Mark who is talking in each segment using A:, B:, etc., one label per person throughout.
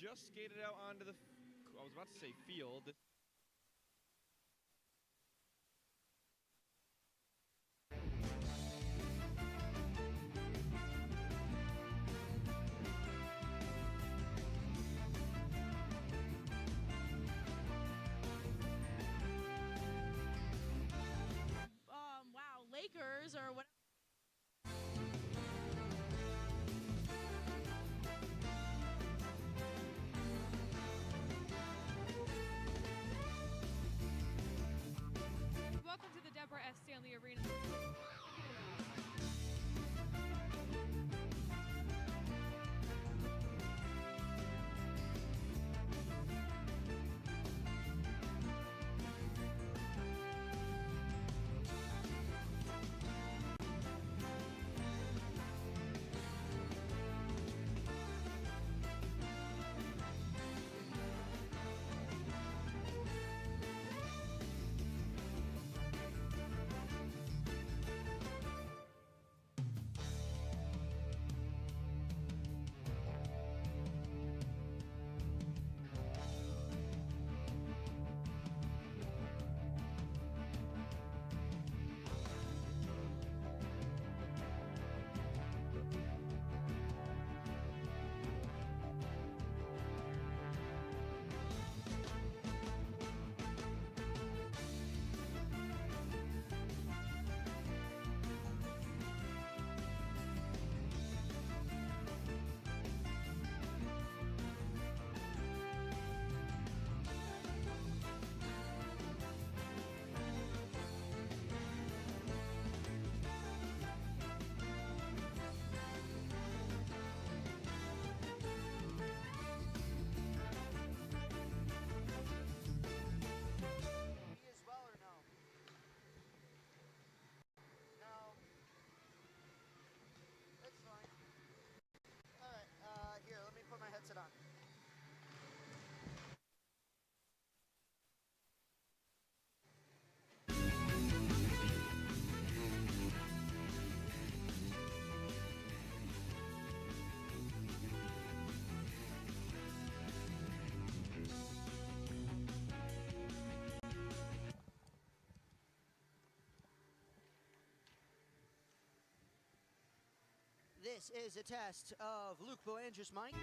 A: just skated out onto the, I was about to say field.
B: Wow, Lakers or what?
C: Welcome to the Deborah F. Stanley Arena.
D: This is a test of Luke Boanger's mic.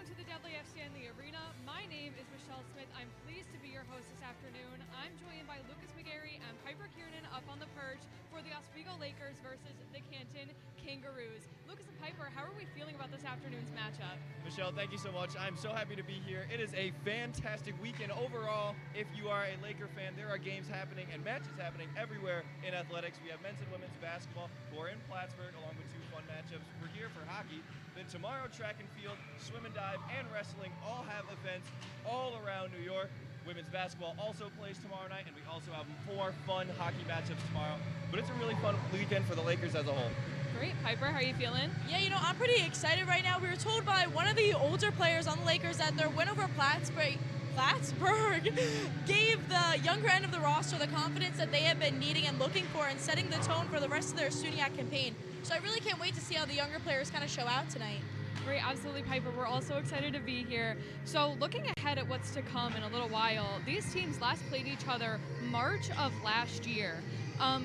C: welcome to the WF Stanley Arena. My name is Michelle Smith. I'm pleased to be your host this afternoon. I'm joined by Lucas McGarry and Piper Kiernan up on the perch for the Oswego Lakers versus the Canton Kangaroos. Lucas and Piper, how are we feeling about this afternoon's matchup?
A: Michelle, thank you so much. I'm so happy to be here. It is a fantastic weekend overall. If you are a Laker fan, there are games happening and matches happening everywhere in athletics. We have men's and women's basketball who are in Plattsburgh along with two fun matchups. We're here for hockey. Then tomorrow, track and field, swim and dive, and wrestling all have events all around New York. Women's basketball also plays tomorrow night, and we also have 4 fun hockey matchups tomorrow. But it's a really fun weekend for the Lakers as a whole.
C: Great. Piper, how are you feeling?
B: Yeah, I'm pretty excited right now. We were told by one of the older players on the Lakers that their win over Plattsburgh gave the younger end of the roster the confidence that they have been needing and looking for and setting the tone for the rest of their SUNY campaign. So I really can't wait to see how the younger players kind of show out tonight.
C: Great, absolutely, Piper. We're also excited to be here. So looking ahead at what's to come in a little while, these teams last played each other March of last year.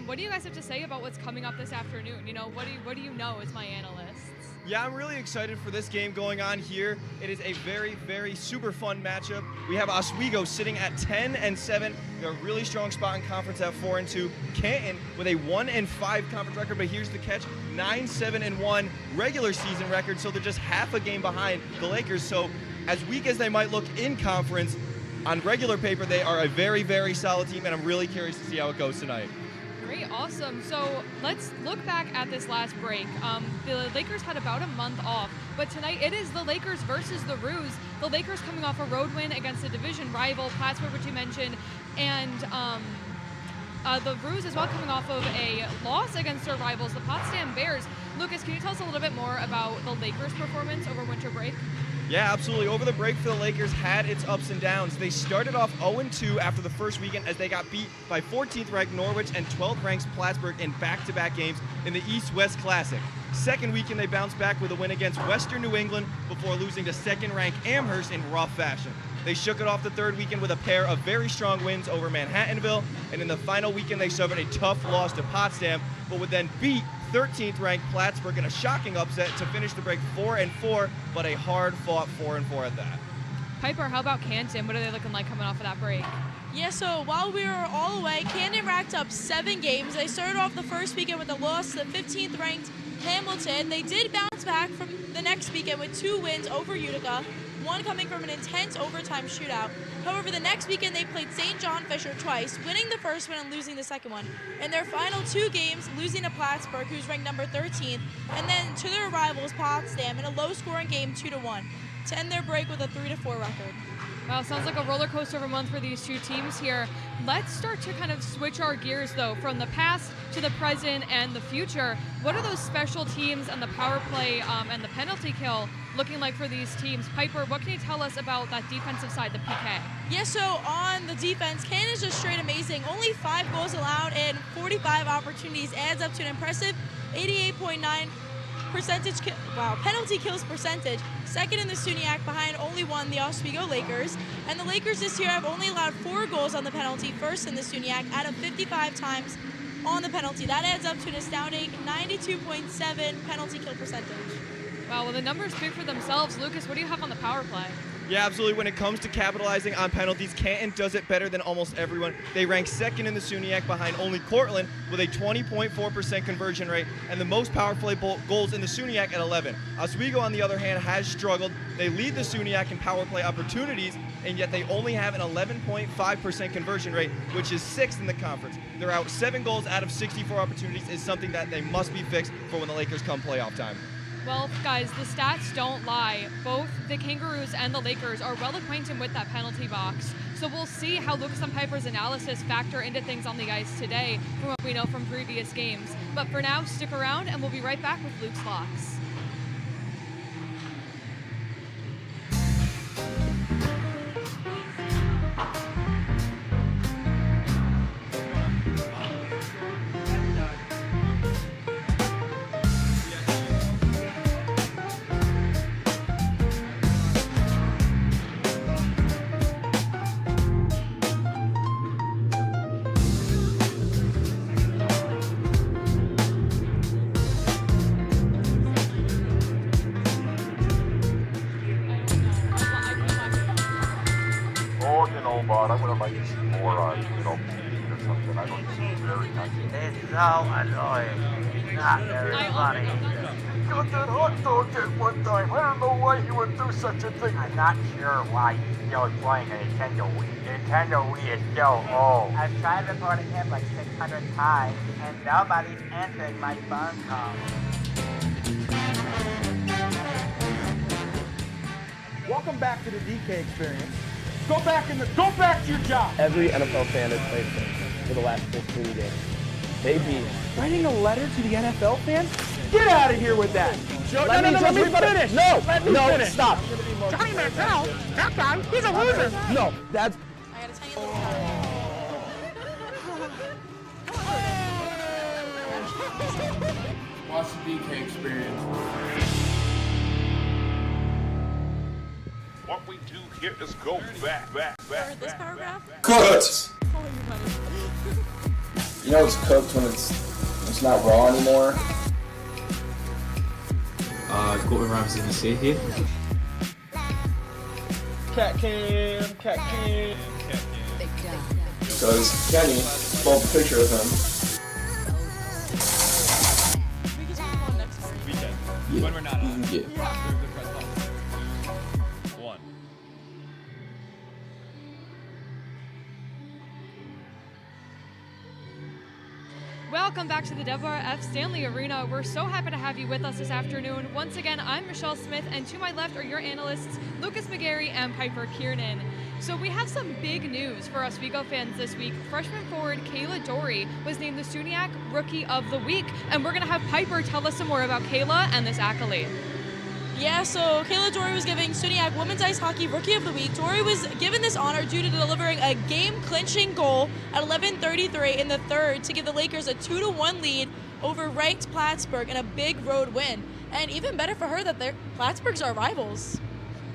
C: What do you guys have to say about what's coming up this afternoon? What do you know as my analysts?
A: Yeah, I'm really excited for this game going on here. It is a very, very super fun matchup. We have Oswego sitting at 10-7. They're a really strong spot in conference at 4-2. Canton with a 1-5 conference record, but here's the catch: 9-7-1 regular season record. So they're just half a game behind the Lakers. So as weak as they might look in conference, on regular paper they are a very, very solid team, and I'm really curious to see how it goes tonight.
C: Great, awesome. So let's look back at this last break. The Lakers had about a month off, but tonight it is the Lakers versus the Roos. The Lakers coming off a road win against the division rival, Plattsburgh, which you mentioned, and the Roos as well coming off of a loss against their rivals, the Potsdam Bears. Lucas, can you tell us a little bit more about the Lakers' performance over winter break?
A: Yeah, absolutely. Over the break for the Lakers had its ups and downs. They started off 0-2 after the first weekend as they got beat by 14th-ranked Norwich and 12th-ranked Plattsburgh in back-to-back games in the East-West Classic. Second weekend, they bounced back with a win against Western New England before losing to second-ranked Amherst in rough fashion. They shook it off the third weekend with a pair of very strong wins over Manhattanville, and in the final weekend, they suffered a tough loss to Potsdam, but would then beat 13th-ranked Plattsburgh in a shocking upset to finish the break 4-4, but a hard-fought 4-4 at that.
C: Piper, how about Canton? What are they looking like coming off of that break?
B: Yeah, so while we were all away, Canton racked up 7 games. They started off the first weekend with a loss to 15th-ranked Hamilton. They did bounce back from the next weekend with 2 wins over Utica, one coming from an intense overtime shootout. However, the next weekend they played St. John Fisher twice, winning the first one and losing the second one. In their final 2 games, losing to Plattsburgh, who's ranked number 13th, and then to their rivals Potsdam in a low-scoring game 2-1, to end their break with a 3-4 record.
C: Wow, sounds like a roller coaster of a month for these two teams here. Let's start to kind of switch our gears, though, from the past to the present and the future. What are those special teams and the power play and the penalty kill looking like for these teams? Piper, what can you tell us about that defensive side, the PK?
B: Yeah, so on the defense, Canton is just straight amazing. Only 5 goals allowed and 45 opportunities adds up to an impressive 88.9 penalty kills percentage. Second in the SUNY behind only one, the Oswego Lakers. And the Lakers this year have only allowed 4 goals on the penalty, first in the SUNY out of 55 times on the penalty. That adds up to an astounding 92.7 penalty kill percentage.
C: Wow, well, the numbers speak for themselves. Lucas, what do you have on the power play?
A: Yeah, absolutely. When it comes to capitalizing on penalties, Canton does it better than almost everyone. They rank second in the SUNY behind only Cortland with a 20.4% conversion rate and the most power play goals in the SUNY at 11. Oswego, on the other hand, has struggled. They lead the SUNY in power play opportunities, and yet they only have an 11.5% conversion rate, which is 6th in the conference. They're out 7 goals out of 64 opportunities is something that they must be fixed for when the Lakers come playoff time.
C: Well, guys, the stats don't lie. Both the Kangaroos and the Lakers are well acquainted with that penalty box. So we'll see how Lucas and Piper's analysis factor into things on the ice today from what we know from previous games. But for now, stick around and we'll be right back with Luke's Locks.
E: out. I would have liked to see more, beating or something. I don't think it's very nice.
F: It's so annoying. Not very funny.
E: He got that hot dog at one time. I don't know why he would do such a thing.
F: I'm not sure why he's still playing a Nintendo Wii. Nintendo Wii is so old. I've tried reporting him like 600 times, and nobody's answering my phone call.
G: Welcome back to the DK experience. Go back to your job.
H: Every NFL fan has played for the last 15 games. They beat.
G: Writing a letter to the NFL fans? Get out of here with that.
H: Let me finish. No, finish. Stop.
G: Johnny Manziel, that guy, he's a loser.
H: No, that's.
B: I gotta tell you a
I: Watch the DK experience.
E: What we do here is go back.
B: For this paragraph?
I: Cooked.
H: You know it's cooked when it's not raw anymore.
I: Gordon Ramsay in the seat here.
G: Cat cam.
H: Because Kenny pulled a picture of him.
B: We can talk about next time.
A: We can.
H: Yeah.
A: When we're not on.
H: Yeah.
A: One.
C: Welcome back to the Deborah F. Stanley Arena. We're so happy to have you with us this afternoon. Once again, I'm Michelle Smith, and to my left are your analysts, Lucas McGarry and Piper Kiernan. So we have some big news for Oswego fans this week. Freshman forward Kayla Dory was named the SUNY Rookie of the Week, and we're going to have Piper tell us some more about Kayla and this accolade.
B: Yeah, so Kayla Dory was giving SUNY Women's Ice Hockey Rookie of the Week. Dory was given this honor due to delivering a game-clinching goal at 11:33 in the third to give the Lakers a 2-1 lead over ranked Plattsburgh in a big road win. And even better for her that Plattsburgh's our rivals.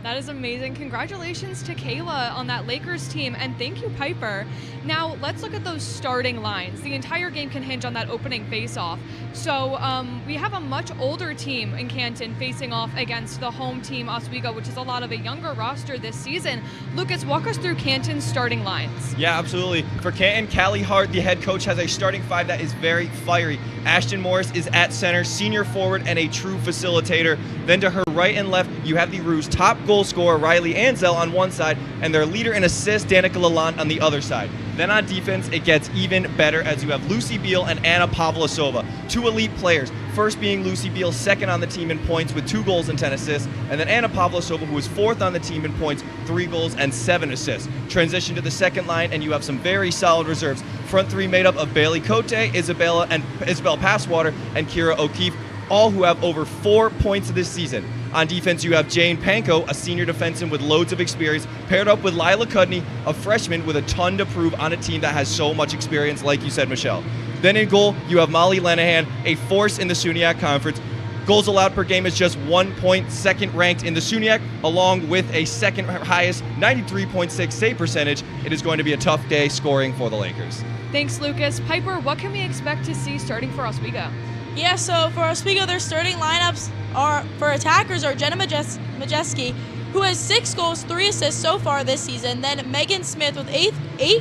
C: That is amazing. Congratulations to Kayla on that Lakers team, and thank you, Piper. Now, let's look at those starting lines. The entire game can hinge on that opening face-off. So we have a much older team in Canton facing off against the home team, Oswego, which is a lot of a younger roster this season. Lucas, walk us through Canton's starting lines.
A: Yeah, absolutely. For Canton, Callie Hart, the head coach, has a starting five that is very fiery. Ashton Morris is at center, senior forward, and a true facilitator. Then to her right and left, you have the Roos' top goal scorer, Riley Ansell, on one side, and their leader in assists, Danica Lalonde, on the other side. Then on defense, it gets even better as you have Lucy Beal and Anna Pavlasova, two elite players. First being Lucy Beal, second on the team in points with 2 goals and 10 assists, and then Anna Pavlasova, who is fourth on the team in points, 3 goals and 7 assists. Transition to the second line, and you have some very solid reserves. Front three made up of Bailey Cote, Isabel Passwater, and Kira O'Keefe, all who have over 4 points this season. On defense, you have Jane Panko, a senior defenseman with loads of experience, paired up with Lila Cudney, a freshman with a ton to prove on a team that has so much experience, like you said, Michelle. Then in goal, you have Molly Lenahan, a force in the SUNY Conference. Goals allowed per game is just 1 point, second ranked in the SUNY, along with a second highest 93.6 save percentage. It is going to be a tough day scoring for the Lakers.
C: Thanks, Lucas. Piper, what can we expect to see starting for Oswego?
B: Yeah, so for Oswego, their starting lineups are for attackers are Jenna Majeski, who has 6 goals, 3 assists so far this season. Then Megan Smith with 8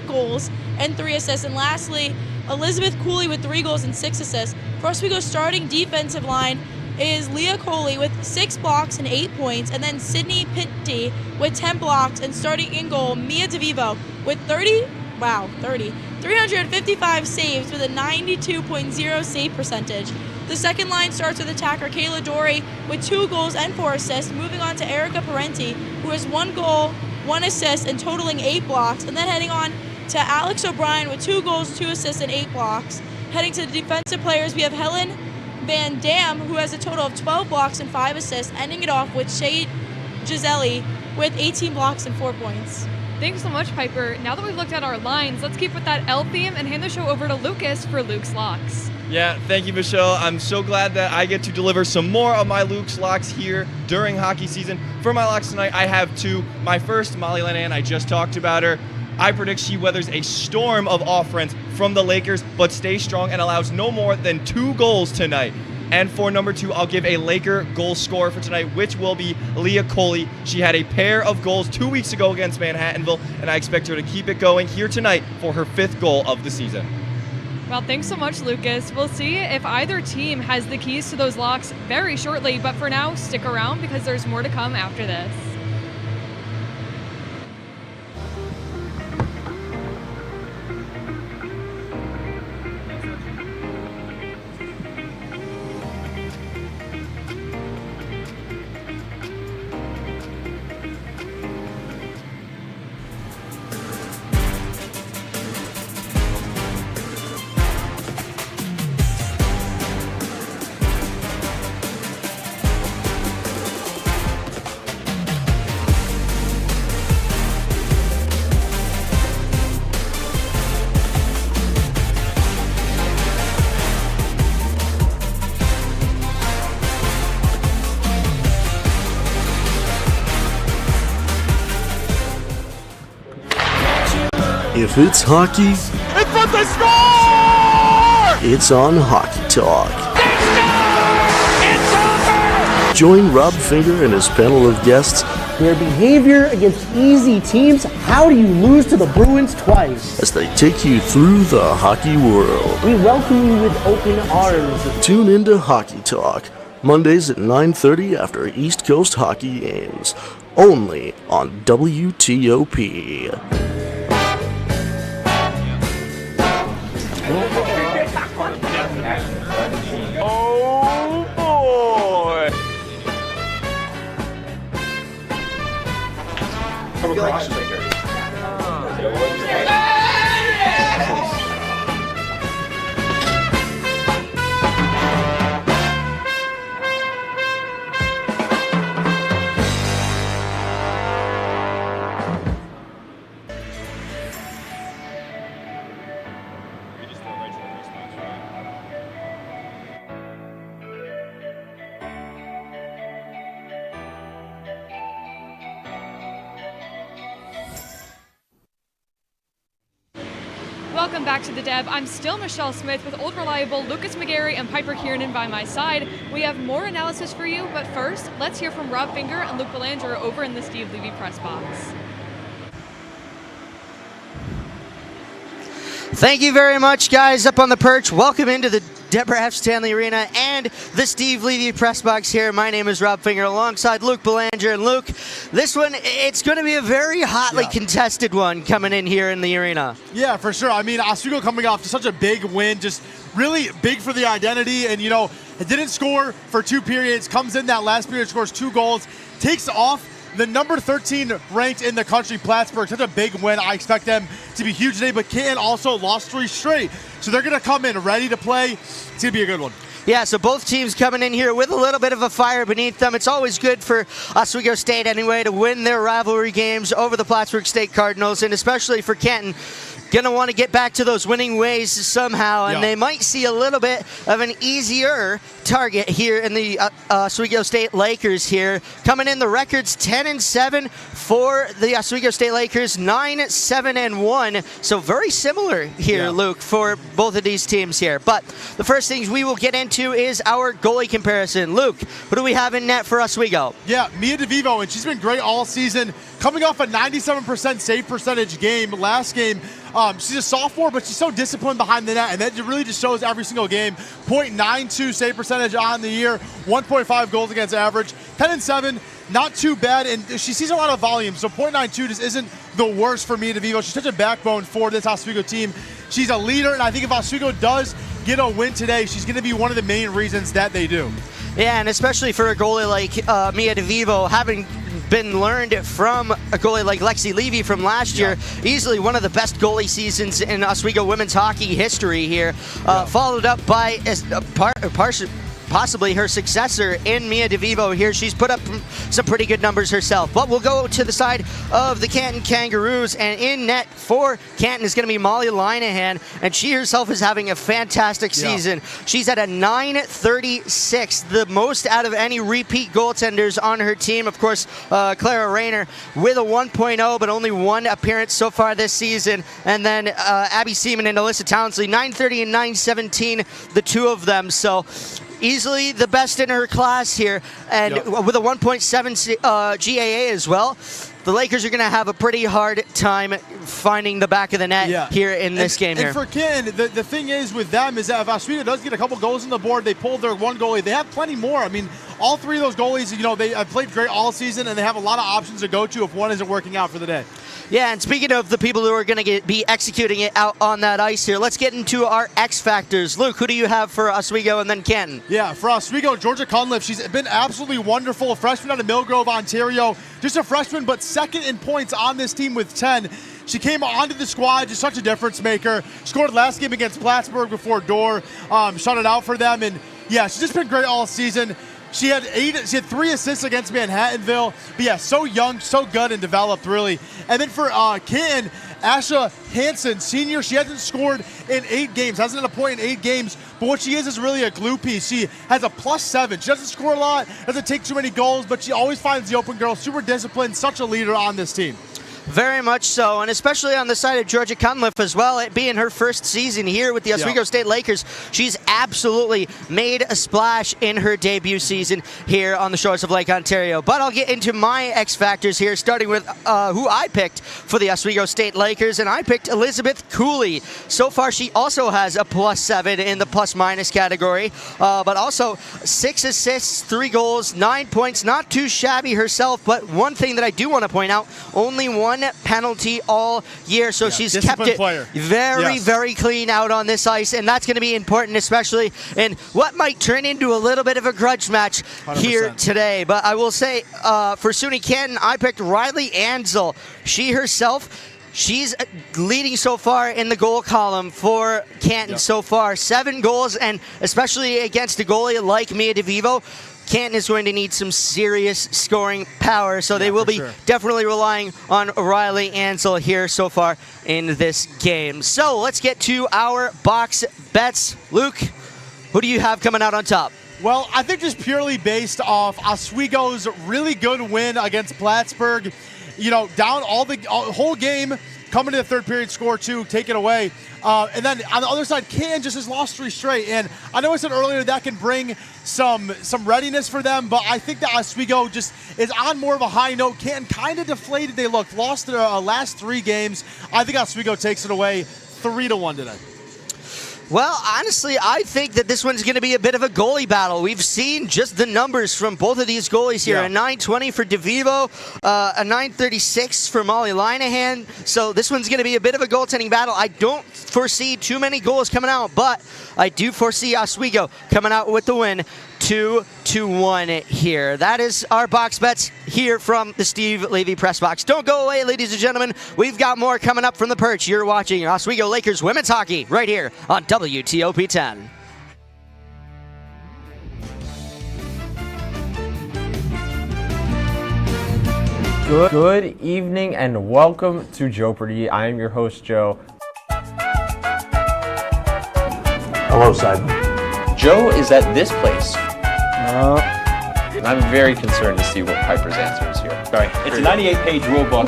B: goals and 3 assists. And lastly, Elizabeth Cooley with 3 goals and 6 assists. For Oswego's starting defensive line is Leah Coley with 6 blocks and 8 points. And then Sydney Pinty with 10 blocks. And starting in goal, Mia DeVivo with 355 saves with a 92.0 save percentage. The second line starts with attacker Kayla Dory with 2 goals and 4 assists, moving on to Erica Parenti, who has 1 goal, 1 assist, and totaling 8 blocks. And then heading on to Alex O'Brien with 2 goals, 2 assists, and 8 blocks. Heading to the defensive players, we have Helen Van Dam, who has a total of 12 blocks and 5 assists, ending it off with Shay Giseli with 18 blocks and 4 points.
C: Thanks so much, Piper. Now that we've looked at our lines, let's keep with that L theme and hand the show over to Lucas for Luke's Locks.
A: Yeah, thank you, Michelle. I'm so glad that I get to deliver some more of my Luke's Locks here during hockey season. For my locks tonight, I have 2. My first, Molly Lenahan, I just talked about her. I predict she weathers a storm of offense from the Lakers, but stays strong and allows no more than 2 goals tonight. And for number 2, I'll give a Laker goal scorer for tonight, which will be Leah Coley. She had a pair of goals 2 weeks ago against Manhattanville, and I expect her to keep it going here tonight for her 5th goal of the season.
C: Well, thanks so much, Lucas. We'll see if either team has the keys to those locks very shortly, but for now, stick around because there's more to come after this.
J: If it's hockey,
G: It's what they score!
J: it's on Hockey Talk.
G: It's over!
J: Join Rob Finger and his panel of guests
K: Their behavior against easy teams, how do you lose to the Bruins twice?
J: as they take you through the hockey world.
K: We welcome you with open arms.
J: Tune into Hockey Talk, Mondays at 9:30 after East Coast hockey games, only on WTOP.
G: Oh boy!
H: Come across.
C: Welcome back to the Deb. I'm still Michelle Smith with old reliable Lucas McGarry and Piper Kiernan by my side. We have more analysis for you, but first, let's hear from Rob Finger and Luke Belanger over in the Steve Levy press box.
D: Thank you very much, guys, up on the perch. Welcome into the Deborah F. Stanley Arena and the Steve Levy press box here. My name is Rob Finger alongside Luke Belanger. And Luke, this one, it's going to be a very hotly contested one coming in here in the arena.
L: Yeah, for sure. I mean, Oswego coming off to such a big win, just really big for the identity. And, you know, it didn't score for 2 periods, comes in that last period, scores 2 goals, takes off the number 13 ranked in the country, Plattsburgh. Such a big win. I expect them to be huge today, but Canton also lost 3 straight. So they're going to come in ready to play. It's going to be a good one.
D: Yeah, so both teams coming in here with a little bit of a fire beneath them. It's always good for Oswego State anyway to win their rivalry games over the Plattsburgh State Cardinals, and especially for Canton. Going to want to get back to those winning ways somehow, and they might see a little bit of an easier target here in the Oswego State Lakers here. Coming in, the record's 10-7 for the Oswego State Lakers, 9-7-1. So very similar here, Luke, for both of these teams here. But the first things we will get into is our goalie comparison. Luke, who do we have in net for Oswego?
L: Yeah, Mia DeVivo, and she's been great all season. Coming off a 97% save percentage game last game. She's a sophomore, but she's so disciplined behind the net, and that really just shows every single game. .92 save percentage on the year, 1.5 goals against average, 10-7, not too bad, and she sees a lot of volume, so .92 just isn't the worst for Mia DeVivo. She's such a backbone for this Oswego team. She's a leader, and I think if Oswego does get a win today, she's going to be one of the main reasons that they do.
D: Yeah, and especially for a goalie like Mia DeVivo, having been learned from a goalie like Lexi Levy from last year, easily one of the best goalie seasons in Oswego women's hockey history here, followed up by possibly her successor in Mia DeVivo here. She's put up some pretty good numbers herself. But we'll go to the side of the Canton Kangaroos, and in net for Canton is going to be Molly Linehan, and she herself is having a fantastic season. She's at a .936, the most out of any repeat goaltenders on her team. Of course, Clara Rayner with a 1.0, but only 1 appearance so far this season. And then Abby Seaman and Alyssa Townsley, .930 and .917, the 2 of them. So easily the best in her class here, and with a 1.7 GAA as well. The Lakers are going to have a pretty hard time finding the back of the net here in this game.
L: And for Canton, the thing is with them is that if Oswego does get a couple goals on the board, they pulled their one goalie. They have plenty more. I mean, all three of those goalies, they have played great all season, and they have a lot of options to go to if one isn't working out for the day.
D: Yeah, and speaking of the people who are going to be executing it out on that ice here, let's get into our X factors. Luke, who do you have for Oswego and then Canton?
L: Yeah, for Oswego, Georgia Cunliffe. She's been absolutely wonderful. A freshman out of Millgrove, Ontario. Just a freshman, but second in points on this team with 10. She came onto the squad, just such a difference maker. Scored last game against Plattsburgh before Dorr. Shut it out for them. And yeah, she's just been great all season. She had 3 assists against Manhattanville. But yeah, so young, so good and developed, really. And then for Canton, Asha Hansen, senior, she hasn't scored in 8 games, hasn't had a point in 8 games, but what she is really a glue piece. She has a +7. She doesn't score a lot, doesn't take too many goals, but she always finds the open girl, super disciplined, such a leader on this team.
D: Very much so, and especially on the side of Georgia Cunliffe as well, it being her first season here with the Oswego State Lakers. She's absolutely made a splash in her debut season here on the shores of Lake Ontario. But I'll get into my X factors here, starting with who I picked for the Oswego State Lakers, and I picked Elizabeth Cooley. So far, she also has a +7 in the plus-minus category, but also 6 assists, 3 goals, 9 points. Not too shabby herself, but one thing that I do want to point out, only one penalty all year, so she's kept it very clean out on this ice, and that's going to be important, especially in what might turn into a little bit of a grudge match 100%. Here today. But I will say, for SUNY Canton, I picked Riley Ansel. She herself, she's leading so far in the goal column for Canton so far. 7 goals, and especially against a goalie like Mia DeVivo, Canton is going to need some serious scoring power, so they will be definitely relying on Riley Ansel here so far in this game. So let's get to our box bets. Luke, who do you have coming out on top?
L: Well, I think just purely based off Oswego's really good win against Plattsburgh, down all the whole game, coming to the third period, score 2, take it away. And then on the other side, Canton just has lost 3 straight. And I know I said earlier that can bring some readiness for them, but I think that Oswego just is on more of a high note. Canton kind of deflated. They lost their last 3 games. I think Oswego takes it away 3-1 today.
D: Well, honestly, I think that this one's going to be a bit of a goalie battle. We've seen just the numbers from both of these goalies here. A 920 for DeVivo, a 936 for Molly Linehan. So this one's going to be a bit of a goaltending battle. I don't foresee too many goals coming out, but I do foresee Oswego coming out with the win 2-1 here. That is our box bets here from the Steve Levy Press Box. Don't go away, ladies and gentlemen. We've got more coming up from the perch. You're watching Oswego Lakers women's hockey right here on WTOP 10.
M: Good evening and welcome to Jeopardy. I am your host, Joe.
N: Hello, Simon.
O: Joe is at this place. And I'm very concerned to see what Piper's answer is here. Sorry, it's a 98-page rule book.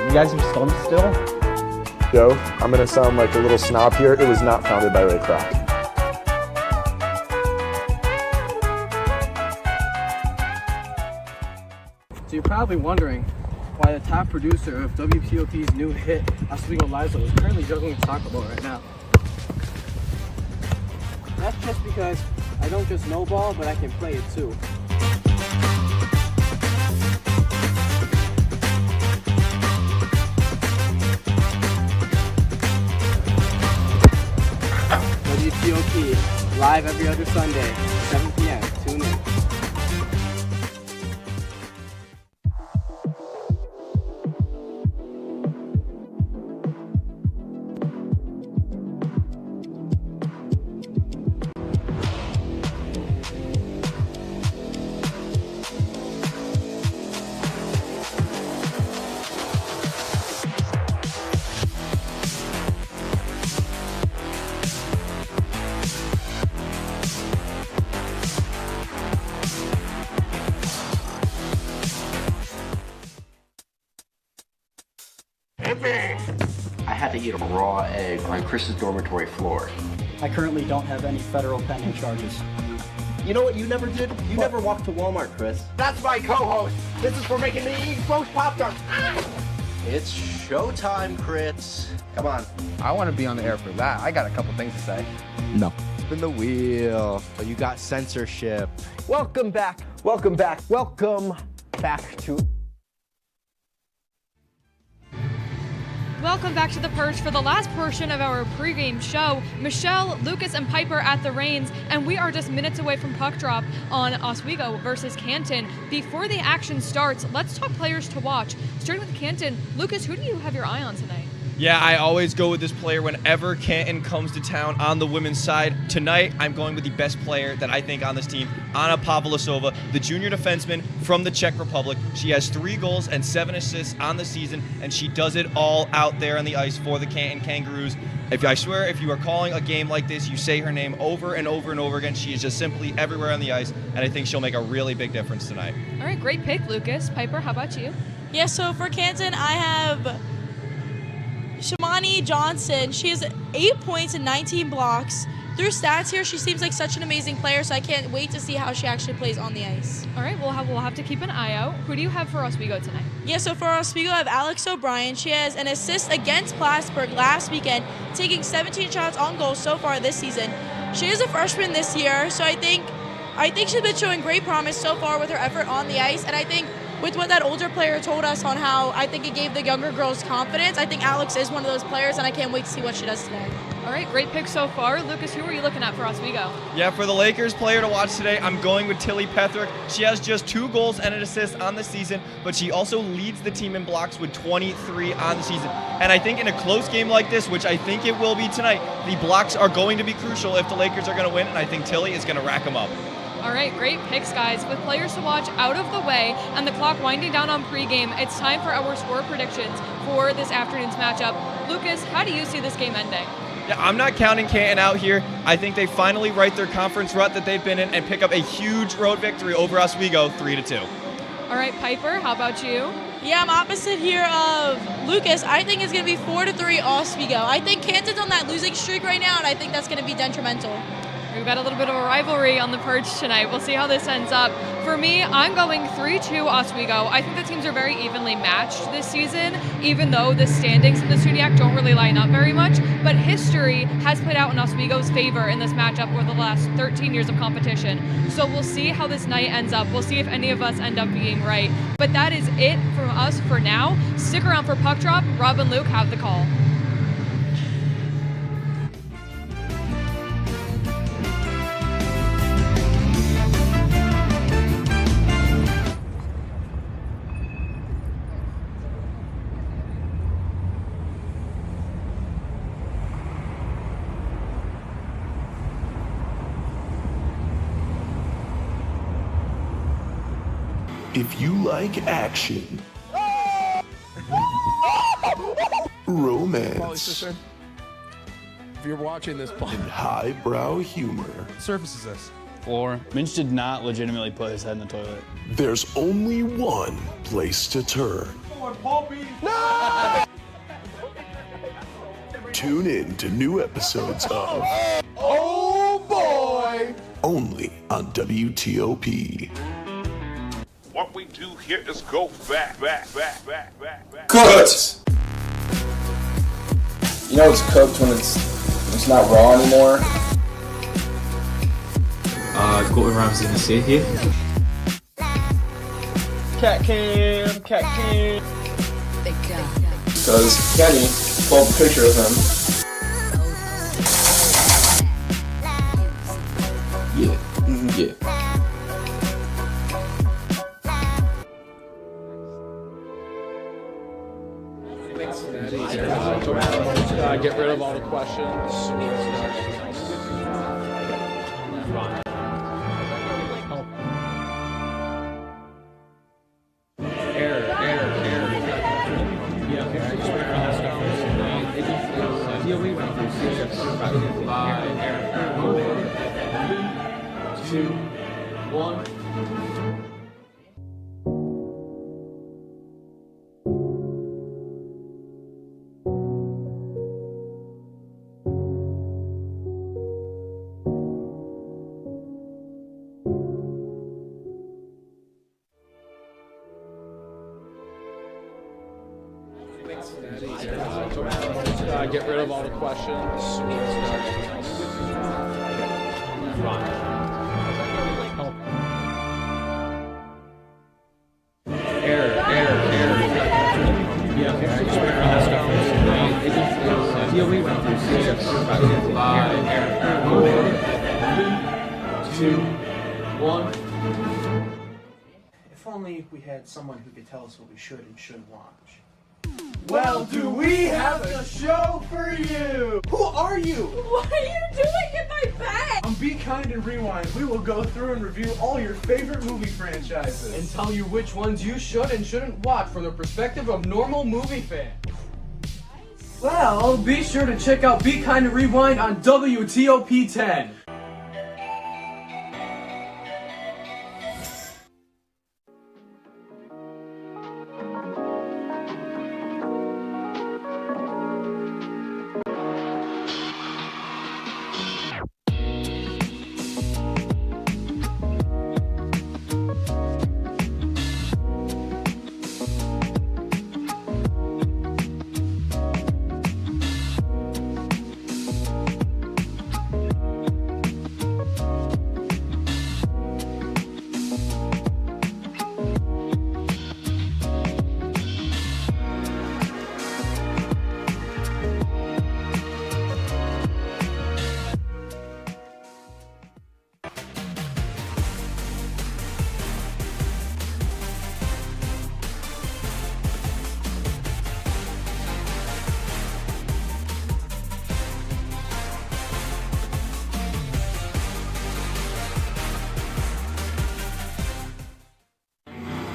M: You guys are stumped still?
N: Joe, I'm going to sound like a little snob here. It was not founded by Ray Kroc.
P: So you're probably wondering why the top producer of WTOP's new hit, Oswego Liza, is currently juggling a soccer ball right now. That's just because I don't just know ball, but I can play it too. WTOP, live every other Sunday, 7 p.m. Tune in.
Q: I had to eat a raw egg on Chris's dormitory floor.
P: I currently don't have any federal pending charges.
Q: You know what you never did? You never walked to Walmart, Chris.
K: That's my co-host. This is for making me eat roast Pop-Tarts.
Q: It's showtime, Crits. Come on.
R: I want to be on the air for that. I got a couple things to say.
Q: No. Spin the wheel. So you got censorship.
R: Welcome back. Welcome back. Welcome back to...
C: Welcome back to the Perch for the last portion of our pregame show. Michelle, Lucas, and Piper at the reins, and we are just minutes away from puck drop on Oswego versus Canton. Before the action starts, let's talk players to watch. Starting with Canton, Lucas, who do you have your eye on tonight?
A: Yeah, I always go with this player whenever Canton comes to town on the women's side. Tonight, I'm going with the best player that I think on this team, Anna Pavlosova, the junior defenseman from the Czech Republic. She has 3 goals and 7 assists on the season, and she does it all out there on the ice for the Canton Kangaroos. I swear, if you are calling a game like this, you say her name over and over and over again. She is just simply everywhere on the ice, and I think she'll make a really big difference tonight.
C: All right, great pick, Lucas. Piper, how about you?
B: Yeah, so for Canton, I have Shamani Johnson. She has 8 points and 19 blocks. Through stats here, she seems like such an amazing player, so I can't wait to see how she actually plays on the ice.
C: All right, we'll have to keep an eye out. Who do you have for Oswego tonight?
B: Yeah, so for Oswego, I have Alex O'Brien. She has an assist against Plattsburgh last weekend, taking 17 shots on goal so far this season. She is a freshman this year, so I think she's been showing great promise so far with her effort on the ice, and I think with what that older player told us on how I think it gave the younger girls confidence, I think Alex is one of those players, and I can't wait to see what she does today.
C: All right, great pick so far. Lucas, who are you looking at for Oswego?
A: Yeah, for the Lakers player to watch today, I'm going with Tilly Petherick. She has just 2 goals and an assist on the season, but she also leads the team in blocks with 23 on the season. And I think in a close game like this, which I think it will be tonight, the blocks are going to be crucial if the Lakers are going to win, and I think Tilly is going to rack them up.
C: All right, great picks, guys. With players to watch out of the way and the clock winding down on pregame, it's time for our score predictions for this afternoon's matchup. Lucas, how do you see this game ending?
A: Yeah, I'm not counting Canton out here. I think they finally right their conference rut that they've been in and pick up a huge road victory over Oswego, 3-2.
C: All right, Piper, how about you?
B: Yeah, I'm opposite here of Lucas. I think it's going to be 4-3 Oswego. I think Canton's on that losing streak right now, and I think that's going to be detrimental.
C: We've got a little bit of a rivalry on the Perch tonight. We'll see how this ends up. For me, I'm going 3-2 Oswego. I think the teams are very evenly matched this season, even though the standings in the SUNY don't really line up very much. But history has played out in Oswego's favor in this matchup over the last 13 years of competition. So we'll see how this night ends up. We'll see if any of us end up being right. But that is it from us for now. Stick around for Puck Drop. Rob and Luke have the call.
J: If you like action, romance,
R: If you're watching this,
J: and highbrow humor,
I: What surface is this? Floor. Minch did not legitimately put his head in the toilet.
J: there's only one place to turn.
E: No!
J: Tune in to new episodes of
E: Oh boy!
J: Only on WTOP.
S: What we do here is go back.
I: Cut!
H: You know it's cooked when it's not raw anymore?
I: Gordon Ramsay in the sea here.
P: Cat cam.
H: Because Kenny pulled a picture of him. Yeah. Yeah.
R: Get rid of all the questions.
T: question.
P: If only we had someone who could tell us what we should and shouldn't watch. Well, do we have a show for you? Who are you?
B: What are you doing in my bag?
P: On Be Kind and Rewind, we will go through and review all your favorite movie franchises. And tell you which ones you should and shouldn't watch from the perspective of normal movie fans. Well, be sure to check out Be Kind and Rewind on WTOP 10.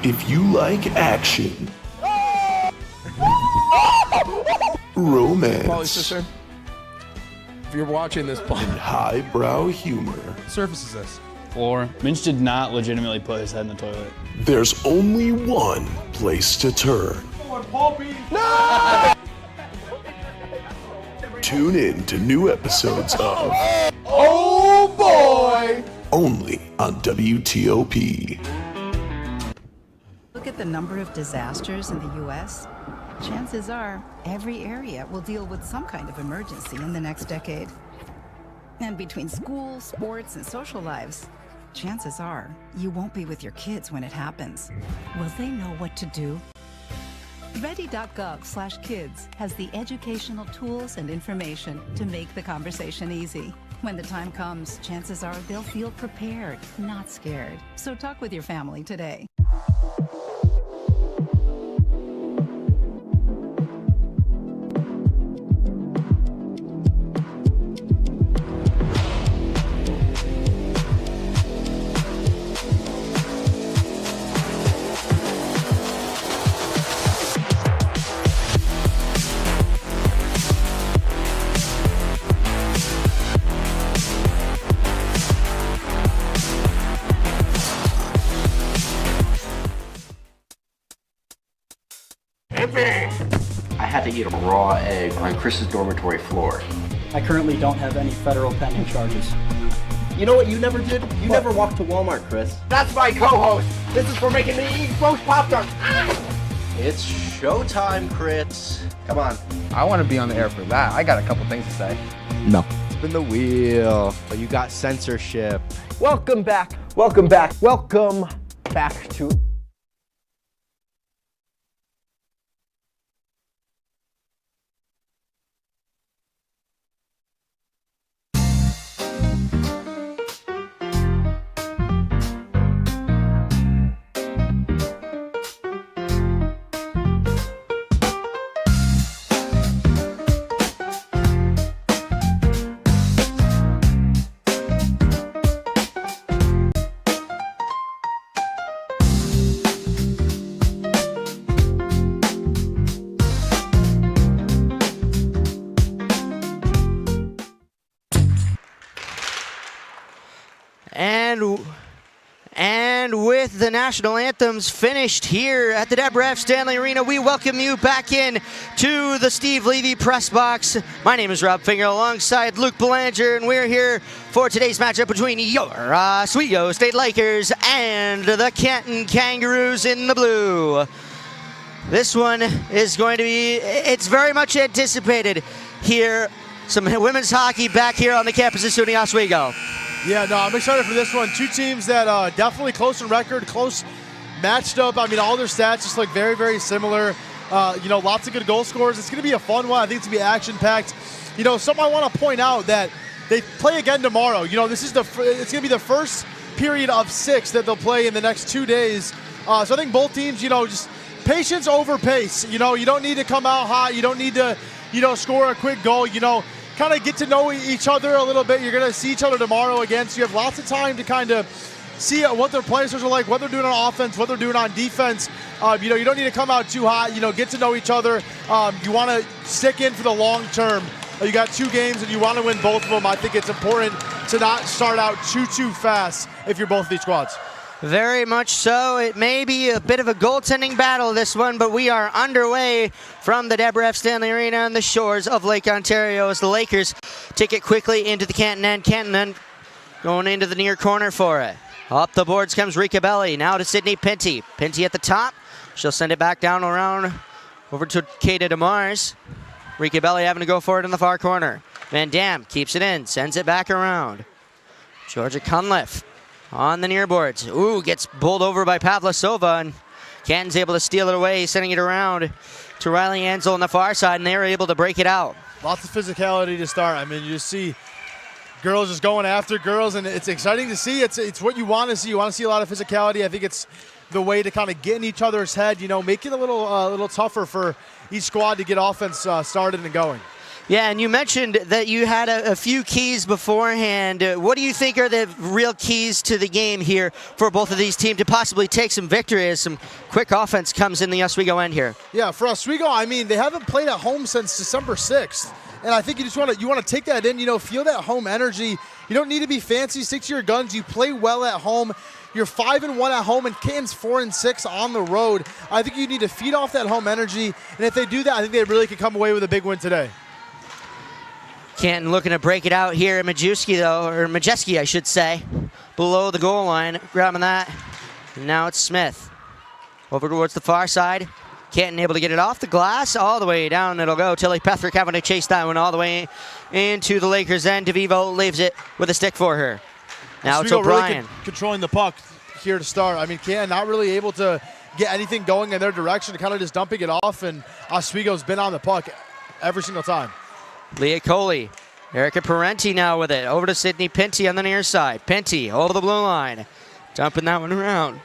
J: If you like action, romance,
T: Sister, if you're watching this,
J: and highbrow humor,
I: Surface is this? Floor. Minch did not legitimately put his head in the toilet.
J: there's only one place to turn.
T: no!
J: Tune in to new episodes of
T: Oh boy!
J: only on WTOP.
U: Look at the number of disasters in the U.S. Chances are every area will deal with some kind of emergency in the next decade. And between school, sports, and social lives, chances are you won't be with your kids when it happens. Will they know what to do? Ready.gov/kids has the educational tools and information to make the conversation easy. When the time comes, chances are they'll feel prepared, not scared. So talk with your family today.
V: I had to eat a raw egg on Chris's dormitory floor.
W: I currently don't have any federal pending charges.
R: You know what you never did? You never walked to Walmart, Chris.
V: That's my co-host. This is for making me eat roast Pop-Tarts.
R: It's showtime, Chris. Come on.
Q: I want to be on the air for that. I got a couple things to say.
R: No.
Q: Spin the wheel. So you got censorship.
R: Welcome back. Welcome back. Welcome back to...
D: And with the national anthems finished here at the Deborah F. Stanley Arena, we welcome you back in to the Steve Levy press box. My name is Rob Finger alongside Luke Belanger, and we're here for today's matchup between your Oswego State Lakers and the Canton Kangaroos in the blue. This one is going to be, it's very much anticipated here some women's hockey back here on the campus of SUNY Oswego.
F: Yeah, no, I'm excited for this one. Two teams that definitely close in record, close matched up. I mean, all their stats just look very, very similar. Lots of good goal scorers. It's going to be a fun one. I think it's going to be action-packed. Something I want to point out that they play again tomorrow. It's going to be the first period of 6 that they'll play in the next 2 days. So I think both teams, just patience over pace. You don't need to come out hot. You don't need to, score a quick goal. Kind of get to know each other a little bit. You're going to see each other tomorrow again, so you have lots of time to kind of see what their players are like, what they're doing on offense, what they're doing on defense. You don't need to come out too hot. Get to know each other. You want to stick in for the long term. You got 2 games and you want to win both of them. I think it's important to not start out too fast if you're both of these squads.
D: Very much so. It may be a bit of a goaltending battle, this one, but we are underway from the Deborah F. Stanley Arena on the shores of Lake Ontario as the Lakers take it quickly into the Canton end. Canton then going into the near corner for it. Up the boards comes Rika Belli. Now to Sydney Pinty. Pinty at the top. She'll send it back down around over to Kata DeMars. Rika Belli having to go for it in the far corner. Van Dam keeps it in, sends it back around. Georgia Cunliffe on the near boards. Ooh, gets bowled over by Pavlasova, and Canton's able to steal it away, sending it around to Riley Ansel on the far side, and they were able to break it out.
F: Lots of physicality to start. I mean, you just see girls just going after girls, and it's exciting to see. It's what you want to see. You want to see a lot of physicality. I think it's the way to kind of get in each other's head, make it a little tougher for each squad to get offense started and going.
D: Yeah, and you mentioned that you had a few keys beforehand. What do you think are the real keys to the game here for both of these teams to possibly take some victory as some quick offense comes in the Oswego end here?
F: Yeah, for Oswego, I mean, they haven't played at home since December 6th. And I think you want to take that in, feel that home energy. You don't need to be fancy, stick to your guns. You play well at home. You're 5-1 at home, and Canton's 4-6 on the road. I think you need to feed off that home energy, and if they do that, I think they really could come away with a big win today.
D: Canton looking to break it out here. Majeski, I should say, below the goal line, grabbing that. And now it's Smith. Over towards the far side. Canton able to get it off the glass, all the way down it'll go. Tilly Pethrick having to chase that one all the way into the Lakers end. DeVivo leaves it with a stick for her. Now it's O'Brien.
F: Really controlling the puck here to start. I mean, Canton not really able to get anything going in their direction, kind of just dumping it off, and Oswego's been on the puck every single time.
D: Leah Coley, Erica Parenti now with it. Over to Sydney Pinty on the near side. Pinty over the blue line. Dumping that one around.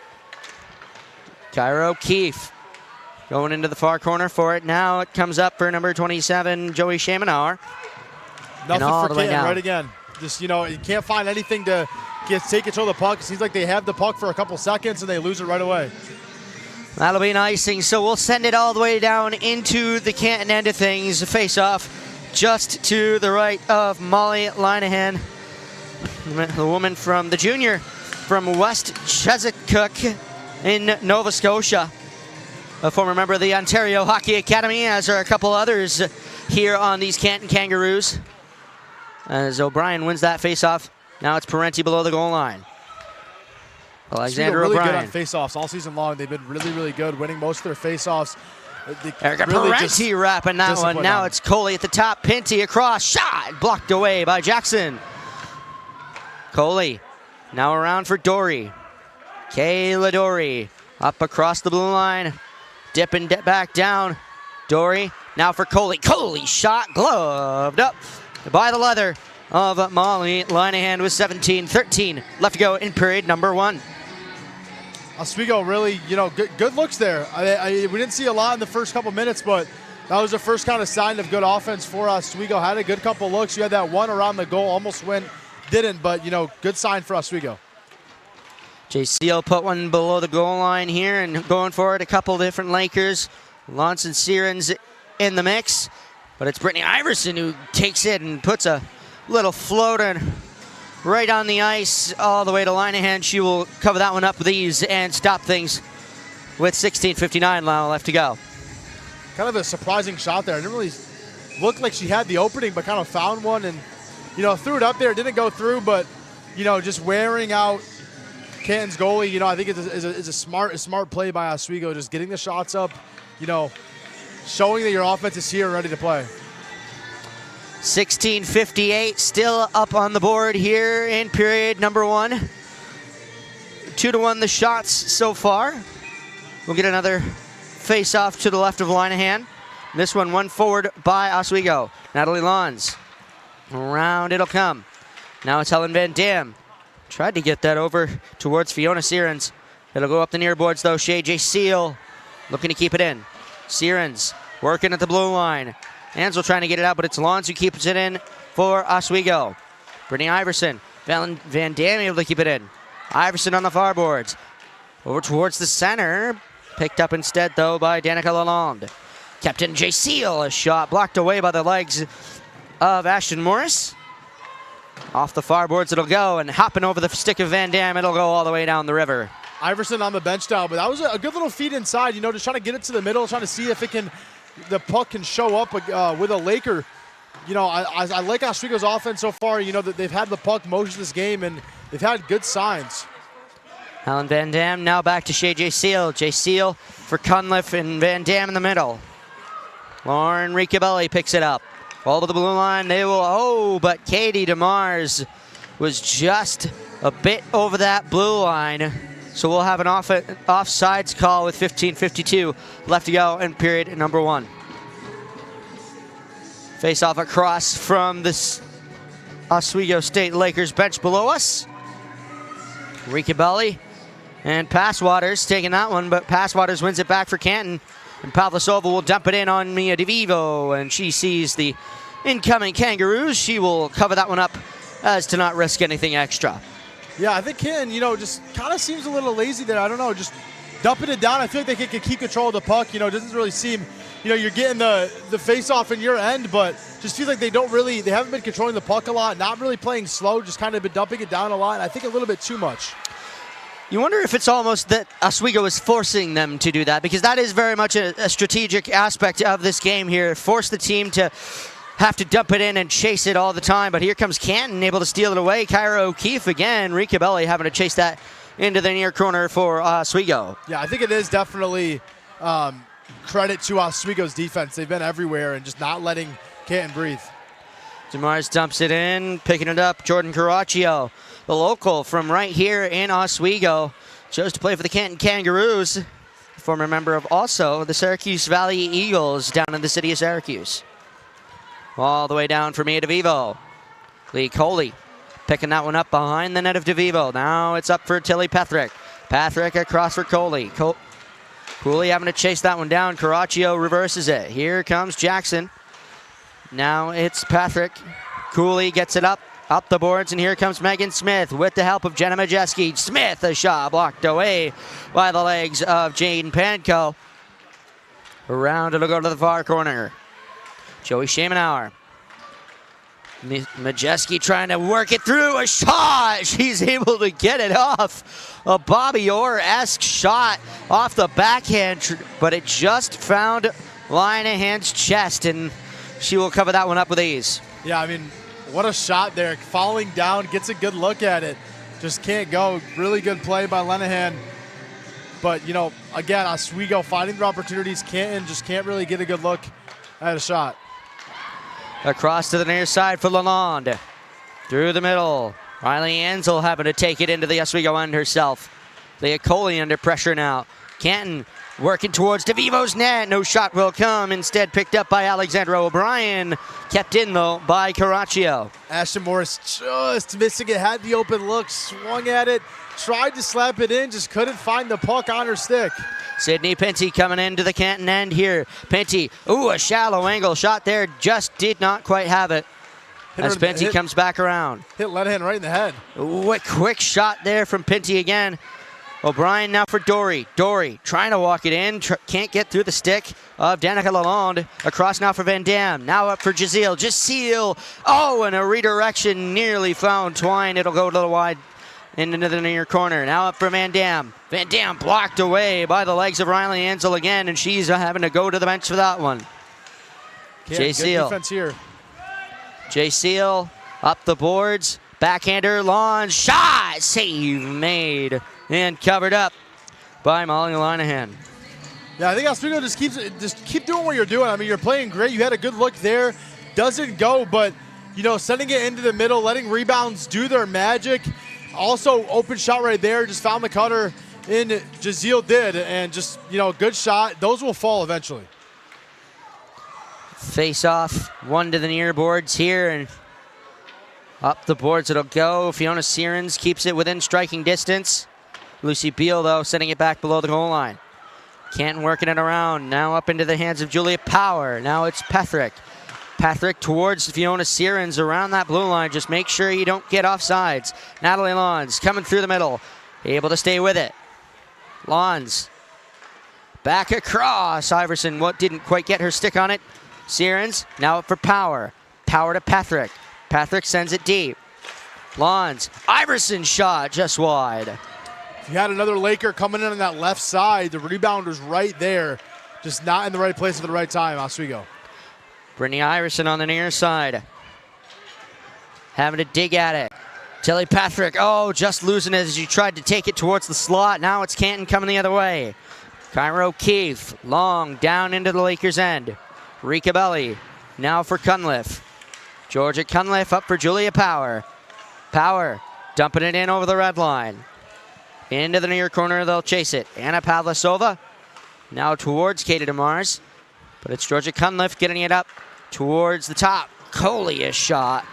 D: Kyra O'Keefe going into the far corner for it. Now it comes up for number 27, Joey Shamanauer.
F: Nothing for Canton right again. Just, you can't find anything to take control of the puck. It seems like they have the puck for a couple seconds and they lose it right away.
D: That'll be an icing, so we'll send it all the way down into the Canton end of things. Face off just to the right of Molly Linehan, the woman from the junior from West Chesapeake in Nova Scotia. A former member of the Ontario Hockey Academy, as are a couple others here on these Canton Kangaroos. As O'Brien wins that face-off, now it's Parenti below the goal line. Alexander
F: really
D: O'Brien.
F: Good on face-offs all season long. They've been really, really good, winning most of their face-offs.
D: Erica Parenti wrapping that one. Now it's Coley at the top. Pinty across. Shot blocked away by Jackson. Coley now around for Dory. Kayla Dory up across the blue line. Dipping back down. Dory now for Coley. Coley shot gloved up by the leather of Molly Linehan with 17-13 left to go in period number 1.
F: Oswego really, good looks there. We didn't see a lot in the first couple minutes, but that was the first kind of sign of good offense for Oswego. Had a good couple looks. You had that one around the goal, almost went, didn't, but, good sign for Oswego.
D: Jay Steele put one below the goal line here and going forward a couple different Lakers. Lance and Sirens in the mix, but it's Brittany Iverson who takes it and puts a little floater right on the ice all the way to Linehan. She will cover that one up with ease and stop things with 16:59 now left to go.
F: Kind of a surprising shot there. It didn't really look like she had the opening, but kind of found one and, threw it up there. It didn't go through, but, just wearing out Canton's goalie, I think it's a smart play by Oswego, just getting the shots up, showing that your offense is here and ready to play.
D: 16:58 still up on the board here in period number 1. 2-1 the shots so far. We'll get another face-off to the left of Linehan. This one won forward by Oswego. Natalie Lons. Around it'll come. Now it's Helen Van Dam. Tried to get that over towards Fiona Sierens. It'll go up the near boards though. Shay J. Seal looking to keep it in. Sierens working at the blue line. Ansel trying to get it out, but it's Lons who keeps it in for Oswego. Brittany Iverson. Van Dam able to keep it in. Iverson on the far boards. Over towards the center. Picked up instead, though, by Danica Lalonde. Captain J. Seal, a shot blocked away by the legs of Ashton Morris. Off the far boards it'll go, and hopping over the stick of Van Dam, it'll go all the way down the river.
F: Iverson on the bench now, but that was a good little feed inside, just trying to get it to the middle, trying to see if the puck can show up with a Laker. I like Oswego's offense so far, that they've had the puck most of this game, and they've had good signs.
D: Helen Van Dam now back to Shay J. Seal. J. Seal for Cunliffe and Van Dam in the middle. Lauren Ricabelli picks it up. All to the blue line, but Katie DeMars was just a bit over that blue line. So we'll have an offsides call with 15:52 left to go in period number 1. Face off across from this Oswego State Lakers bench below us. Ricabelli and Passwaters taking that one, but Passwaters wins it back for Canton. And Pavlasova will dump it in on Mia DeVivo, and she sees the incoming Kangaroos. She will cover that one up as to not risk anything extra.
F: Yeah, I think Canton, just kind of seems a little lazy there. I don't know, just dumping it down. I feel like they can keep control of the puck. It doesn't really seem, you're getting the face-off in your end, but just feels like they haven't been controlling the puck a lot, not really playing slow, just kind of been dumping it down a lot, and I think a little bit too much.
D: You wonder if it's almost that Oswego is forcing them to do that, because that is very much a strategic aspect of this game here. Force the team to have to dump it in and chase it all the time, but here comes Canton able to steal it away. Kyra O'Keefe again, Ricabelli having to chase that into the near corner for Oswego.
F: Yeah, I think it is definitely credit to Oswego's defense. They've been everywhere and just not letting Canton breathe.
D: DeMars dumps it in, picking it up. Jordan Caraccio, the local from right here in Oswego, chose to play for the Canton Kangaroos. Former member of also the Syracuse Valley Eagles down in the city of Syracuse. All the way down for Mia DeVivo. Lee Coley picking that one up behind the net of DeVivo. Now it's up for Tilly Pethrick. Pethrick across for Coley. Cooley having to chase that one down. Caraccio reverses it. Here comes Jackson. Now it's Pethrick. Cooley gets it up the boards, and here comes Megan Smith with the help of Jenna Majeski. Smith, a shot blocked away by the legs of Jane Panko. Around, it'll go to the far corner. Joey Shamenauer. Majeski trying to work it through. A shot! She's able to get it off. A Bobby Orr-esque shot off the backhand, but it just found Linehan's chest, and she will cover that one up with ease.
F: Yeah, what a shot there. Falling down, gets a good look at it. Just can't go. Really good play by Linehan. But, again, Oswego finding their opportunities. Canton just can't really get a good look at a shot.
D: Across to the near side for Lalonde. Through the middle. Riley Ansel having to take it into the Oswego end herself. Leah Coley under pressure now. Canton working towards DeVivo's net. No shot will come. Instead picked up by Alexandra O'Brien. Kept in, though, by Caraccio.
F: Ashton Morris just missing it. Had the open look. Swung at it. Tried to slap it in. Just couldn't find the puck on her stick.
D: Sydney Penty coming into the Canton end here. Penty, a shallow angle shot there. Just did not quite have it. As Penty comes back around.
F: Hit Linehan right in the head.
D: Quick shot there from Penty again. O'Brien now for Dory. Dory trying to walk it in. Can't get through the stick of Danica Lalonde. Across now for Van Dam. Now up for Gisele. Gisele. And a redirection nearly found Twine. It'll go to the wide into the near corner. Now up for Van Dam. Van Dam blocked away by the legs of Riley Ansel again, and she's having to go to the bench for that one. Jay Seal.
F: Defense here.
D: Jay Seal up the boards. Backhander, lawn, shot, save made, and covered up by Molly Linehan.
F: Yeah, I think Oswego just keep doing what you're doing. You're playing great. You had a good look there. doesn't go, but, sending it into the middle, letting rebounds do their magic. Also, open shot right there, just found the cutter in Jazeel did, and just, good shot. Those will fall eventually.
D: Face off, one to the near boards here, and up the boards it'll go. Fiona Sirens keeps it within striking distance. Lucy Beal, though, sending it back below the goal line. Canton working it around, now up into the hands of Julia Power. Now it's Pethrick. Pethrick towards Fiona Sirens around that blue line. Just make sure you don't get offsides. Natalie Lawns coming through the middle, able to stay with it. Lawns back across. Iverson didn't quite get her stick on it. Sirens now up for Power. Power to Pethrick. Pethrick sends it deep. Lawns. Iverson shot just wide.
F: If you had another Laker coming in on that left side, the rebounder right there, just not in the right place at the right time. Oswego.
D: Brittany Iverson on the near side. Having to dig at it. Tilly Pethrick, just losing it as she tried to take it towards the slot. Now it's Canton coming the other way. Kyra O'Keefe, long down into the Lakers' end. Rika Belli, now for Cunliffe. Georgia Cunliffe up for Julia Power. Power dumping it in over the red line. Into the near corner, they'll chase it. Anna Pavlasova now towards Katie DeMars. But it's Georgia Cunliffe getting it up towards the top. Coley, a shot.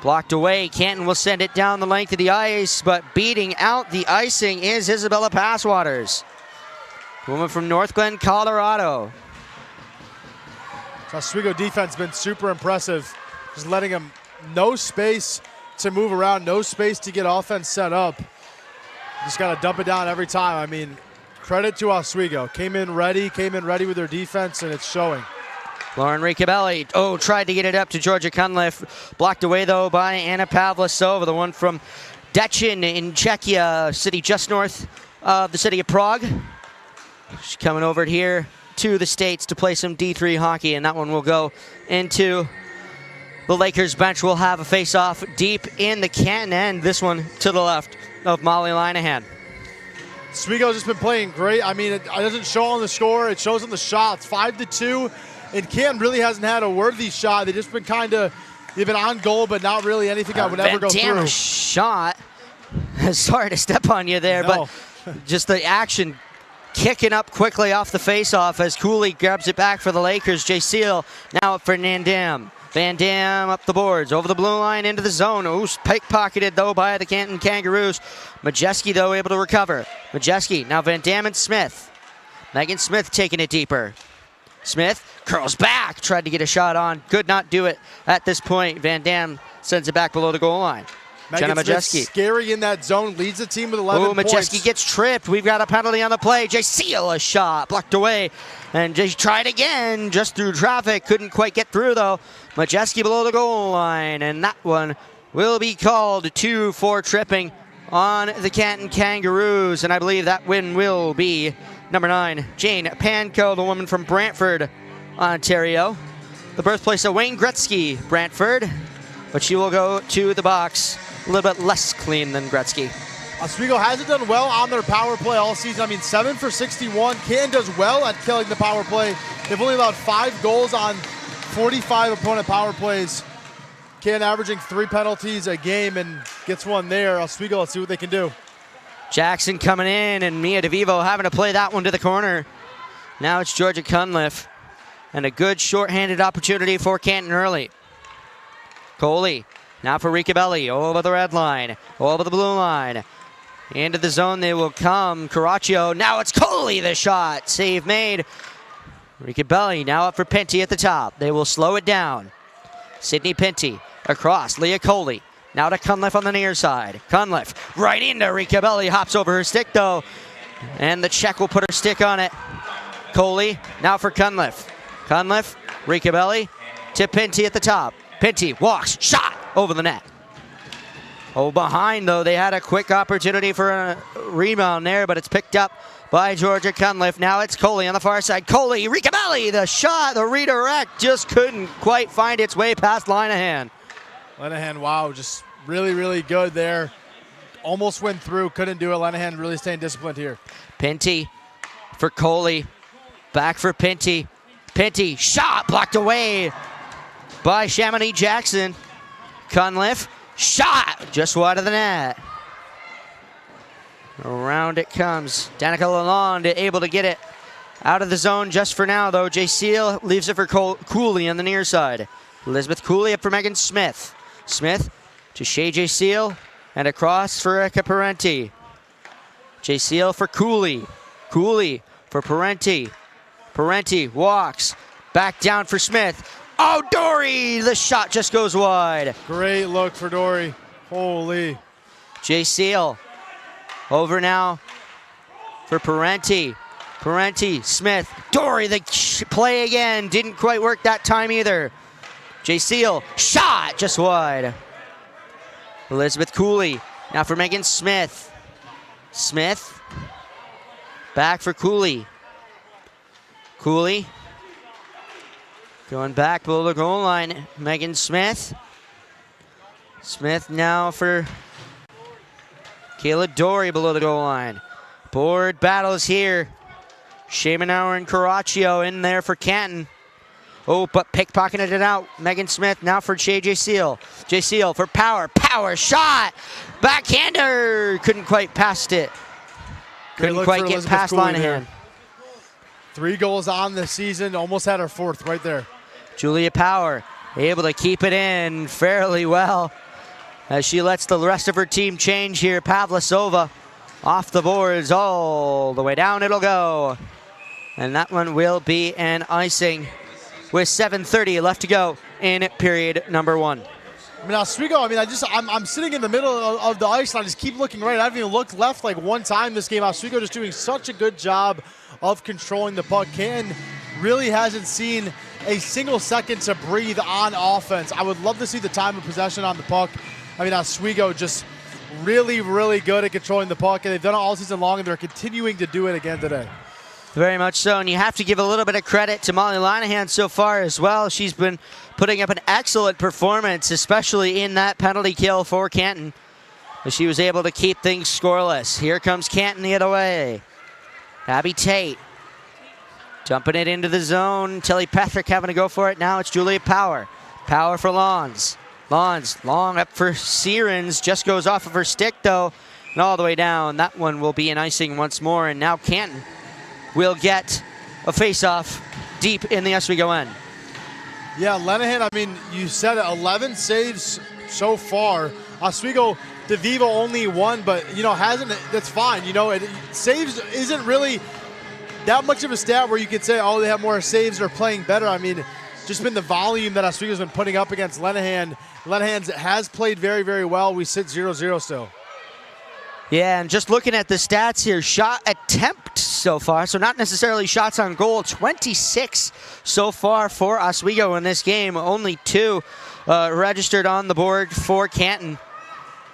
D: Blocked away. Canton will send it down the length of the ice, but beating out the icing is Isabella Passwaters. Woman from North Glen, Colorado.
F: Oswego defense has been super impressive. Just letting them no space to move around, no space to get offense set up. Just got to dump it down every time. I mean, credit to Oswego. Came in ready with their defense, and it's showing.
D: Lauren Ricabelli, tried to get it up to Georgia Cunliffe. Blocked away, though, by Anna Pavlasova, the one from Dechin in Czechia, city just north of the city of Prague. She's coming over here to the States to play some D3 hockey, and that one will go into the Lakers bench. Will have a face-off deep in the Canton end. This one to the left of Molly Linehan.
F: Oswego's just been playing great. I mean, it doesn't show on the score. It shows on the shots. 5-2. And Canton really hasn't had a worthy shot. They've just been they've been on goal, but not really anything that would ever go through.
D: Shot. Sorry to step on you there, but just the action kicking up quickly off the faceoff as Cooley grabs it back for the Lakers. Jay Seal now up for Van Dam. Van Dam up the boards, over the blue line into the zone. Pickpocketed, though, by the Canton Kangaroos. Majeski, though, able to recover. Majeski, now Van Dam and Smith. Megan Smith taking it deeper. Smith curls back, tried to get a shot on, could not do it at this point. Van Dam sends it back below the goal line. Jenna Majeski.
F: Scary in that zone, leads the team with 11 points.
D: Majeski gets tripped. We've got a penalty on the play. Jay Seal, a shot, blocked away. And Jay tried again, just through traffic. Couldn't quite get through, though. Majeski below the goal line, and that one will be called 2 for tripping on the Canton Kangaroos. And I believe that win will be number 9, Jane Panko, the woman from Brantford, Ontario. The birthplace of Wayne Gretzky, Brantford. But she will go to the box a little bit less clean than Gretzky.
F: Oswego hasn't done well on their power play all season. I mean, 7 for 61. Canton does well at killing the power play. They've only allowed 5 goals on 45 opponent power plays. Canton averaging 3 penalties a game and gets one there. Oswego, let's see what they can do.
D: Jackson coming in and Mia DeVivo having to play that one to the corner. Now it's Georgia Cunliffe. And a good shorthanded opportunity for Canton early. Coley, now for Ricabelli, over the red line, over the blue line. Into the zone they will come. Caraccio, now it's Coley, the shot. Save made. Ricabelli now up for Pinty at the top. They will slow it down. Sydney Pinty across, Leah Coley. Now to Cunliffe on the near side. Cunliffe right into Ricabelli, hops over her stick though. And the Czech will put her stick on it. Coley, now for Cunliffe. Cunliffe, Ricabelli to Pinty at the top. Pinty walks, shot over the net. Behind though, they had a quick opportunity for a rebound there, but it's picked up by Georgia Cunliffe. Now it's Coley on the far side. Coley, Ricabelli, the shot, the redirect just couldn't quite find its way past Linehan.
F: Linehan, wow, just really, really good there. Almost went through, couldn't do it. Linehan really staying disciplined here.
D: Pinty for Coley, back for Pinty. Pinty, shot, blocked away by Chamonix Jackson. Cunliffe, shot just wide of the net. Around it comes. Danica Lalonde able to get it out of the zone just for now, though. Jay Seal leaves it for Cooley on the near side. Elizabeth Cooley up for Megan Smith. Smith to Shea J. Seal and across for Erica Parenti. J. Seal for Cooley. Cooley for Parenti. Parenti walks back down for Smith. Oh, Dory! The shot just goes wide.
F: Great look for Dory. Holy.
D: J. Seal over now for Parenti. Parenti, Smith, Dory, the play again. Didn't quite work that time either. J. Seal, shot just wide. Elizabeth Cooley, now for Megan Smith. Smith, back for Cooley. Cooley, going back below the goal line. Megan Smith. Smith now for Kayla Dory below the goal line. Board battles here. Shamanauer and Caraccio in there for Canton. Oh, but pickpocketed it out. Megan Smith now for J. Seal. J. Seal for Power. Power shot. Backhander. Couldn't quite pass it. Couldn't quite get past Linehan.
F: 3 goals on the season. Almost had her 4th right there.
D: Julia Power able to keep it in fairly well as she lets the rest of her team change here. Pavlasova off the boards all the way down. It'll go. And that one will be an icing with 7:30 left to go in period number 1.
F: I mean, Oswego, I'm sitting in the middle of the ice and I just keep looking right. I haven't even looked left like one time this game. Oswego just doing such a good job of controlling the puck. Canton really hasn't seen a single second to breathe on offense. I would love to see the time of possession on the puck. I mean, Oswego just really, really good at controlling the puck, and they've done it all season long, and they're continuing to do it again today.
D: Very much so, and you have to give a little bit of credit to Molly Linehan so far as well. She's been putting up an excellent performance, especially in that penalty kill for Canton. She was able to keep things scoreless. Here comes Canton the other way. Abby Tate dumping it into the zone. Tilly Patrick having to go for it. Now it's Julia Power. Power for Lawns. Lawns long up for Sierens. Just goes off of her stick though, and all the way down. That one will be an icing once more, and now Canton will get a face-off deep in the Oswego end.
F: Yeah, Lenahan, I mean, you said it, 11 saves so far. Oswego, DeVivo only 1, but, that's fine. Saves isn't really that much of a stat where you could say, oh, they have more saves or playing better. I mean, just been the volume that Oswego's been putting up against Lenahan. Lenahan has played very, very well. We sit 0-0 still.
D: Yeah, and just looking at the stats here, shot attempt so far, so not necessarily shots on goal, 26 so far for Oswego in this game. Only 2 registered on the board for Canton.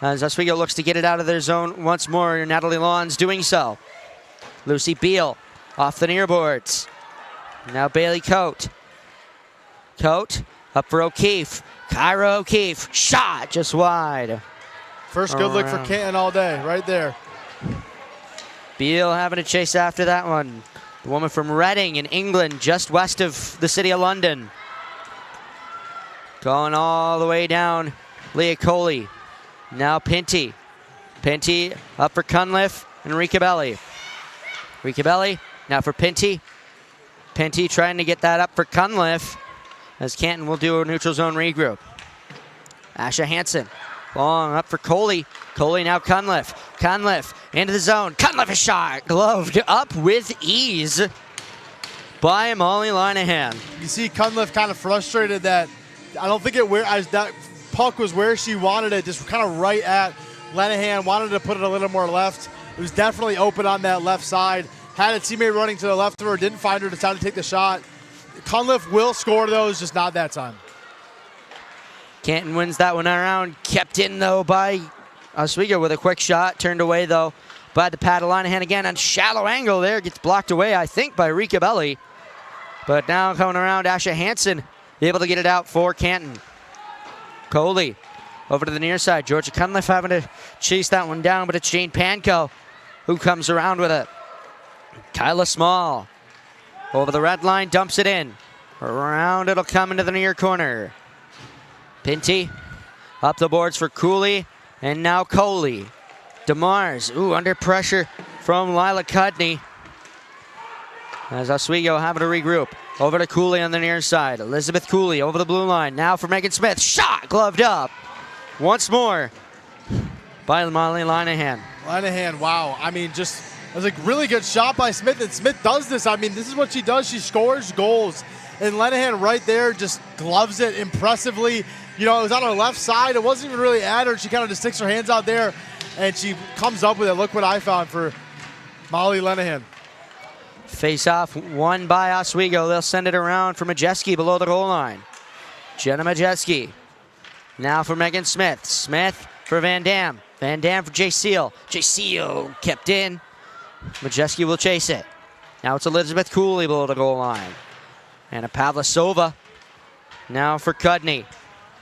D: As Oswego looks to get it out of their zone once more, Natalie Lawns doing so. Lucy Beal off the near boards. Now Bailey Coate. Coate up for O'Keefe. Kyra O'Keefe, shot just wide.
F: First good look for Canton all day, right there.
D: Beal having to chase after that one. The woman from Reading in England, just west of the city of London. Going all the way down, Leah Coley. Now Pinty. Pinty up for Cunliffe and Ricabelli. Ricabelli now for Pinty. Pinty trying to get that up for Cunliffe as Canton will do a neutral zone regroup. Asha Hansen. Long up for Coley. Coley now Cunliffe. Cunliffe into the zone. Cunliffe a shot. Gloved up with ease by Molly Linehan.
F: You see Cunliffe kind of frustrated that I don't think that puck was where she wanted it, just kind of right at Linehan. Wanted to put it a little more left. It was definitely open on that left side. Had a teammate running to the left of her, didn't find her, decided to take the shot. Cunliffe will score those, just not that time.
D: Canton wins that one around. Kept in, though, by Oswego with a quick shot. Turned away, though, by the pad of Linehan again on shallow angle there. Gets blocked away, I think, by Ricabelli. But now coming around, Asha Hansen able to get it out for Canton. Coley over to the near side. Georgia Cunliffe having to chase that one down, but it's Jane Panko who comes around with it. Kyla Small over the red line, dumps it in. Around it'll come into the near corner. Pinty up the boards for Cooley, and now Coley. DeMars, under pressure from Lila Cudney. As Oswego having to regroup. Over to Cooley on the near side. Elizabeth Cooley over the blue line. Now for Megan Smith. Shot, gloved up. Once more by Molly Linehan.
F: Linehan, wow. I mean, just it was a really good shot by Smith, and Smith does this. I mean, this is what she does. She scores goals. And Linehan right there just gloves it impressively. You know, it was on her left side. It wasn't even really at her. She kind of just sticks her hands out there, and she comes up with it. Look what I found for Molly Linehan.
D: Face off won by Oswego. They'll send it around for Majeski below the goal line. Jenna Majeski. Now for Megan Smith. Smith for Van Dam. Van Dam for Jay Seal. Jay Seal kept in. Majeski will chase it. Now it's Elizabeth Cooley below the goal line. And a Pavlasova. Now for Cudney.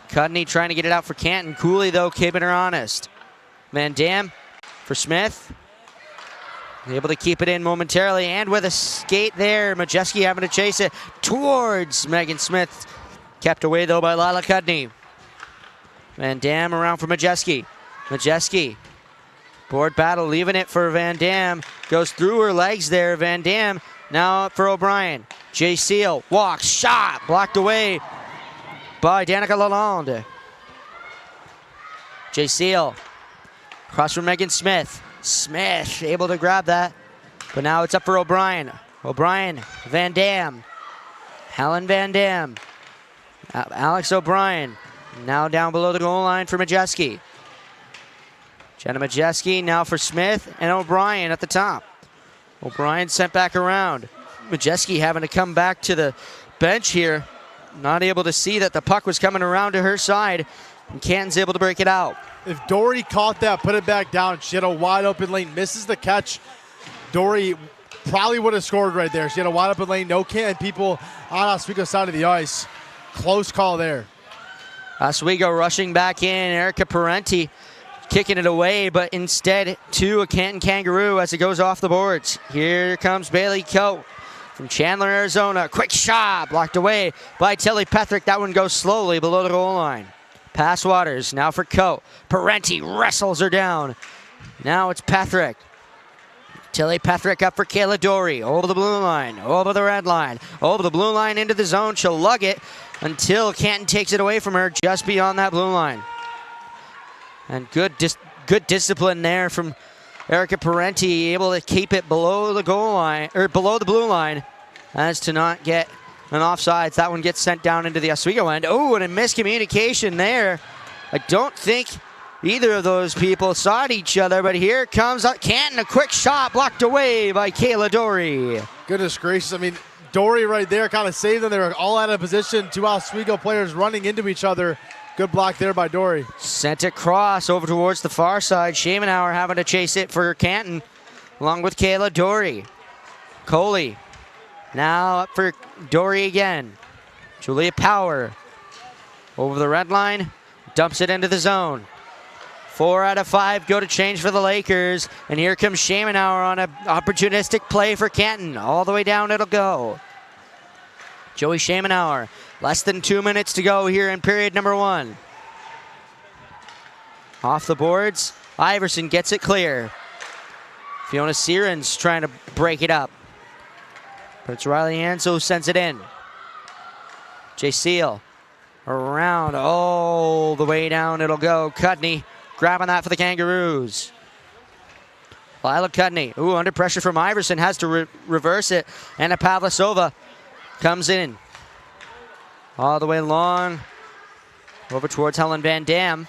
D: Cudney trying to get it out for Canton. Cooley, though, keeping her honest. Van Dam for Smith. Able to keep it in momentarily, and with a skate there, Majeski having to chase it towards Megan Smith. Kept away, though, by Lila Cudney. Van Dam around for Majeski. Majeski, board battle, leaving it for Van Dam. Goes through her legs there, Van Dam. Now up for O'Brien. Jay Seal walks, shot, blocked away by Danica Lalonde. Jay Seal, across from Megan Smith. Smith able to grab that, but now it's up for O'Brien. O'Brien, Van Dam, Helen Van Dam, Alex O'Brien, now down below the goal line for Majeski. Jenna Majeski now for Smith and O'Brien at the top. O'Brien sent back around. Majeski having to come back to the bench here, not able to see that the puck was coming around to her side, and Canton's able to break it out.
F: If Dory caught that, put it back down, she had a wide open lane, misses the catch, Dory probably would have scored right there. She had a wide open lane, no Canton people on Oswego's side of the ice. Close call there.
D: Oswego rushing back in, Erica Parenti kicking it away, but instead to a Canton Kangaroo as it goes off the boards. Here comes Bailey Coe from Chandler, Arizona. Quick shot, blocked away by Tilly Pethrick. That one goes slowly below the goal line. Pass Waters, now for Coe. Parenti wrestles her down. Now it's Pethrick. Tilly Pethrick up for Kayla Dory. Over the blue line, over the red line, over the blue line into the zone. She'll lug it until Canton takes it away from her just beyond that blue line. And good discipline there from Erica Parenti, able to keep it below the goal line, or below the blue line, as to not get an offsides. That one gets sent down into the Oswego end. Oh, and a miscommunication there. I don't think either of those people saw each other, but here comes Canton, a quick shot blocked away by Kayla Dory.
F: Goodness gracious, I mean, Dory right there kind of saved them. They were all out of position. Two Oswego players running into each other. Good block there by Dory.
D: Sent it cross over towards the far side. Shamenauer having to chase it for Canton, along with Kayla Dory. Coley now up for Dory again. Julia Power over the red line, dumps it into the zone. 4 out of 5 go to change for the Lakers. And here comes Shamenauer on an opportunistic play for Canton. All the way down it'll go. Joey Shamenauer, less than 2 minutes to go here in period number 1. Off the boards, Iverson gets it clear. Fiona Sierens trying to break it up. But it's Riley Anso who sends it in. Jay Seal around all the way down it'll go. Cudney grabbing that for the Kangaroos. Lila Cudney, under pressure from Iverson, has to reverse it. And a Pavlasova comes in. All the way long. Over towards Helen Van Dam.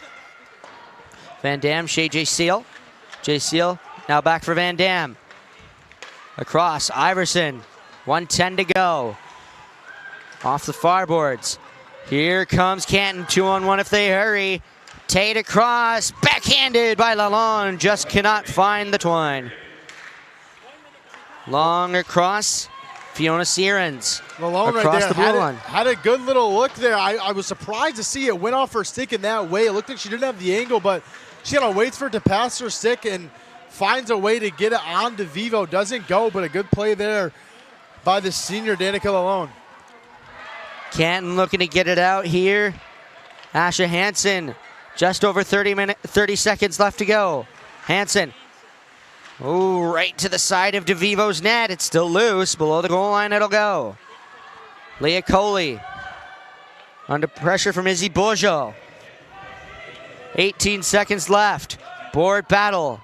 D: Van Dam, Shay J. Seal. J. Seal now back for Van Dam. Across, Iverson. 1:10 to go. Off the far boards. Here comes Canton, 2-on-1 if they hurry. Tate across, backhanded by Lalonde, just cannot find the twine. Long across, Fiona Sierens.
F: Lalonde
D: across
F: right there
D: the blue line.
F: had a good little look there. I was surprised to see it went off her stick in that way. It looked like she didn't have the angle, but she kind of waits for it to pass her stick and finds a way to get it on to Vivo. Doesn't go, but a good play there by the senior Danica Lalonde.
D: Canton looking to get it out here. Asha Hansen, just over 30 seconds left to go. Hansen, oh, right to the side of DeVivo's net. It's still loose. Below the goal line it'll go. Leah Coley under pressure from Izzy Bourgeau. 18 seconds left. Board battle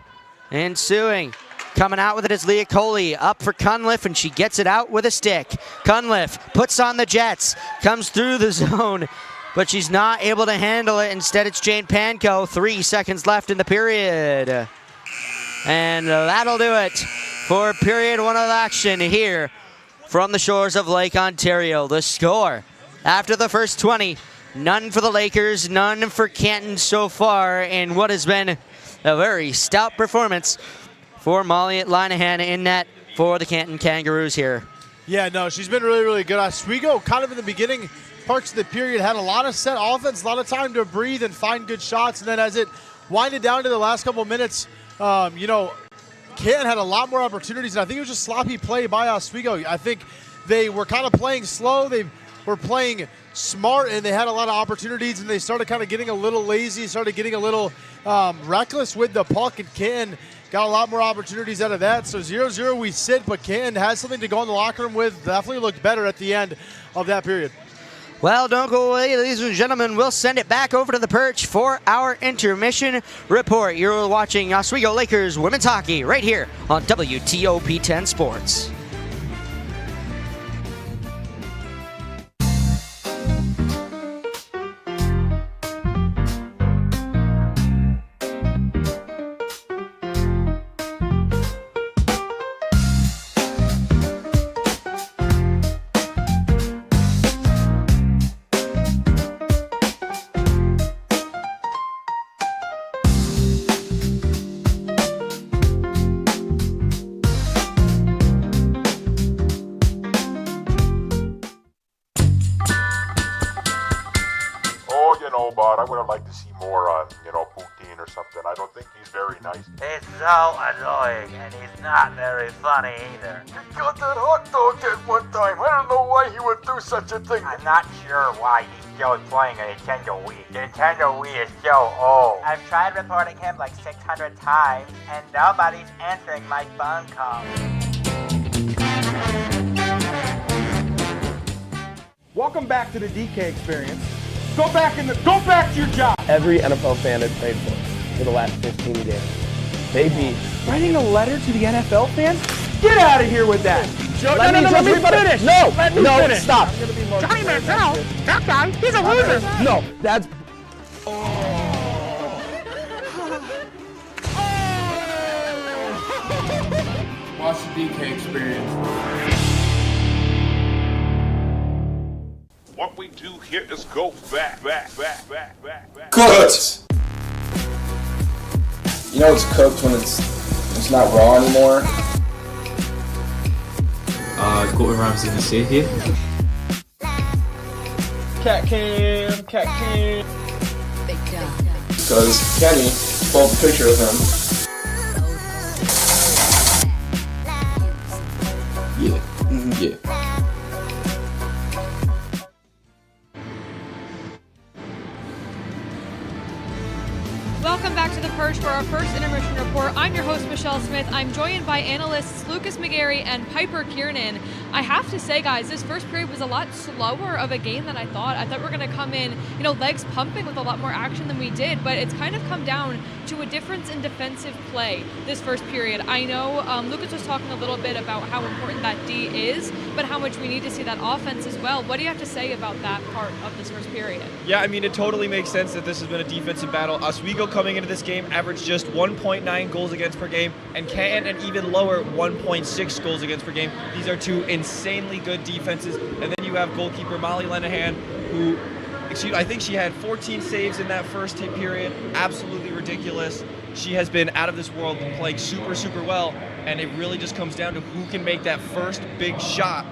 D: ensuing. Coming out with it is Leah Coley, up for Cunliffe, and she gets it out with a stick. Cunliffe puts on the Jets, comes through the zone, but she's not able to handle it. Instead, it's Jane Panko. 3 seconds left in the period. And that'll do it for period 1 of action here from the shores of Lake Ontario. The score after the first 20, none for the Lakers, none for Canton so far in what has been a very stout performance for Molly Linehan in net for the Canton Kangaroos here.
F: Yeah, no, she's been really, really good. Oswego, kind of in the beginning parts of the period, had a lot of set offense, a lot of time to breathe and find good shots. And then as it winded down to the last couple of minutes, Canton had a lot more opportunities. And I think it was just sloppy play by Oswego. I think they were kind of playing slow. They were playing smart, and they had a lot of opportunities, and they started kind of getting a little lazy, started getting a little reckless with the puck, and Canton got a lot more opportunities out of that. So 0-0 we sit, but Canton has something to go in the locker room with. Definitely looked better at the end of that period.
D: Well, don't go away, ladies and gentlemen. We'll send it back over to the perch for our intermission report. You're watching Oswego Lakers women's hockey right here on WTOP 10 Sports.
S: But I would have liked to see more, Poutine or something. I don't think he's very nice.
G: He's so annoying, and he's not very funny either.
E: He got that hot dog at one time. I don't know why he would do such a thing.
G: I'm not sure why he's still playing a Nintendo Wii. The Nintendo Wii is so old. I've tried reporting him like 600 times, and nobody's answering my phone calls.
P: Welcome back to the DK experience. Go back to your job.
H: Every NFL fan has played for the last 15 games. They beat.
P: Writing a letter to the NFL fans? Get out of here with that.
H: Let me finish. No,
P: finish.
H: Stop.
L: Johnny Manziel, that guy, he's a loser.
H: No, that's.
T: Watch the DK experience.
S: What we do here is go back.
T: Cooked! You know it's cooked when it's not raw anymore?
O: Gordon Ramsay can see here.
P: Cat cam.
T: Because Kenny pulled a picture of him.
O: Yeah. Yeah.
C: Welcome back to the Perch for our first intermission report. I'm your host, Michelle Smith. I'm joined by analysts Lucas McGarry and Piper Kiernan. I have to say, guys, this first period was a lot slower of a game than I thought. I thought we were going to come in, legs pumping with a lot more action than we did, but it's kind of come down to a difference in defensive play this first period. I know Lucas was talking a little bit about how important that D is, but how much we need to see that offense as well. What do you have to say about that part of this first period?
A: Yeah, I mean, it totally makes sense that this has been a defensive battle. Oswego coming into this game averaged just 1.9 goals against per game, and Canton an even lower 1.6 goals against per game. These are two insanely good defenses. And then you have goalkeeper Molly Linehan, who, I think she had 14 saves in that first period. Absolutely ridiculous. She has been out of this world, playing super, super well, and it really just comes down to who can make that first big shot.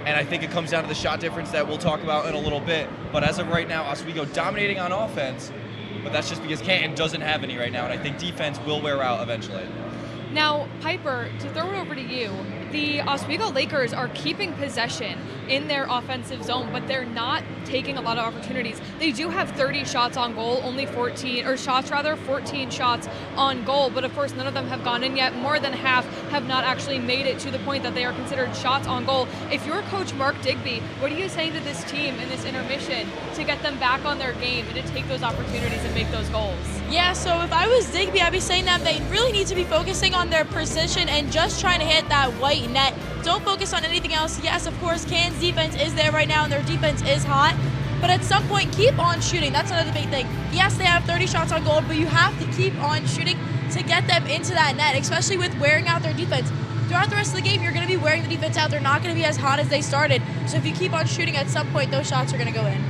A: And I think it comes down to the shot difference that we'll talk about in a little bit. But as of right now, Oswego dominating on offense, but that's just because Canton doesn't have any right now, and I think defense will wear out eventually.
C: Now, Piper, to throw it over to you, the Oswego Lakers are keeping possession in their offensive zone, but they're not taking a lot of opportunities. They do have 30 shots on goal, 14 shots on goal, but of course none of them have gone in yet. More than half have not actually made it to the point that they are considered shots on goal. If you're Coach Mark Digby, what are you saying to this team in this intermission to get them back on their game and to take those opportunities and make those goals?
B: Yeah, so if I was Digby, I'd be saying that they really need to be focusing on their precision and just trying to hit that white net. Don't focus on anything else. Yes, of course, Canton's defense is there right now and their defense is hot, but at some point, keep on shooting. That's another big thing. Yes, they have 30 shots on goal, but you have to keep on shooting to get them into that net, especially with wearing out their defense. Throughout the rest of the game, you're going to be wearing the defense out. They're not going to be as hot as they started. So if you keep on shooting, at some point, those shots are going to go in.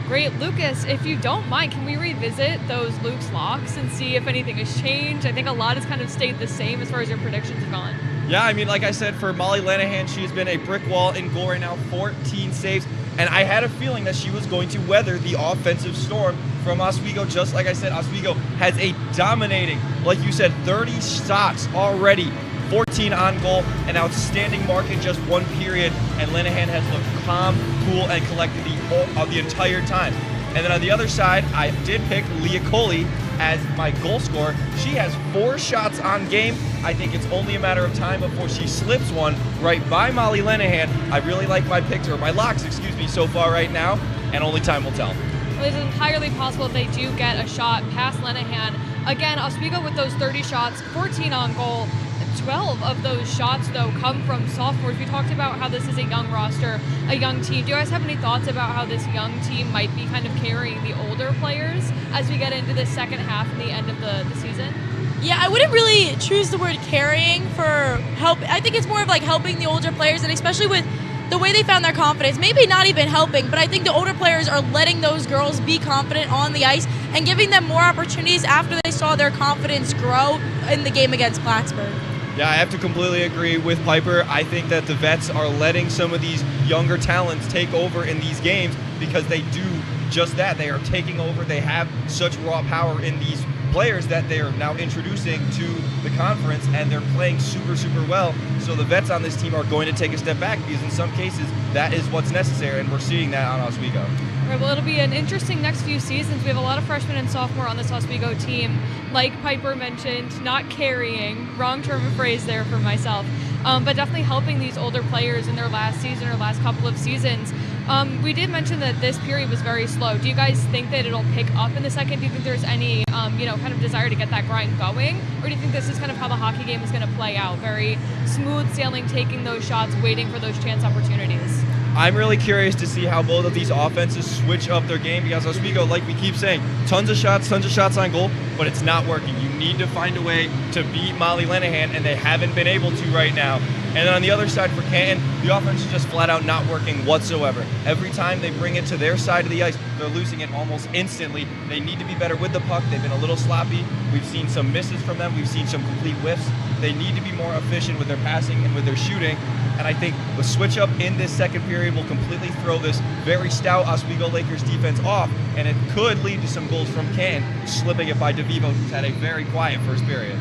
C: Great. Lucas, if you don't mind, can we revisit those Luke's locks and see if anything has changed? I think a lot has kind of stayed the same as far as your predictions have gone.
A: Yeah, I mean, like I said, for Molly Lenahan, she's been a brick wall in goal right now, 14 saves. And I had a feeling that she was going to weather the offensive storm from Oswego. Just like I said, Oswego has a dominating, like you said, 30 shots already, 14 on goal, an outstanding mark in just one period. And Lenahan has looked calm, cool, and collected the entire time. And then on the other side, I did pick Leah Coley as my goal scorer. She has 4 shots on game. I think it's only a matter of time before she slips one right by Molly Lenahan. I really like my picks, or my locks, so far right now, and only time will tell.
C: Well, it's entirely possible if they do get a shot past Lenahan. Again, Oswego with those 30 shots, 14 on goal. 12 of those shots, though, come from sophomores. We talked about how this is a young roster, a young team. Do you guys have any thoughts about how this young team might be kind of carrying the older players as we get into the second half and the end of the season?
B: Yeah, I wouldn't really choose the word carrying for help. I think it's more of like helping the older players, and especially with the way they found their confidence, maybe not even helping, but I think the older players are letting those girls be confident on the ice and giving them more opportunities after they saw their confidence grow in the game against Plattsburgh.
A: Yeah, I have to completely agree with Piper. I think that the vets are letting some of these younger talents take over in these games because they do just that. They are taking over. They have such raw power in these players that they are now introducing to the conference, and they're playing super, super well. So the vets on this team are going to take a step back because in some cases that is what's necessary, and we're seeing that on Oswego.
C: All right, well, it'll be an interesting next few seasons. We have a lot of freshmen and sophomore on this Oswego team. Like Piper mentioned, not carrying, wrong term of phrase there for myself, but definitely helping these older players in their last season or last couple of seasons. We did mention that this period was very slow. Do you guys think that it'll pick up in the second? Do you think there's any, kind of desire to get that grind going? Or do you think this is kind of how the hockey game is going to play out? Very smooth sailing, taking those shots, waiting for those chance opportunities?
A: I'm really curious to see how both of these offenses switch up their game because Oswego, like we keep saying, tons of shots on goal, but it's not working. You need to find a way to beat Molly Lenahan, and they haven't been able to right now. And then on the other side for Canton, the offense is just flat out not working whatsoever. Every time they bring it to their side of the ice, they're losing it almost instantly. They need to be better with the puck. They've been a little sloppy. We've seen some misses from them. We've seen some complete whiffs. They need to be more efficient with their passing and with their shooting. And I think the switch up in this second period will completely throw this very stout Oswego Lakers defense off, and it could lead to some goals from Canton, slipping it by DeVivo, who's had a very quiet first period.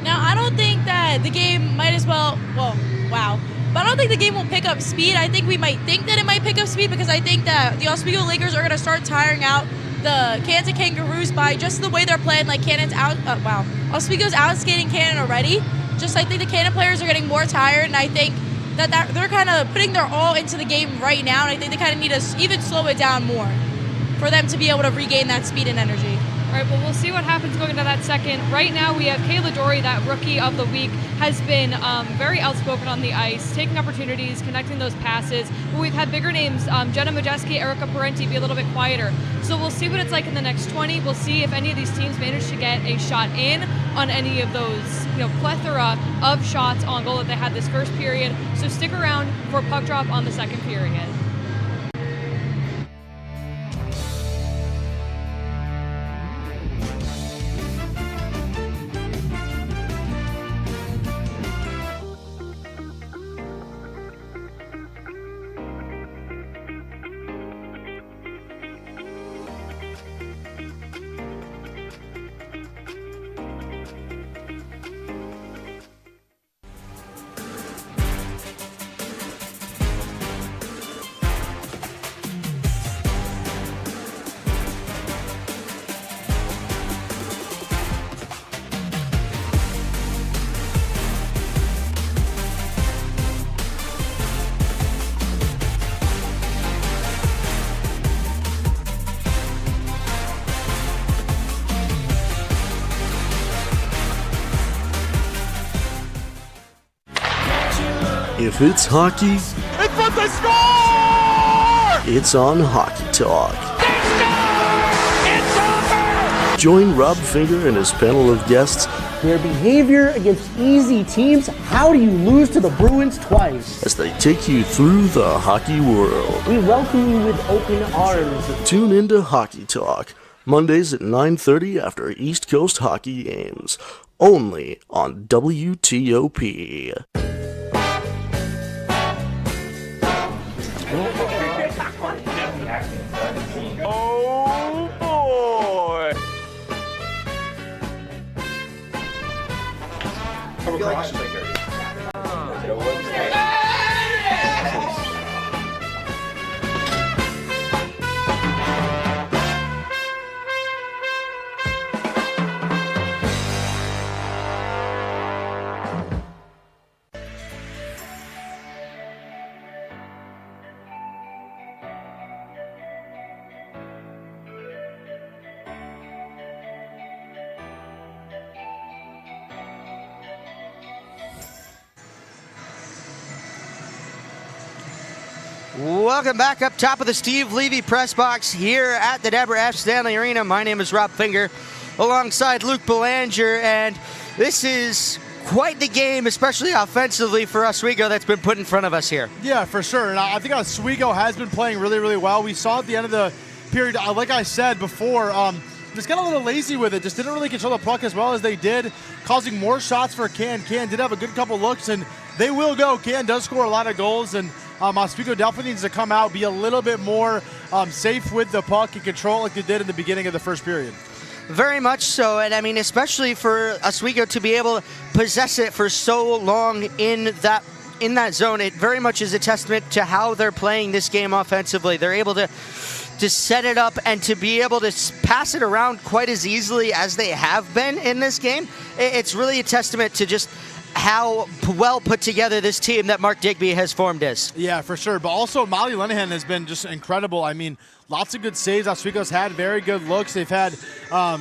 B: Now, I don't think that the game might as well, but I don't think the game will pick up speed. I think we might think that it might pick up speed because I think that the Oswego Lakers are going to start tiring out the Canton Kangaroos by just the way they're playing. Like Cannon's out, Oswego's out skating Canton already. Just I think the Canton players are getting more tired, and I think that they're kind of putting their all into the game right now, and I think they kind of need to even slow it down more for them to be able to regain that speed and energy.
C: All right, well, we'll see what happens going into that second. Right now, we have Kayla Dory, that rookie of the week, has been very outspoken on the ice, taking opportunities, connecting those passes. But we've had bigger names, Jenna Majeski, Erica Parenti, be a little bit quieter. So we'll see what it's like in the next 20. We'll see if any of these teams manage to get a shot in on any of those, plethora of shots on goal that they had this first period. So stick around for puck drop on the second period.
J: If it's hockey,
E: In front, they score!
J: it's on Hockey Talk. Join Rob Finger and his panel of guests.
K: Their behavior against easy teams, how do you lose to the Bruins twice?
J: As they take you through the hockey world.
K: We welcome you with open arms.
J: Tune into Hockey Talk, Mondays at 9:30 after East Coast hockey games. Only on WTOP.
E: Oh boy!
D: Welcome back up top of the Steve Levy press box here at the Deborah F. Stanley Arena. My name is Rob Finger alongside Luke Belanger, and this is quite the game, especially offensively for Oswego, that's been put in front of us here.
F: Yeah, for sure. And I think Oswego has been playing really, really well. We saw at the end of the period, like I said before, just got a little lazy with it. Just didn't really control the puck as well as they did, causing more shots for Canton. Canton did have a good couple looks, and they will go. Canton does score a lot of goals, and Oswego definitely needs to come out, be a little bit more safe with the puck and control like they did in the beginning of the first period.
D: Very much so, and I mean, especially for Oswego to be able to possess it for so long in that zone, it very much is a testament to how they're playing this game offensively. They're able to set it up and to be able to pass it around quite as easily as they have been in this game. It's really a testament to just how well put together this team that Mark Digby has formed is.
F: Yeah, for sure. But also, Molly Linehan has been just incredible. I mean, lots of good saves. Oswego's had very good looks. They've had, a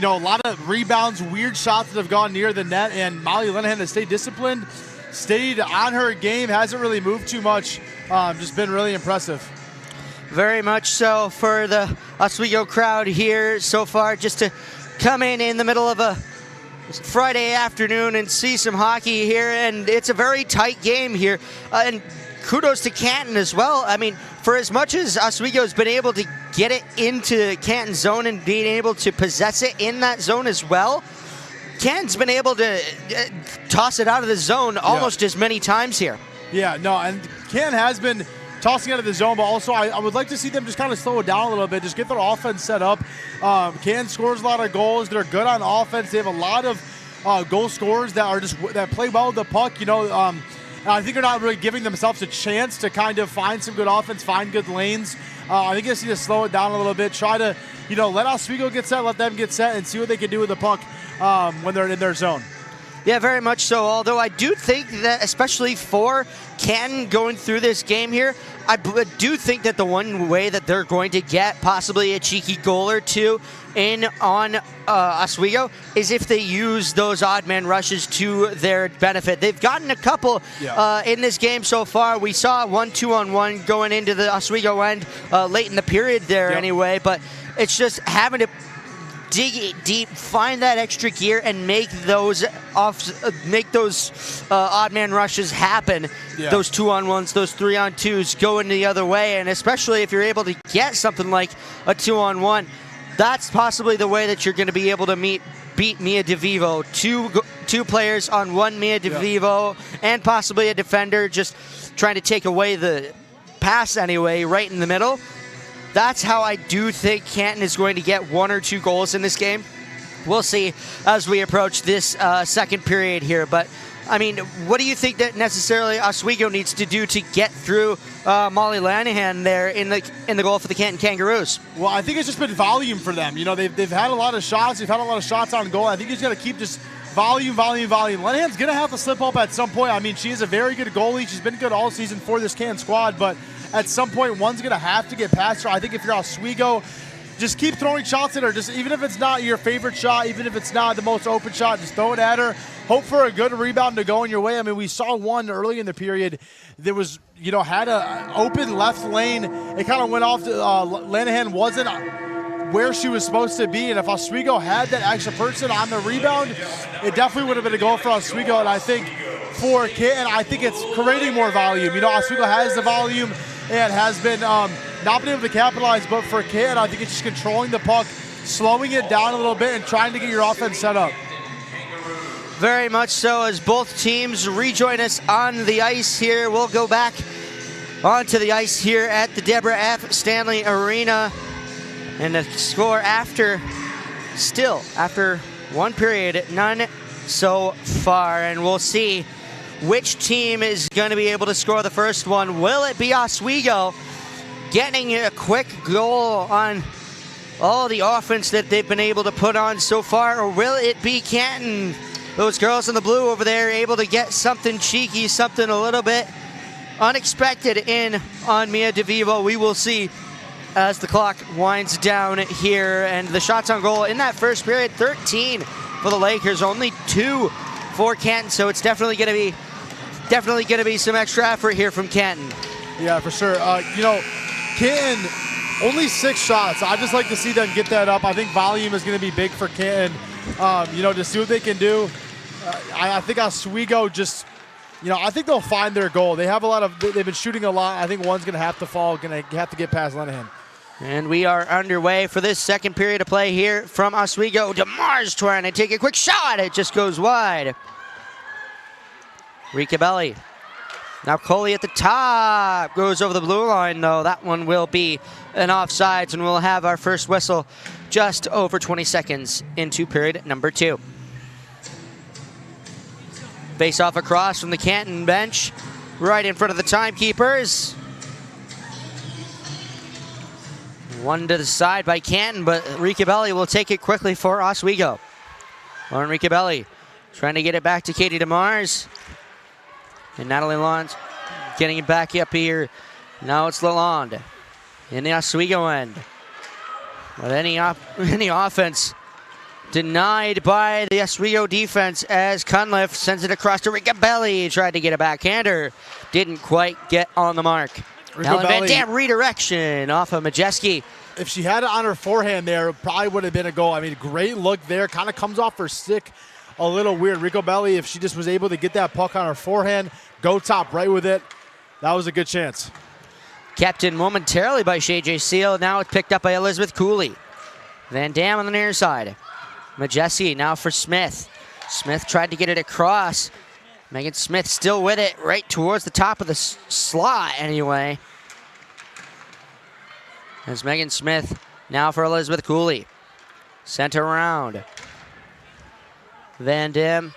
F: lot of rebounds, weird shots that have gone near the net, and Molly Linehan has stayed disciplined, stayed on her game, hasn't really moved too much. Just been really impressive.
D: Very much so for the Oswego crowd here so far, just to come in the middle of a Friday afternoon and see some hockey here, and it's a very tight game here. And kudos to Canton as well. I mean, for as much as Oswego's been able to get it into Canton's zone and being able to possess it in that zone as well, Canton's been able to toss it out of the zone almost as many times here.
F: Yeah, no, and Canton has been tossing out of the zone, but also I would like to see them just kind of slow it down a little bit, just get their offense set up. Canton scores a lot of goals. They're good on offense. They have a lot of goal scorers that play well with the puck. I think they're not really giving themselves a chance to kind of find some good offense, find good lanes. I think you just need to slow it down a little bit. Try to, let Oswego get set, let them get set, and see what they can do with the puck when they're in their zone.
D: Yeah, very much so. Although I do think that, especially for Canton going through this game here, I do think that the one way that they're going to get possibly a cheeky goal or two in on Oswego is if they use those odd man rushes to their benefit. They've gotten a couple in this game so far. We saw 1 2-on-1 going into the Oswego end late in the period there anyway, but it's just having to dig deep, find that extra gear, and make those odd man rushes happen. Yeah. Those 2-on-1s, those 3-on-2s going the other way, and especially if you're able to get something like a 2-on-1, that's possibly the way that you're going to be able to beat Mia DeVivo. Two players on one Mia DeVivo, and possibly a defender just trying to take away the pass anyway, right in the middle. That's how I do think Canton is going to get 1 or 2 goals in this game. We'll see as we approach this second period here. But, I mean, what do you think that necessarily Oswego needs to do to get through Molly Lanahan there in the goal for the Canton Kangaroos?
F: Well, I think it's just been volume for them. They've had a lot of shots. They've had a lot of shots on goal. I think he's got to keep just volume. Lanahan's going to have to slip up at some point. I mean, she is a very good goalie. She's been good all season for this Canton squad, but at some point, one's going to have to get past her. I think if you're Oswego, just keep throwing shots at her. Just even if it's not your favorite shot, even if it's not the most open shot, just throw it at her. Hope for a good rebound to go in your way. I mean, we saw one early in the period that was, had a open left lane. It kind of went off. Lanahan wasn't where she was supposed to be, and if Oswego had that extra person on the rebound, it definitely would have been a goal for Oswego. And I think for Canton, I think it's creating more volume. Oswego has the volume and has been not been able to capitalize, but for Canton, I think it's just controlling the puck, slowing it down a little bit, and trying to get your offense set up.
D: Very much so. As both teams rejoin us on the ice here, we'll go back onto the ice here at the Deborah F. Stanley Arena. And the score after one period, none so far. And we'll see which team is going to be able to score the first one. Will it be Oswego getting a quick goal on all the offense that they've been able to put on so far? Or will it be Canton, those girls in the blue over there, able to get something cheeky, something a little bit unexpected in on Mia DeVivo? We will see as the clock winds down here. And the shots on goal in that first period, 13 for the Lakers, only 2 for Canton. So it's definitely going to be some extra effort here from Canton.
F: Yeah, for sure. Canton, only 6 shots. I'd just like to see them get that up. I think volume is going to be big for Canton. To see what they can do. I think Oswego just, I think they'll find their goal. They've been shooting a lot. I think one's going to have to fall, going to have to get past Lanahan.
D: And we are underway for this second period of play here from Oswego. DeMars trying to take a quick shot. It just goes wide. Ricabelli. Now Coley at the top. Goes over the blue line, though. That one will be an offsides, and we'll have our first whistle just over 20 seconds into period number 2. Face off across from the Canton bench, right in front of the timekeepers. One to the side by Canton, but Ricabelli will take it quickly for Oswego. Lauren Ricabelli trying to get it back to Katie DeMars. And Natalie Lalonde getting it back up here. Now it's Lalonde in the Oswego end. But any offense denied by the Oswego defense as Cunliffe sends it across to Ricabelli. Tried to get a backhander. Didn't quite get on the mark. Ellen Van Dam redirection off of Majeski.
F: If she had it on her forehand there, it probably would have been a goal. I mean, great look there. Kind of comes off her stick a little weird. Ricabelli, if she just was able to get that puck on her forehand, go top right with it, that was a good chance.
D: Kept in momentarily by Shay J. Seal. Now it's picked up by Elizabeth Cooley. Van Dam on the near side. Majeski now for Smith. Smith tried to get it across. Megan Smith still with it, right towards the top of the slot anyway. There's Megan Smith now for Elizabeth Cooley. Sent around. Van Dam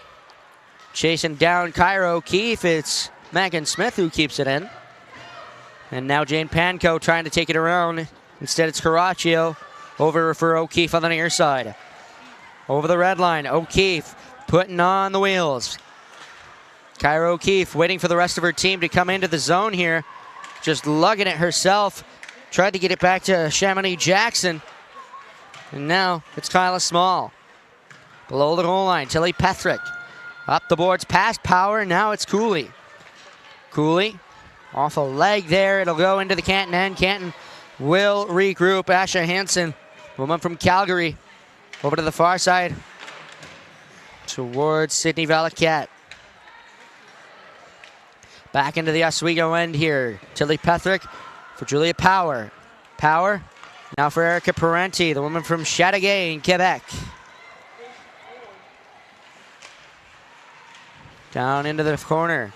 D: chasing down Kyra O'Keefe. It's Megan Smith who keeps it in. And now Jane Panko trying to take it around. Instead it's Caraccio over for O'Keefe on the near side. Over the red line, O'Keefe putting on the wheels. Kyra O'Keefe waiting for the rest of her team to come into the zone here. Just lugging it herself. Tried to get it back to Chamonix Jackson. And now it's Kyla Small. Below the goal line, Tilly Pethrick. Up the boards past Power, now it's Cooley. Cooley off a leg there. It'll go into the Canton end. Canton will regroup. Asha Hansen, woman from Calgary, over to the far side towards Sydney Valacat. Back into the Oswego end here. Tilly Pethrick for Julia Power. Power now for Erica Parenti, the woman from Chateauguay in Quebec. Down into the corner.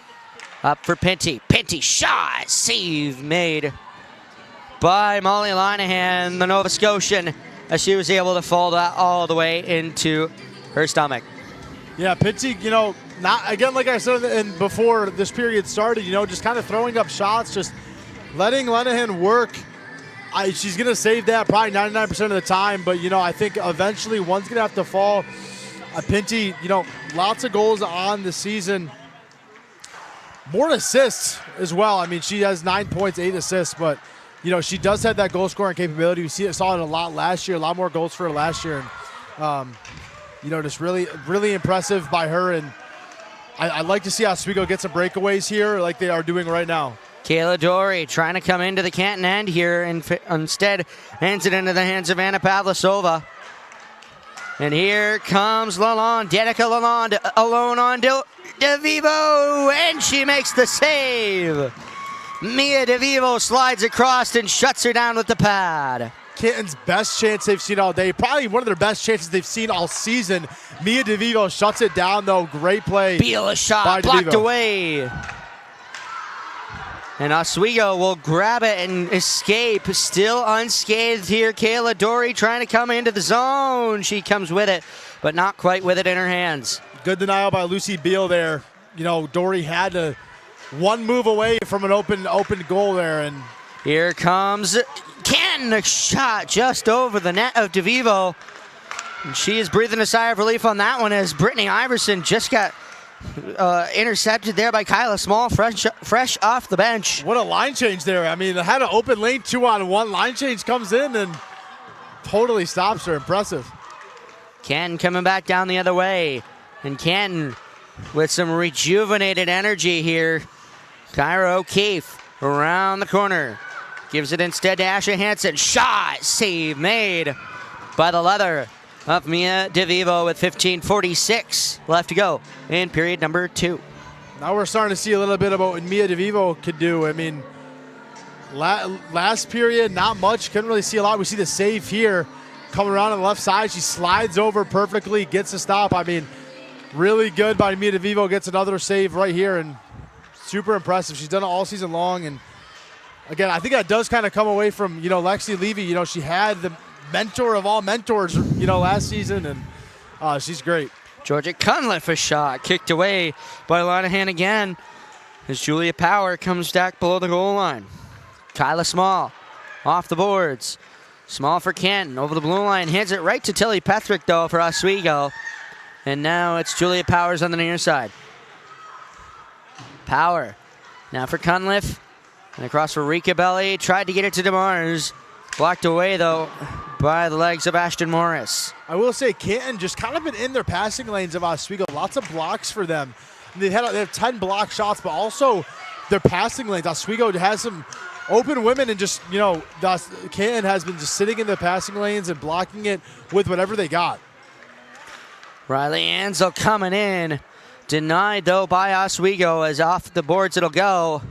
D: Up for Pinty. Pinty shot. Save made by Molly Linehan, the Nova Scotian, as she was able to fall that all the way into her stomach.
F: Yeah, Pinty, not again, like I said before this period started, just kind of throwing up shots, just letting Linehan work. She's going to save that probably 99% of the time, but, I think eventually one's going to have to fall. Pinty, lots of goals on the season. More assists as well. I mean, she has 9 points, 8 assists, but, she does have that goal scoring capability. We saw it a lot last year, a lot more goals for her last year. And, just really, really impressive by her. And I'd like to see Oswego get some breakaways here like they are doing right now.
D: Kayla Dory trying to come into the Canton end here and instead hands it into the hands of Anna Pavlisova. And here comes Lalonde, Danica Lalonde alone on DeVivo, and she makes the save. Mia DeVivo slides across and shuts her down with the pad.
F: Canton's best chance they've seen all day, probably one of their best chances they've seen all season. Mia DeVivo shuts it down though, great play.
D: Beal a shot, blocked away. And Oswego will grab it and escape. Still unscathed here. Kayla Dory trying to come into the zone. She comes with it, but not quite with it in her hands.
F: Good denial by Lucy Beal there. Dory had to one move away from an open goal there. And
D: here comes Canton, a shot just over the net of DeVivo. And she is breathing a sigh of relief on that one as Brittany Iverson just got intercepted there by Kyla Small, fresh off the bench.
F: What a line change there. I mean, they had an open lane 2-on-1. Line change comes in and totally stops her. Impressive.
D: Canton coming back down the other way. And Canton with some rejuvenated energy here. Kyra O'Keefe around the corner. Gives it instead to Asha Hansen. Shot, save made by the leather of Mia DeVivo with 15:46 left to go in period number 2.
F: Now we're starting to see a little bit about what Mia DeVivo could do. I mean, last period, not much. Couldn't really see a lot. We see the save here coming around on the left side. She slides over perfectly, gets a stop. I mean, really good by Mia DeVivo. Gets another save right here, and super impressive. She's done it all season long. And again, I think that does kind of come away from, Lexi Levy. She had the mentor of all mentors, last season, and she's great.
D: Georgia Cunliffe a shot kicked away by Linehan again as Julia Power comes back below the goal line. Kyla Small off the boards. Small for Canton over the blue line, hands it right to Tilly Pethrick though for Oswego. And now it's Julia Powers on the near side. Power now for Cunliffe and across for Rika Belli, tried to get it to DeMars. Blocked away, though, by the legs of Ashton Morris.
F: I will say Canton just kind of been in their passing lanes of Oswego. Lots of blocks for them. They have 10 block shots, but also their passing lanes. Oswego has some open women and just, Canton has been just sitting in the passing lanes and blocking it with whatever they got.
D: Riley Ansel coming in. Denied, though, by Oswego as off the boards it'll go.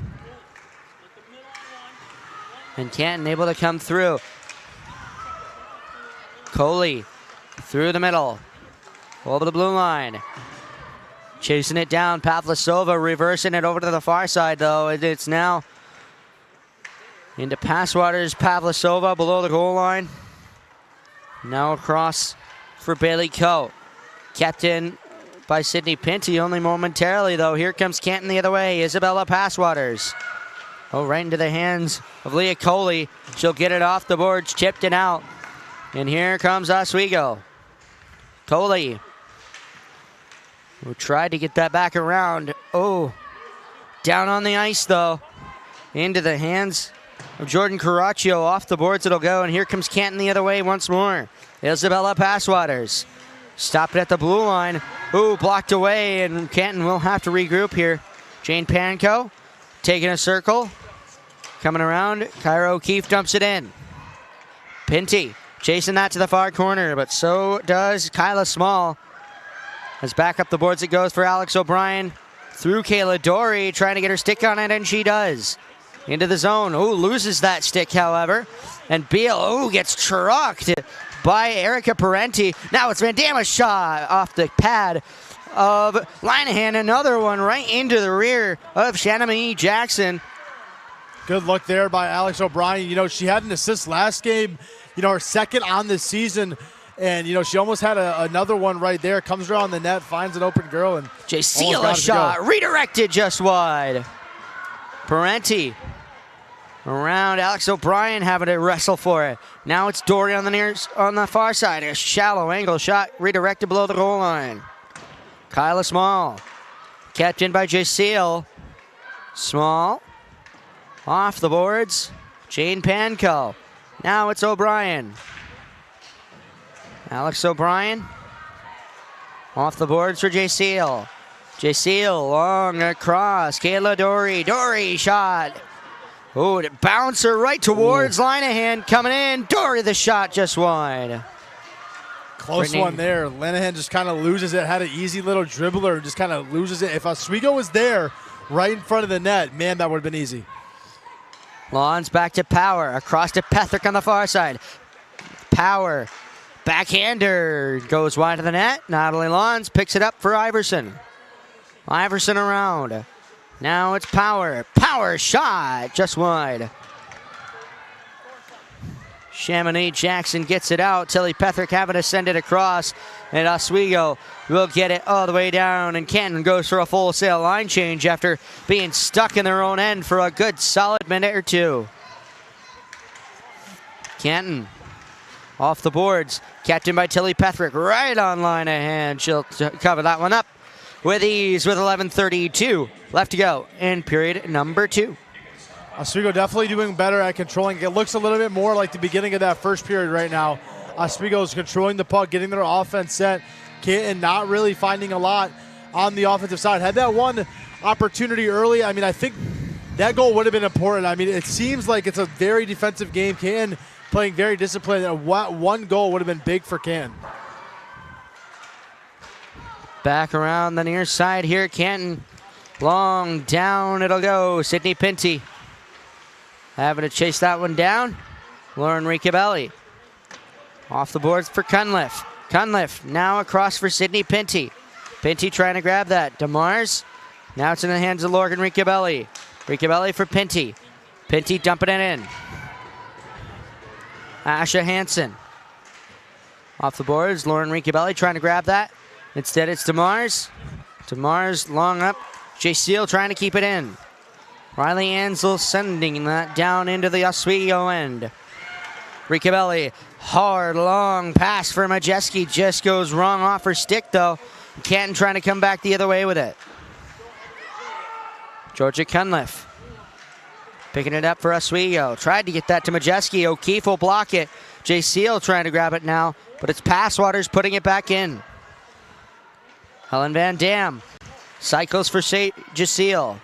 D: And Canton able to come through. Coley through the middle. Over the blue line. Chasing it down. Pavlisova reversing it over to the far side, though. It's now into Passwater's Pavlisova below the goal line. Now across for Bailey Coe. Kept in by Sydney Pinty only momentarily, though. Here comes Canton the other way. Isabella Passwaters. Oh, right into the hands of Leah Coley. She'll get it off the boards, chipped it out. And here comes Oswego. Coley, who tried to get that back around. Oh, down on the ice, though. Into the hands of Jordan Caraccio. Off the boards it'll go, and here comes Canton the other way once more. Isabella Passwaters. Stop it at the blue line. Ooh, blocked away, and Canton will have to regroup here. Jane Panko taking a circle. Coming around, Kyra O'Keefe dumps it in. Pinty chasing that to the far corner, but so does Kyla Small. As back up the boards it goes for Alex O'Brien. Through Kayla Dory, trying to get her stick on it, and she does. Into the zone. Ooh, loses that stick, however. And Beal, gets trucked by Erica Parenti. Now it's Van Damme's shot off the pad of Linehan. Another one right into the rear of Shannon Jackson.
F: Good look there by Alex O'Brien. She had an assist last game, her second on the season. And, she almost had another one right there. Comes around the net, finds an open girl. And
D: Jaycela shot, redirected just wide. Parenti around Alex O'Brien having to wrestle for it. Now it's Dory on the far side. A shallow angle shot, redirected below the goal line. Kyla Small, kept in by Jaycela. Small. Off the boards. Jane Panko. Now it's O'Brien. Alex O'Brien. Off the boards for Jay Seal. Jay Seal long across. Kayla Dory. Dory shot. Oh, the bouncer right towards Linehan coming in. Dory the shot just wide.
F: Close
D: Brittany.
F: one there. Linehan just kind of loses it. Had an easy little dribbler, just kind of loses it. If Oswego was there right in front of the net, man, that would have been easy.
D: Lawns back to Power. Across to Pethrick on the far side. Power. Backhander goes wide of the net. Natalie Lawns picks it up for Iverson. Iverson around. Now it's Power. Power shot just wide. Chamonix Jackson gets it out. Tilly Pethrick having to send it across. And Oswego will get it all the way down. And Canton goes for a full sail line change after being stuck in their own end for a good solid minute or two. Canton off the boards. Captained by Tilly Pethrick. Right on line of hand. She'll cover that one up with ease with 11:32 left to go in period number 2.
F: Oswego definitely doing better at controlling. It looks a little bit more like the beginning of that first period right now. Oswego is controlling the puck, getting their offense set. Canton not really finding a lot on the offensive side. Had that one opportunity early. I mean, I think that goal would have been important. I mean, it seems like it's a very defensive game. Canton playing very disciplined. One goal would have been big for Canton.
D: Back around the near side here, Canton. Long down it'll go. Sydney Pinty having to chase that one down. Lauren Ricabelli. Off the boards for Cunliffe. Cunliffe now across for Sydney Pinty. Pinty trying to grab that. DeMars. Now it's in the hands of Lauren Ricabelli. Ricabelli for Pinty. Pinty dumping it in. Asha Hansen. Off the boards. Lauren Ricabelli trying to grab that. Instead it's DeMars. DeMars long up. Jay Seal trying to keep it in. Riley Ansel sending that down into the Oswego end. Ricabelli, hard, long pass for Majeski. Just goes wrong off her stick, though. Canton trying to come back the other way with it. Georgia Cunliffe picking it up for Oswego. Tried to get that to Majeski. O'Keefe will block it. Jay Seal trying to grab it now, but it's Passwaters putting it back in. Helen Van Dam cycles for Jaceel.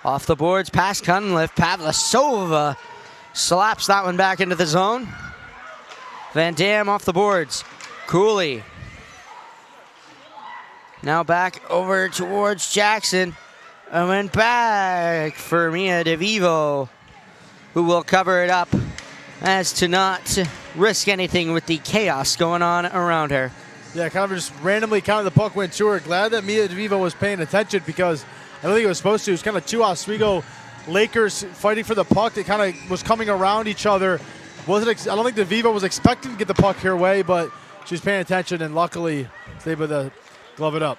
D: Off the boards, past Cunliffe. Pavlasova slaps that one back into the zone. Van Dam off the boards. Cooley. Now back over towards Jackson. And then back for Mia DeVivo, who will cover it up as to not risk anything with the chaos going on around her.
F: Yeah, kind of just randomly counted the puck went to her. Glad that Mia DeVivo was paying attention because I don't think it was supposed to. It was kind of two Oswego Lakers fighting for the puck that kind of was coming around each other. I don't think DeVivo was expecting to get the puck her way, but she was paying attention and luckily was able to glove it up.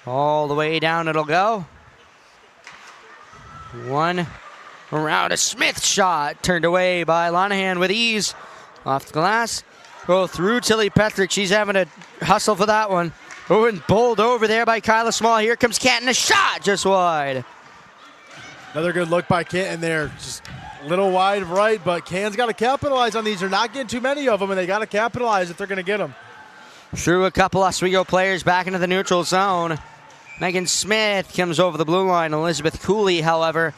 D: All the way down it'll go. One around a Smith shot turned away by Lonahan with ease. Off the glass. Go through Tilly Pethrick. She's having to hustle for that one. Oh, and bowled over there by Kyla Small. Here comes Canton. A shot just wide.
F: Another good look by Canton there. Just a little wide right, but Canton's got to capitalize on these. They're not getting too many of them, and they got to capitalize if they're going to get them.
D: Threw a couple Oswego players back into the neutral zone. Megan Smith comes over the blue line. Elizabeth Cooley, however,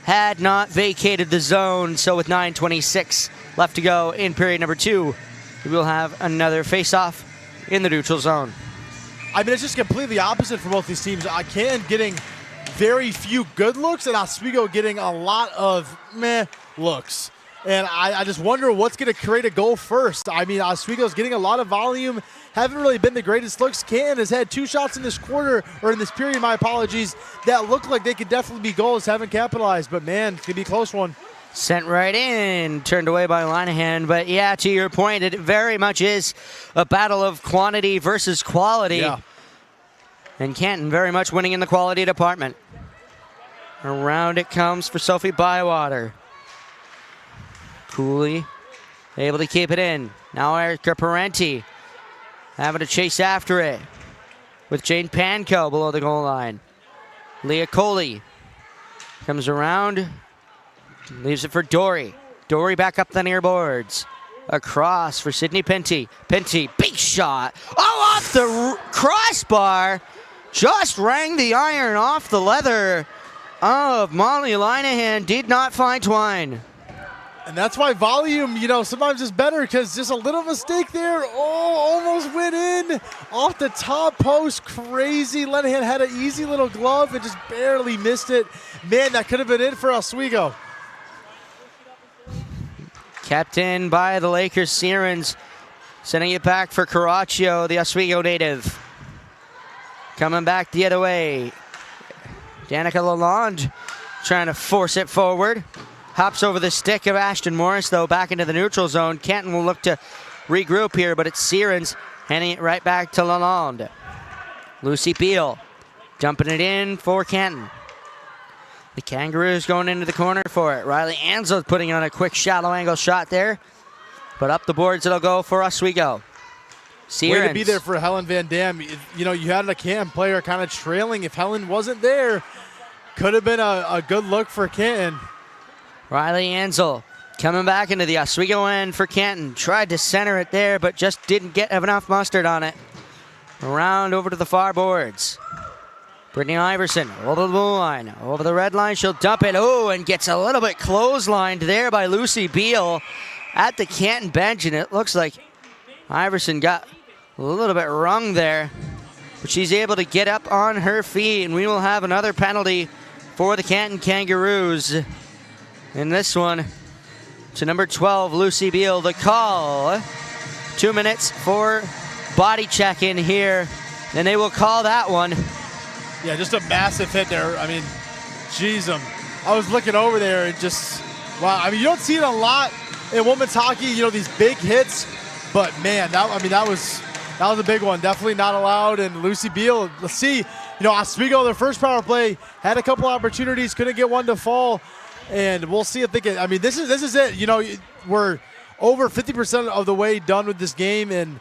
D: had not vacated the zone. So with 9:26 left to go in period number 2, we will have another face-off in the neutral zone.
F: I mean, it's just completely opposite for both these teams. Canton getting very few good looks and Oswego getting a lot of meh looks. And I just wonder what's going to create a goal first. I mean, Oswego's getting a lot of volume. Haven't really been the greatest looks. Canton has had 2 shots in this quarter, or in this period, my apologies, that look like they could definitely be goals, haven't capitalized. But, man, it could be a close one.
D: Sent right in, turned away by Linehan. But, yeah, to your point, it very much is a battle of quantity versus quality.
F: Yeah.
D: And Canton very much winning in the quality department. Around it comes for Sophie Bywater. Cooley able to keep it in. Now Erica Parenti having to chase after it with Jane Panko below the goal line. Leah Coley comes around Leaves it for Dory. Dory back up the near boards. Across for Sydney Penty. Penty, big shot. Oh, off the crossbar. Just rang the iron off the leather of Molly Linehan. Did not find twine.
F: And that's why volume, sometimes is better, because just a little mistake there. Oh, almost went in off the top post. Crazy. Linehan had an easy little glove and just barely missed it. Man, that could have been in for Oswego.
D: Kept in by the Lakers. Sirens sending it back for Caraccio, the Oswego native. Coming back the other way. Danica Lalonde trying to force it forward. Hops over the stick of Ashton Morris, though, back into the neutral zone. Canton will look to regroup here, but it's Sirens handing it right back to Lalonde. Lucy Beal dumping it in for Canton. The Kangaroos going into the corner for it. Riley Ansel putting on a quick shallow angle shot there. But up the boards it'll go for Oswego. Sirens.
F: Way to be there for Helen Van Dam. You had a Canton player kind of trailing. If Helen wasn't there, could have been a good look for Canton.
D: Riley Ansel coming back into the Oswego end for Canton. Tried to center it there, but just didn't get enough mustard on it. Around over to the far boards. Brittany Iverson over the blue line, over the red line. She'll dump it. Oh, and gets a little bit clotheslined there by Lucy Beal at the Canton bench, and it looks like Iverson got a little bit wrung there, but she's able to get up on her feet, and we will have another penalty for the Canton Kangaroos. In this one, to number 12, Lucy Beal, the call. 2 minutes for body check in here, and they will call that one.
F: Yeah, just a massive hit there. I mean, geez, I was looking over there and just, wow. I mean, you don't see it a lot in women's hockey, these big hits, but man, that was a big one. Definitely not allowed. And Lucy Beal, let's see, Oswego, their first power play, had a couple opportunities, couldn't get one to fall. And we'll see if they can. I mean, this is it. We're over 50% of the way done with this game, and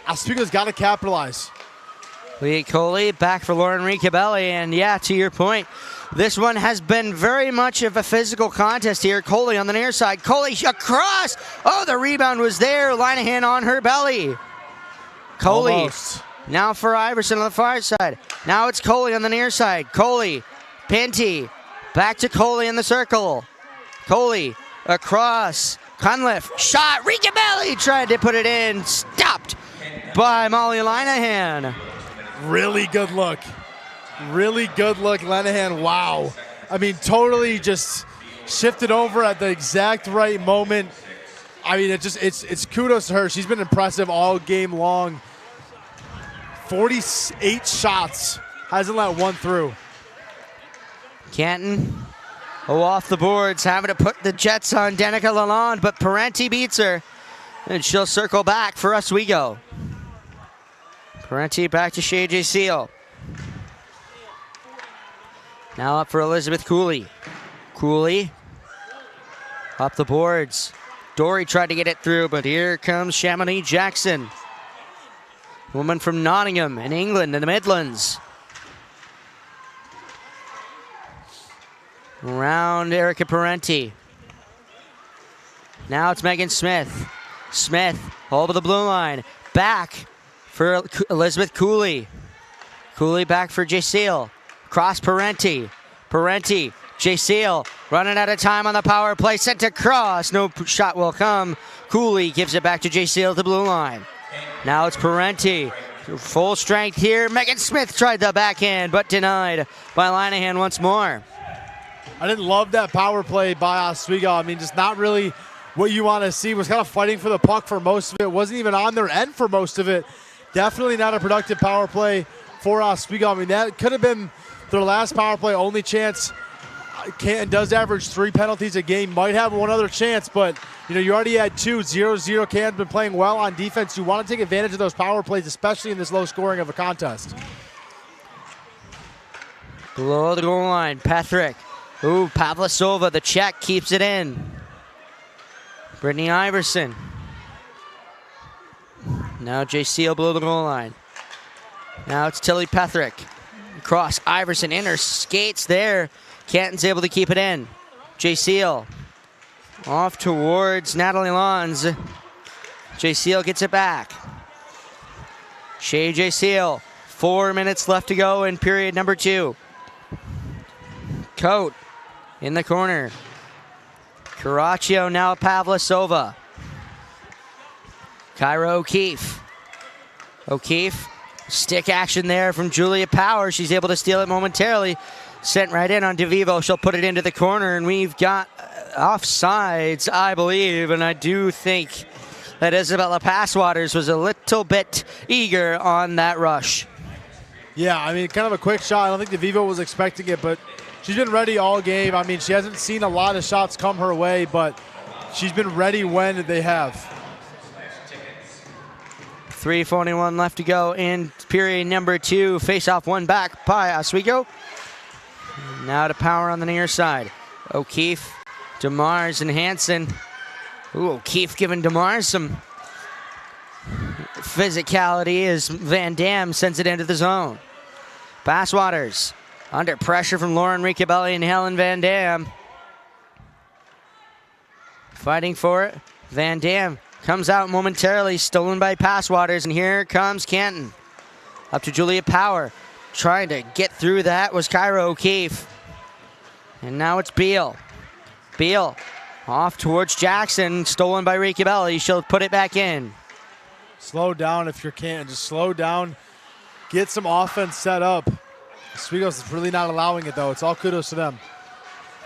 F: Oswego's got to capitalize.
D: Lee Coley back for Lauren Ricabelli, and yeah, to your point, this one has been very much of a physical contest here. Coley on the near side. Coley across. Oh, the rebound was there. Linehan on her belly. Coley.
F: Almost.
D: Now for Iverson on the far side. Now it's Coley on the near side. Coley, Pinty. Back to Coley in the circle. Coley across. Cunliffe. Shot. Ricabelli tried to put it in. Stopped by Molly Linehan.
F: Really good look. Really good look, Linehan. Wow. I mean, totally just shifted over at the exact right moment. I mean, it's kudos to her. She's been impressive all game long. 48 shots. Hasn't let one through.
D: Canton, off the boards, having to put the Jets on Danica Lalonde, but Parenti beats her, and she'll circle back for Oswego. Parenti back to Shea J. Seal. Now up for Elizabeth Cooley. Cooley up the boards. Dory tried to get it through, but here comes Chamonix Jackson. Woman from Nottingham in England in the Midlands. Around Erica Parenti. Now it's Megan Smith. Smith over the blue line. Back for Elizabeth Cooley. Cooley back for J. Seal. Cross Parenti. Parenti, J. Seal running out of time on the power play. Sent to cross. No shot will come. Cooley gives it back to J. Seal at the blue line. Now it's Parenti. Full strength here. Megan Smith tried the backhand, but denied by Linehan once more.
F: I didn't love that power play by Oswego. I mean, just not really what you want to see. Was kind of fighting for the puck for most of it. Wasn't even on their end for most of it. Definitely not a productive power play for Oswego. I mean, that could have been their last power play. Only chance. Canton does average 3 penalties a game. Might have one other chance, but you already had 2. 0-0. Canton's been playing well on defense. You want to take advantage of those power plays, especially in this low scoring of a contest.
D: Below the goal line, Patrick. Ooh, Pavlasova, the check, keeps it in. Brittany Iverson. Now J. Seal below the goal line. Now it's Tilly Patrick. Cross, Iverson in her skates there. Canton's able to keep it in. Jay Seal off towards Natalie Lons. Jay Seal gets it back. Shay Jay Seal, 4 minutes left to go in period number 2. Coat in the corner. Caraccio now Pavlasova. Kyra O'Keefe. O'Keefe, stick action there from Julia Power. She's able to steal it momentarily. Sent right in on DeVivo. She'll put it into the corner, and we've got offsides, I believe, and I do think that Isabella Passwaters was a little bit eager on that rush.
F: Yeah, I mean, kind of a quick shot. I don't think DeVivo was expecting it, but she's been ready all game. I mean, she hasn't seen a lot of shots come her way, but she's been ready when they have.
D: 3:41 left to go in period number 2. Face-off one back by Oswego. Now to Power on the near side. O'Keefe, DeMars, and Hansen. Ooh, O'Keefe giving DeMars some physicality as Van Dam sends it into the zone. Passwaters under pressure from Lauren Ricabelli and Helen Van Dam. Fighting for it. Van Dam comes out momentarily, stolen by Passwaters, and here comes Canton. Up to Julia Power. Trying to get through that was Kyra O'Keefe. And now it's Beal. Beal off towards Jackson, stolen by Ricabelli. She'll put it back in.
F: Slow down if you can. Just slow down. Get some offense set up. Oswego's is really not allowing it, though. It's all kudos to them.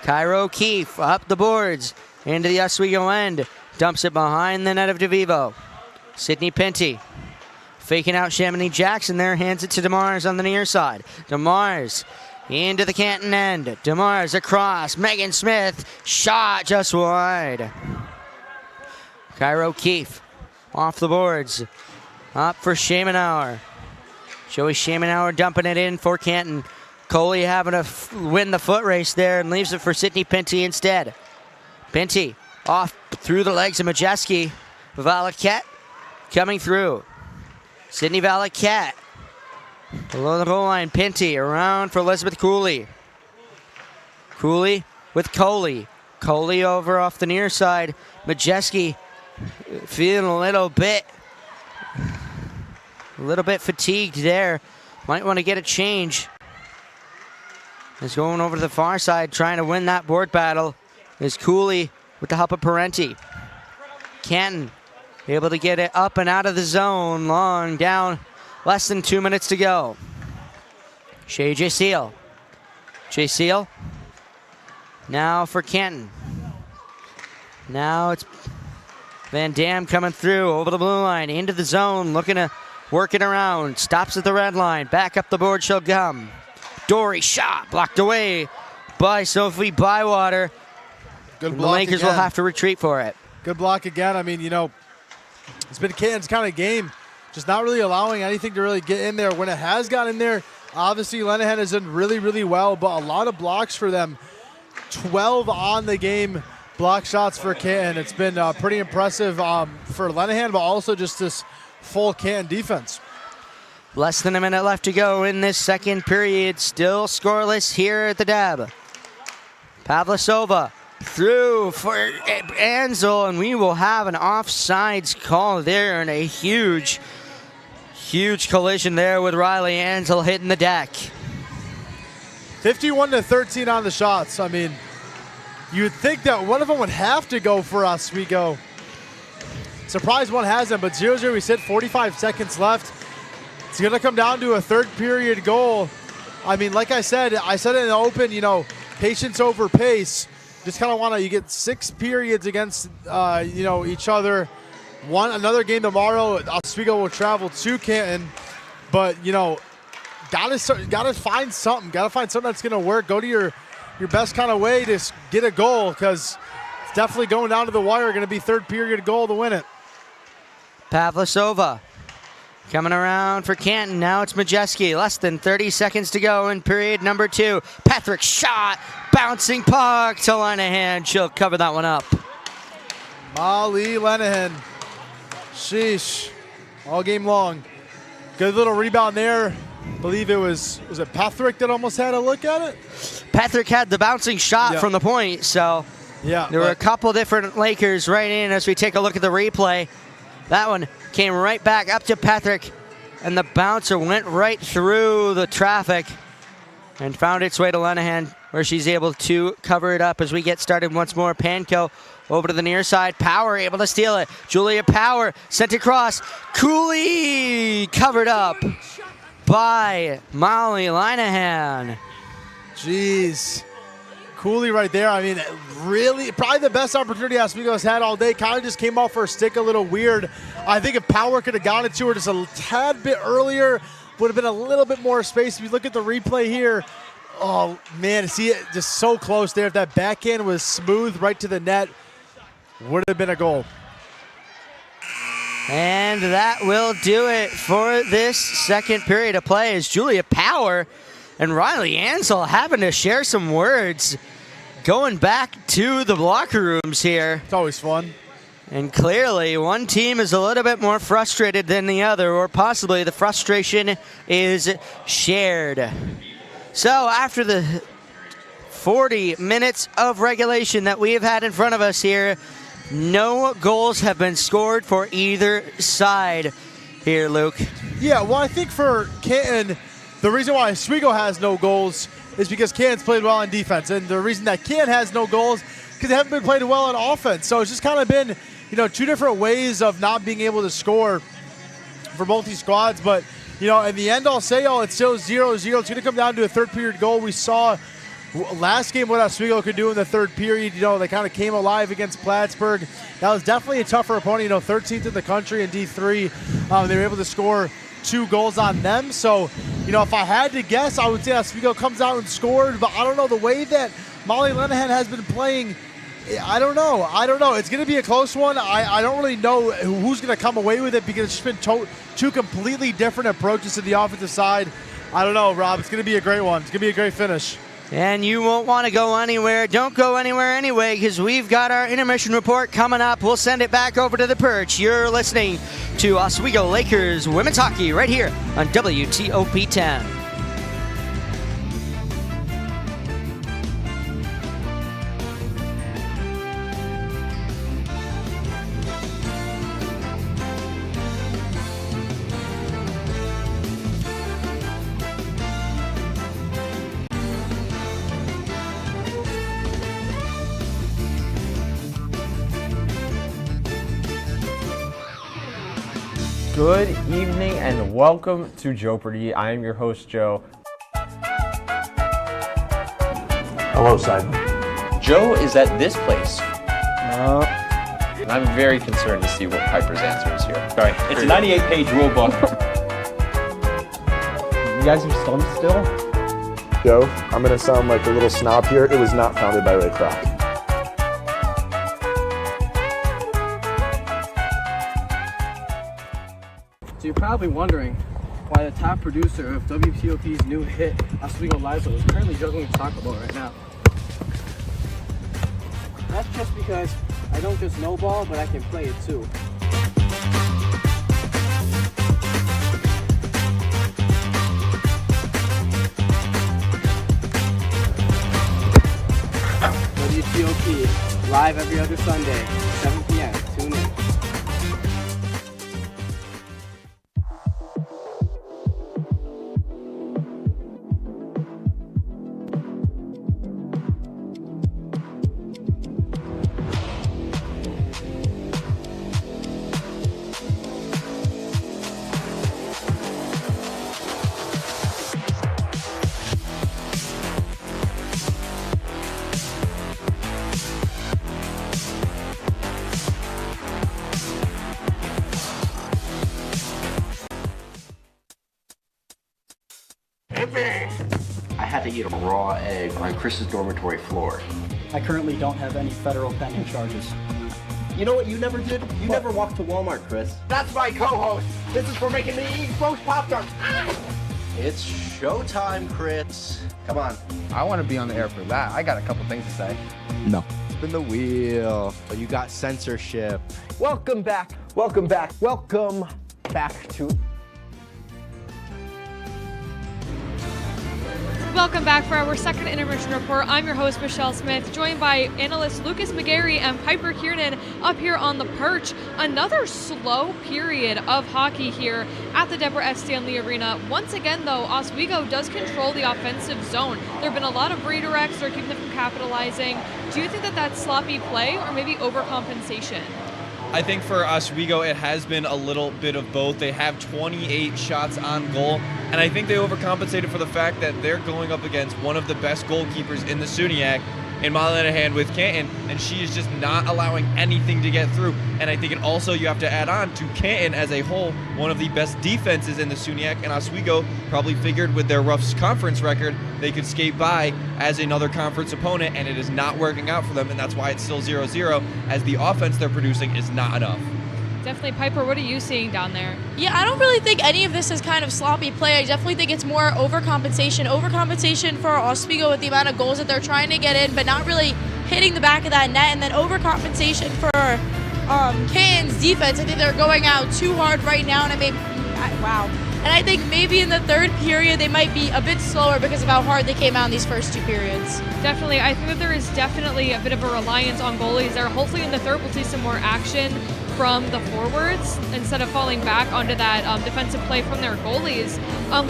D: Kyra O'Keefe up the boards into the Oswego end. Dumps it behind the net of DeVivo. Sydney Pinty faking out Chamonix Jackson there. Hands it to DeMars on the near side. DeMars into the Canton end. DeMars across. Megan Smith. Shot just wide. Kyra O'Keefe off the boards. Up for Shamenauer. Joey Shamenauer dumping it in for Canton. Coley having to win the foot race there and leaves it for Sydney Pinty instead. Pinty off through the legs of Majeski. Valaquette coming through. Sydney Valaquette. Below the goal line, Pinty around for Elizabeth Cooley. Cooley with Coley. Coley over off the near side. Majeski feeling a little bit fatigued there. Might want to get a change. Is going over to the far side, trying to win that board battle. Is Cooley with the help of Parenti. Canton able to get it up and out of the zone. Long down. Less than 2 minutes to go. Shay J. Seal. J. Seal. Now for Canton. Now it's Van Dam coming through over the blue line. Into the zone. Looking to work it around. Stops at the red line. Back up the board she'll come. Dory shot. Blocked away by Sophie Bywater.
F: Good block.
D: The Lakers
F: again.
D: will have to retreat for it.
F: Good block again. I mean, you know, it's been Canton's kind of game. Just not really allowing anything to really get in there. When it has gotten in there, obviously Lenahan has done really, really well, but a lot of blocks for them. 12 on the game block shots for Canton. It's been pretty impressive for Lenahan, but also just this full Canton defense.
D: Less than a minute left to go in this second period. Still scoreless here at the Dab. Pavlasova through for Ansel, and we will have an offsides call there, and a huge collision there with Riley Ansel hitting the deck.
F: 51-13 on the shots. I mean, you'd think that one of them would have to go for Oswego. Surprised one hasn't, but 0-0, we sit 45 seconds left. It's going to come down to a third period goal. I mean, like I said it in the open, you know, patience over pace. Just kind of want to, you get 6 periods against, you know, each other. Another game tomorrow, Oswego will travel to Canton. But, you know, gotta find something. Gotta find something that's going to work. Go to your best kind of way to get a goal, because it's definitely going down to the wire. Going to be third period goal to win it.
D: Pavlasova coming around for Canton. Now it's Majeski. Less than 30 seconds to go in period number 2. Patrick shot. Bouncing puck to Lenahan. She'll cover that one up.
F: Molly Lenahan. Sheesh. All game long. Good little rebound there I believe was it Patrick that almost had a look at it?
D: Patrick had the bouncing shot from the point, so there were a couple different Lakers right in as we take a look at the replay. That one came right back up to Patrick, and the bouncer went right through the traffic and found its way to Lenahan, where she's able to cover it up as we get started once more. Panko over to the near side. Power able to steal it. Julia Power sent across. Cooley covered up by Molly Linehan.
F: Jeez. Cooley right there. I mean, really, probably the best opportunity Oswego's had all day. Kind of just came off her stick a little weird. I think if Power could have gotten it to her just a tad bit earlier, would have been a little bit more space. If you look at the replay here, oh, man, to see it just so close there. If that backhand was smooth right to the net, would have been a goal.
D: And that will do it for this second period of play as Julia Power and Riley Ansell having to share some words going back to the locker rooms here.
F: It's always fun.
D: And clearly one team is a little bit more frustrated than the other, or possibly the frustration is shared. So after the 40 minutes of regulation that we have had in front of us here, no goals have been scored for either side here, Luke.
F: Yeah, well, I think for Canton, the reason why Oswego has no goals is because Canton's played well on defense. And the reason that Canton has no goals because they haven't been playing well on offense. So it's just kind of been, two different ways of not being able to score for both these squads. But, in the end, I'll say, it's still 0-0. It's going to come down to a third period goal. We saw last game what Oswego could do in the third period. They kind of came alive against Plattsburgh. That was definitely a tougher opponent. 13th in the country in D3. They were able to score 2 goals on them. So, if I had to guess, I would say Oswego comes out and scored. But I don't know, the way that Molly Linehan has been playing, I don't know. It's going to be a close one. I don't really know who's going to come away with it because it's just been two completely different approaches to the offensive side. I don't know, Rob. It's going to be a great one. It's going to be a great finish.
D: And you won't want to go anywhere. Don't go anywhere anyway, because we've got our intermission report coming up. We'll send it back over to the perch. You're listening to Oswego Lakers Women's Hockey right here on WTOP 10.
I: Good evening and welcome to Jeopardy! I am your host, Joe.
V: Hello, Simon.
M: Joe is at this place. And I'm very concerned to see what Piper's answer is here. Sorry, it's a 98-page rule book.
I: You guys are stumped still?
V: Joe, I'm going to sound like a little snob here. It was not founded by Ray Kroc.
P: So you're probably wondering why the top producer of WTOP's new hit, Oswego Liza, is currently juggling a soccer ball right now. That's just because I don't just know ball, but I can play it too. WTOP, live every other Sunday, 7 p.m. Tune in.
V: I had to eat a raw egg on Chris's dormitory floor.
W: I currently don't have any federal pending charges.
R: You know what you never did? You never walked to Walmart, Chris. That's my co-host. This is for making me eat roast Pop-Tarts.
V: It's showtime, Chris.
Q: Come on. I want to be on the air for that. I got a couple things to say.
R: No.
Q: Spin the wheel. Oh, you got censorship.
R: Welcome back. Welcome back. Welcome back to...
C: welcome back for our second intermission report. I'm your host, Michelle Smith, joined by analysts Lucas McGarry and Piper Kiernan up here on the perch. Another slow period of hockey here at the Deborah F. Stanley Arena. Once again, though, Oswego does control the offensive zone. There have been a lot of redirects. They're keeping them from capitalizing. Do you think that that's sloppy play or maybe overcompensation?
A: I think for Oswego, it has been a little bit of both. They have 28 shots on goal, and I think they overcompensated for the fact that they're going up against one of the best goalkeepers in the SUNY in Molly Lenahan with Canton, and she is just not allowing anything to get through. And I think it also, you have to add on to Canton as a whole, one of the best defenses in the SUNY, and Oswego probably figured with their rough conference record, they could skate by as another conference opponent, and it is not working out for them, and that's why it's still 0-0, as the offense they're producing is not enough.
C: Definitely. Piper, what are you seeing down there?
B: Yeah, I don't really think any of this is kind of sloppy play. I definitely think it's more overcompensation. Overcompensation for Oswego with the amount of goals that they're trying to get in, but not really hitting the back of that net. And then overcompensation for Canton's defense. I think they're going out too hard right now, and And I think maybe in the third period they might be a bit slower because of how hard they came out in these first two periods.
C: Definitely. I think that there is definitely a bit of a reliance on goalies there. Hopefully in the third we'll see some more action from the forwards instead of falling back onto that defensive play from their goalies.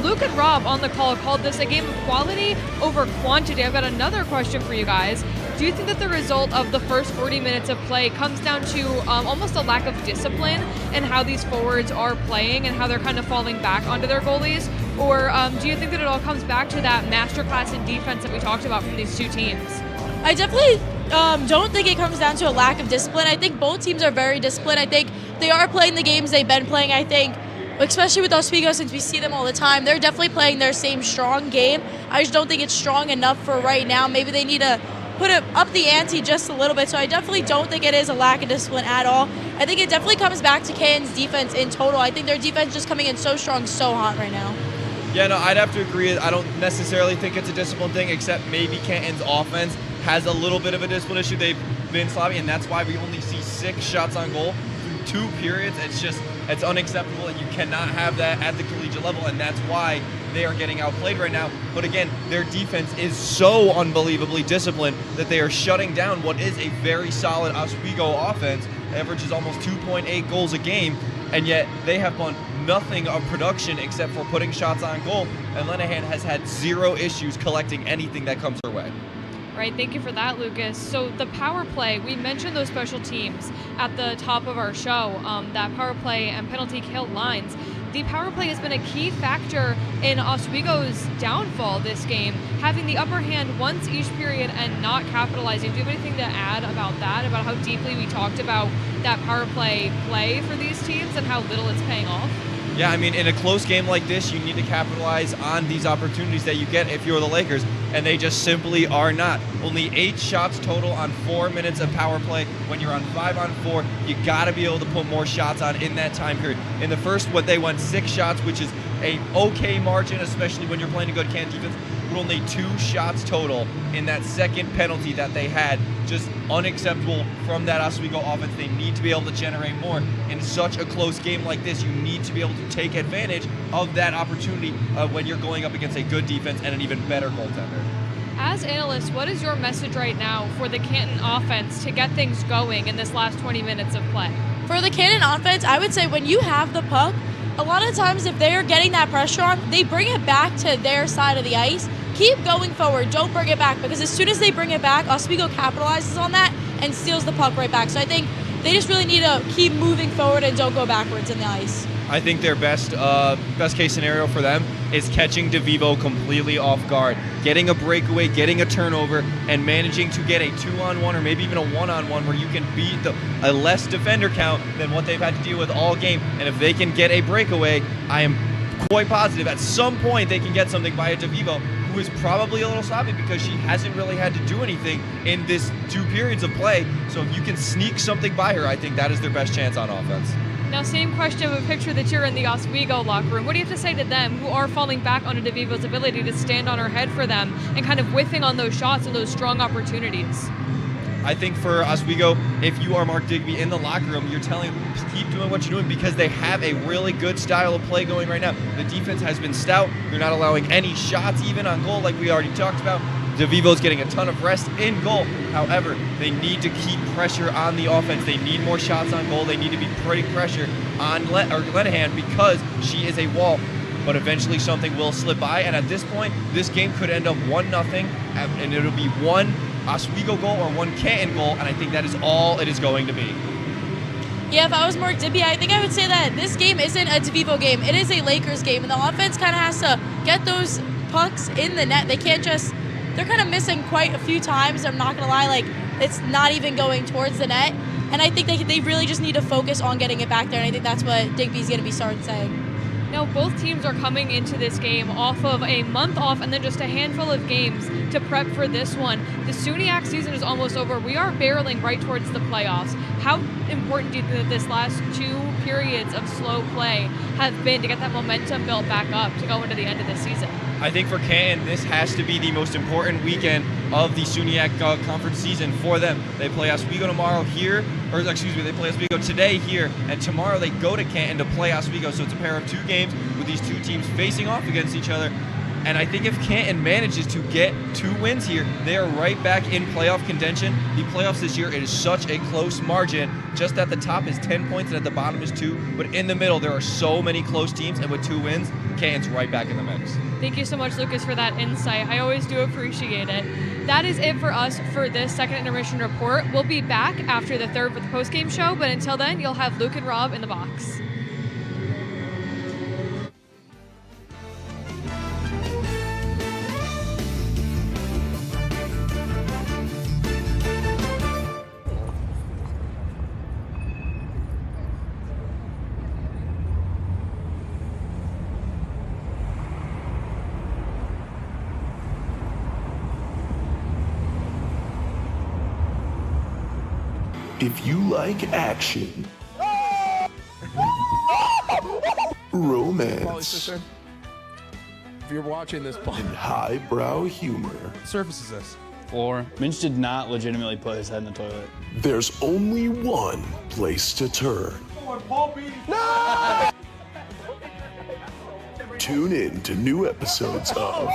C: Luke and Rob on the call called this a game of quality over quantity. I've got another question for you guys. Do you think that the result of the first 40 minutes of play comes down to almost a lack of discipline in how these forwards are playing and how they're kind of falling back onto their goalies? Or do you think that it all comes back to that masterclass in defense that we talked about from these two teams?
B: I definitely don't think it comes down to a lack of discipline. I think both teams are very disciplined. I think they are playing the games they've been playing. I think, especially with Oswego, since we see them all the time, they're definitely playing their same strong game. I just don't think it's strong enough for right now. Maybe they need to put it up the ante just a little bit. So I definitely don't think it is a lack of discipline at all. I think it definitely comes back to Canton's defense in total. I think their defense is just coming in so strong, so hot right now.
A: Yeah, no, I'd have to agree. I don't necessarily think it's a discipline thing, except maybe Canton's offense has a little bit of a discipline issue. They've been sloppy, and that's why we only see 6 shots on goal through 2 periods. It's unacceptable, and you cannot have that at the collegiate level, and that's why they are getting outplayed right now. But again, their defense is so unbelievably disciplined that they are shutting down what is a very solid Oswego offense, averages almost 2.8 goals a game, and yet they have won nothing of production except for putting shots on goal, and Lenahan has had 0 issues collecting anything that comes her way.
C: Right, thank you for that, Lucas. So the power play, we mentioned those special teams at the top of our show, that power play and penalty kill lines. The power play has been a key factor in Oswego's downfall this game, having the upper hand once each period and not capitalizing. Do you have anything to add about that, about how deeply we talked about that power play for these teams and how little it's paying off?
A: Yeah, I mean, in a close game like this, you need to capitalize on these opportunities that you get if you're the Lakers, and they just simply are not. Only 8 shots total on 4 minutes of power play. When you're on 5-on-4, you got to be able to put more shots on in that time period. In the first, they went 6 shots, which is a okay margin, especially when you're playing a good Canton defense. But only 2 shots total in that second penalty that they had. Just unacceptable from that Oswego offense. They need to be able to generate more. In such a close game like this, you need to be able to take advantage of that opportunity when you're going up against a good defense and an even better goaltender.
C: As analysts, what is your message right now for the Canton offense to get things going in this last 20 minutes of play?
B: For the Canton offense, I would say when you have the puck, a lot of times if they're getting that pressure on, they bring it back to their side of the ice. Keep going forward, don't bring it back, because as soon as they bring it back, Oswego capitalizes on that and steals the puck right back. So I think they just really need to keep moving forward and don't go backwards in the ice.
A: I think their best case scenario for them is catching DeVivo completely off guard, getting a breakaway, getting a turnover, and managing to get a 2-on-1 or maybe even a 1-on-1 where you can beat a less defender count than what they've had to deal with all game. And if they can get a breakaway, I am quite positive at some point they can get something by a DeVivo, who is probably a little sloppy because she hasn't really had to do anything in this 2 periods of play. So if you can sneak something by her, I think that is their best chance on offense.
C: Now, same question, but picture that you're in the Oswego locker room. What do you have to say to them who are falling back onto DeVivo's ability to stand on her head for them and kind of whiffing on those shots and those strong opportunities?
A: I think for Oswego, if you are Mark Digby in the locker room, you're telling them, keep doing what you're doing because they have a really good style of play going right now. The defense has been stout. They're not allowing any shots even on goal like we already talked about. DeVivo's getting a ton of rest in goal. However, they need to keep pressure on the offense. They need more shots on goal. They need to be putting pressure on Lenahan because she is a wall. But eventually something will slip by, and at this point, this game could end up 1-0, and it'll be one Oswego goal or one Canton goal, and I think that is all it is going to be.
B: Yeah, if I was Mark Digby, I think I would say that this game isn't a DeVivo game. It is a Lakers game, and the offense kind of has to get those pucks in the net. They can't just... They're kind of missing quite a few times. I'm not going to lie. Like, it's not even going towards the net. And I think they really just need to focus on getting it back there, and I think that's what Digby's going to be starting saying.
C: Now, both teams are coming into this game off of a month off and then just a handful of games to prep for this one. The SUNY season is almost over. We are barreling right towards the playoffs. How important do you think that this last 2 periods of slow play have been to get that momentum built back up to go into the end of the season?
A: I think for Canton, this has to be the most important weekend of the SUNY conference season for them. They play Oswego tomorrow here, or excuse me, they play Oswego today here, and tomorrow they go to Canton to play Oswego. So it's a pair of 2 games with these 2 teams facing off against each other. And I think if Canton manages to get 2 wins here, they are right back in playoff contention. The playoffs this year, it is such a close margin. Just at the top is 10 points and at the bottom is 2. But in the middle, there are so many close teams, and with 2 wins, Canton's right back in the mix.
C: Thank you so much, Lucas, for that insight. I always do appreciate it. That is it for us for this second intermission report. We'll be back after the third with the postgame show, but until then, you'll have Luke and Rob in the box.
J: If you like action, romance,
G: if you're watching this,
J: and highbrow humor,
G: what surface is this?
N: Floor. Minch did not legitimately put his head in the toilet.
J: there's only one place to turn.
G: No!
J: Tune in to new episodes of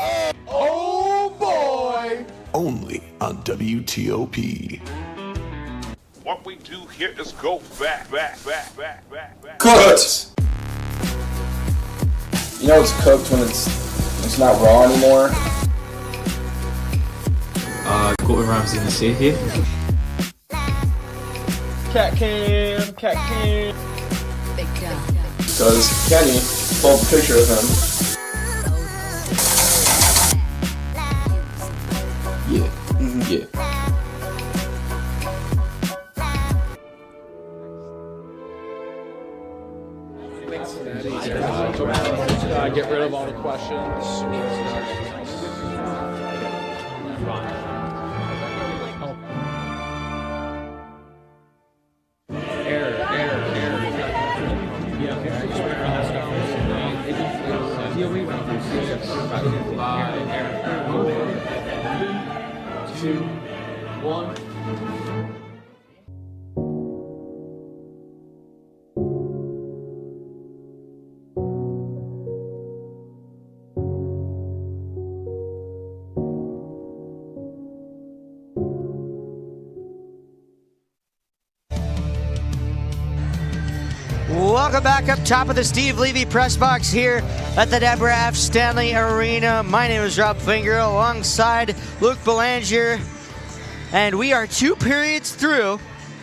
G: Oh boy!
J: only on WTOP.
S: What we do here is go back.
T: Cooked! You know it's cooked when it's not raw anymore?
O: Gordon Ramsay can see here.
P: Cat cam.
T: Because Kenny pulled a picture of him. Yeah. Yeah.
G: Get rid of all the questions.
D: Welcome back up top of the Steve Levy press box here at the Deborah F. Stanley Arena. My name is Rob Finger alongside Luke Belanger. And we are 2 periods through,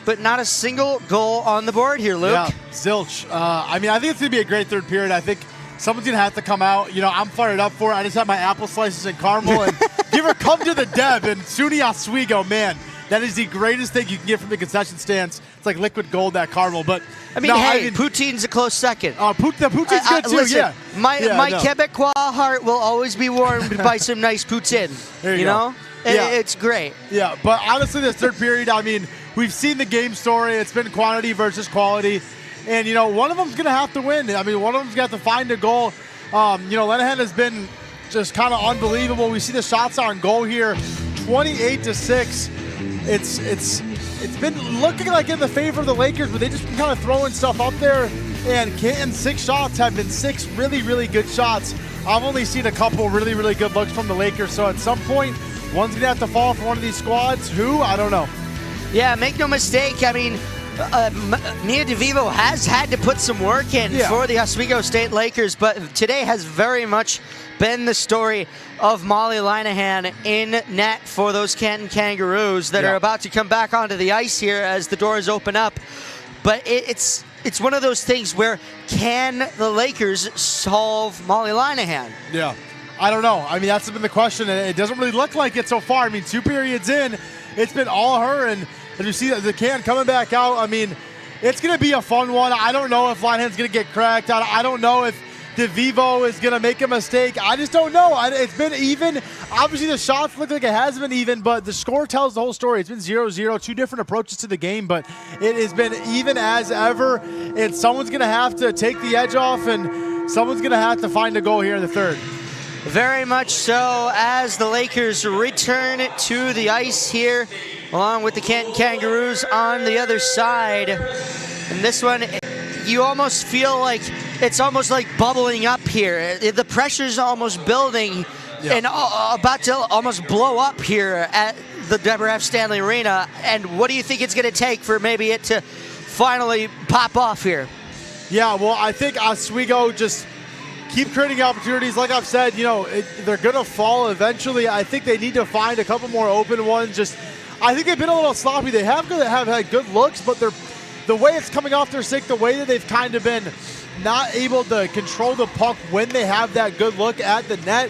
D: but not a single goal on the board here, Luke.
F: Yeah, zilch. I think it's going to be a great third period. I think someone's going to have to come out. You know, I'm fired up for it. I just had my apple slices and caramel. And give her come to the Deb and SUNY Oswego, man. That is the greatest thing you can get from the concession stands. It's like liquid gold, that caramel. But
D: poutine's a close second.
F: The poutine's good too.
D: Listen,
F: yeah.
D: My Quebecois heart will always be warmed by some nice poutine.
F: There you go.
D: know, it's great.
F: Yeah, but honestly, this third period, we've seen the game story. It's been quantity versus quality, and one of them's gonna have to win. One of them's gonna have to find a goal. Lenahan has been just kind of unbelievable. We see the shots on goal here, 28-6. it's been looking like in the favor of the Lakers, but they just been kind of throwing stuff up there. And Canton's 6 shots have been 6 really, really good shots. I've only seen a couple really, really good looks from the Lakers. So at some point, one's going to have to fall for one of these squads. Who? I don't know.
D: Yeah, make no mistake. I mean, Mia DeVivo has had to put some work in for the Oswego State Lakers, but today has very much been the story of Molly Linehan in net for those Canton Kangaroos that are about to come back onto the ice here as the doors open up. But it's one of those things where can the Lakers solve Molly Linehan?
F: Yeah, I don't know. I mean, that's been the question, and it doesn't really look like it so far. I mean, 2 periods in, it's been all her, and you see the can coming back out. I mean, it's going to be a fun one. I don't know if Linehan's going to get cracked. I don't know if DeVivo is going to make a mistake. I just don't know. It's been even. Obviously, the shots look like it has been even, but the score tells the whole story. It's been 0-0, 2 different approaches to the game, but it has been even as ever, and someone's going to have to take the edge off, and someone's going to have to find a goal here in the third.
D: Very much so, as the Lakers return to the ice here, along with the Canton Kangaroos on the other side. And this one, you almost feel like it's almost like bubbling up here. The pressure's almost building and about to almost blow up here at the Deborah F. Stanley Arena. And what do you think it's going to take for maybe it to finally pop off here?
F: Yeah, well, I think Oswego just keep creating opportunities. Like I've said, they're going to fall eventually. I think they need to find a couple more open ones. I think they've been a little sloppy. They have had good looks, but the way it's coming off their stick, the way that they've kind of been not able to control the puck when they have that good look at the net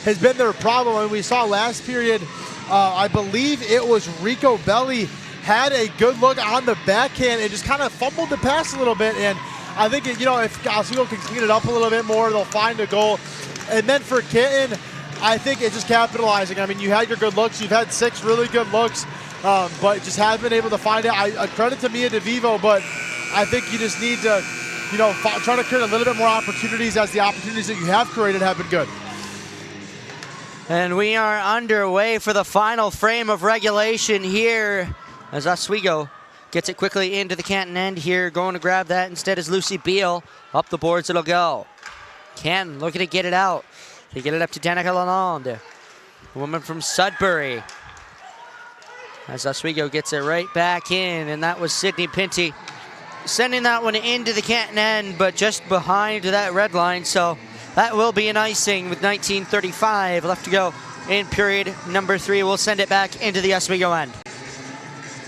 F: has been their problem. And we saw last period, I believe it was Rico Belli had a good look on the backhand and just kind of fumbled the pass a little bit. And I think, if Oswego can clean it up a little bit more, they'll find a goal. And then for Canton, I think it's just capitalizing. I mean, you had your good looks. You've had 6 really good looks, but just haven't been able to find it. I credit to Mia DeVivo, but I think you just need to, try to create a little bit more opportunities, as the opportunities that you have created have been good.
D: And we are underway for the final frame of regulation here as Oswego gets it quickly into the Canton end here. Going to grab that instead is Lucy Beal. Up the boards it'll go. Canton looking to get it out. They get it up to Danica Lalonde, a woman from Sudbury. As Oswego gets it right back in, and that was Sydney Pinty sending that one into the Canton end, but just behind that red line. So that will be an icing with 19:35 left to go in period number 3. We'll send it back into the Oswego end.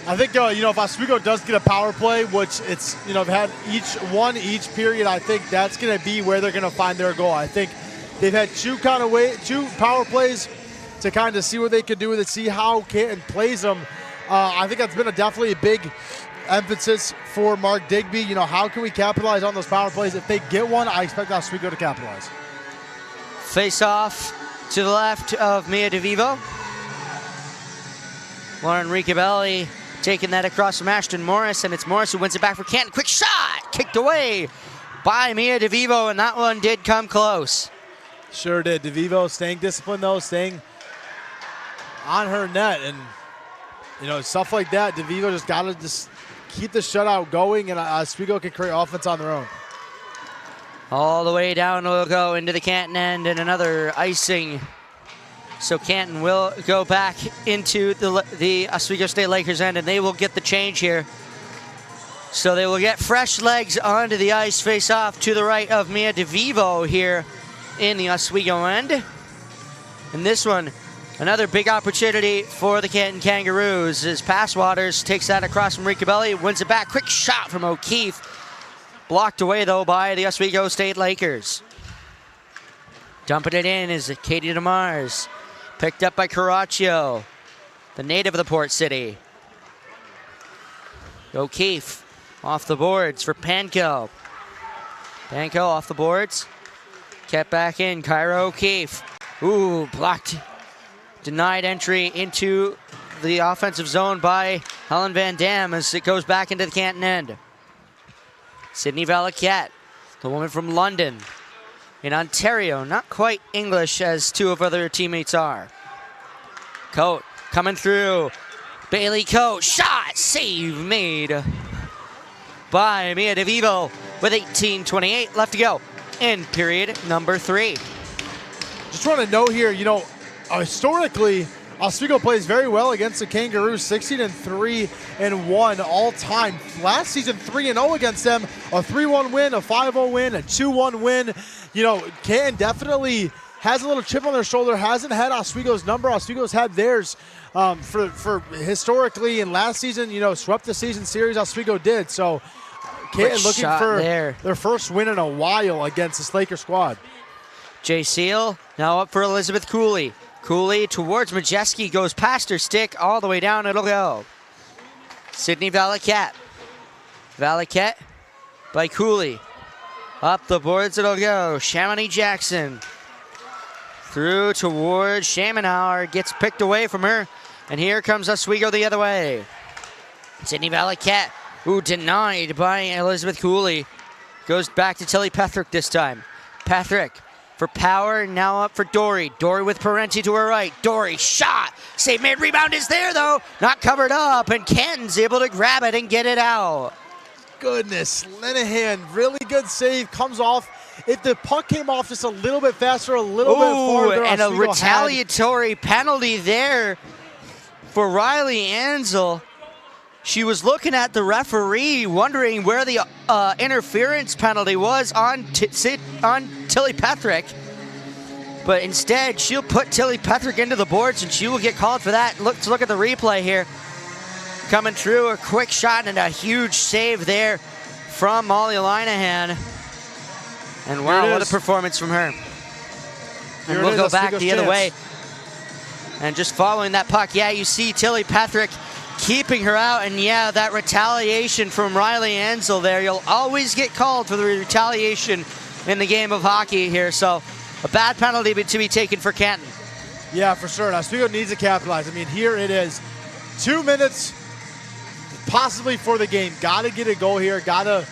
F: I think, if Oswego does get a power play, which it's, they've had each period, I think that's going to be where they're going to find their goal. I think they've had 2 power plays to kind of see what they can do with it, see how Canton plays them. I think that's been definitely a big emphasis for Mark Digby. How can we capitalize on those power plays? If they get one, I expect Oswego to capitalize.
D: Face off to the left of Mia DeVivo. Lauren Ricabelli taking that across from Ashton Morris, and it's Morris who wins it back for Canton. Quick shot! Kicked away by Mia DeVivo, and that one did come close.
F: Sure did. DeVivo staying disciplined, though, staying on her net. And, stuff like that, DeVivo just got to just keep the shutout going, and Oswego can create offense on their own.
D: All the way down we'll go into the Canton end, and another icing. So Canton will go back into the Oswego State Lakers end, and they will get the change here. So they will get fresh legs onto the ice, face off to the right of Mia DeVivo here in the Oswego end. And this one, another big opportunity for the Canton Kangaroos as Passwaters takes that across from Ricabelli, wins it back. Quick shot from O'Keefe. Blocked away, though, by the Oswego State Lakers. Dumping it in is Katie DeMars. Picked up by Caraccio, the native of the Port City. O'Keefe off the boards for Panko. Panko off the boards. Kept back in, Kyra O'Keefe. Ooh, blocked. Denied entry into the offensive zone by Helen Van Dam as it goes back into the Canton end. Sydney Valaquette, the woman from London. In Ontario, not quite English as 2 of other teammates are. Coat coming through. Bailey Coe, shot, save made by Mia DeVivo with 18:28 left to go in period number 3.
F: Just want to note here, you know, historically, Oswego plays very well against the Kangaroos, 16-3-1 all time. Last season, 3-0 against them, a 3-1 win, a 5-0 win, a 2-1 win. You know, Canton definitely has a little chip on their shoulder, hasn't had Oswego's number. Oswego's had theirs for historically, and last season, you know, swept the season series, Oswego did. So Canton looking for their first win in a while against this Laker squad.
D: Jay Seal now up for Elizabeth Cooley. Cooley towards Majeski, goes past her stick, all the way down, it'll go. Sydney Valaket. Valaket by Cooley. Up the boards it'll go. Chamonix Jackson. Through towards Shamanauer, gets picked away from her. And here comes Oswego the other way. Sydney Valaket, who denied by Elizabeth Cooley. Goes back to Tilly Pethrick this time. Pethrick for power, now up for Dory. Dory with Parenti to her right. Dory, shot. Save made, rebound is there though. Not covered up, and Kenton's able to grab it and get it out.
F: Goodness, Linehan, really good save, comes off. If the puck came off just a little bit faster, a little bit farther.
D: And
F: Oswego
D: a retaliatory penalty there for Riley Ansel. She was looking at the referee, wondering where the interference penalty was on Tilly Pethrick. But instead, she'll put Tilly Pethrick into the boards, and she will get called for that. Let's look at the replay here. Coming through, a quick shot and a huge save there from Molly Linehan. And wow, what a performance from her. And we'll go back the other way. And just following that puck, yeah, you see Tilly Pethrick keeping her out, and yeah, that retaliation from Riley Ansel there. You'll always get called for the retaliation in the game of hockey here, so a bad penalty to be taken for Canton.
F: Yeah, for sure. Oswego needs to capitalize. I mean, here it is. 2 minutes possibly for the game. Got to get a goal here. Got to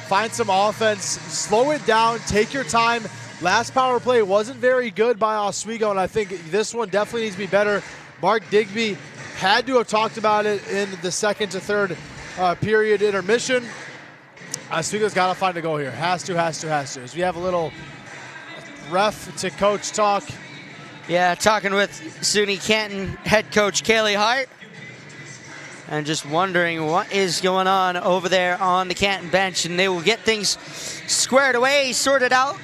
F: find some offense. Slow it down. Take your time. Last power play wasn't very good by Oswego, and I think this one definitely needs to be better. Mark Digby had to have talked about it in the second to third period intermission. Oswego's got to find a goal here. Has to. As we have a little ref to coach talk.
D: Yeah, talking with SUNY Canton head coach Kaylee Hart. And just wondering what is going on over there on the Canton bench. And they will get things squared away, sorted out.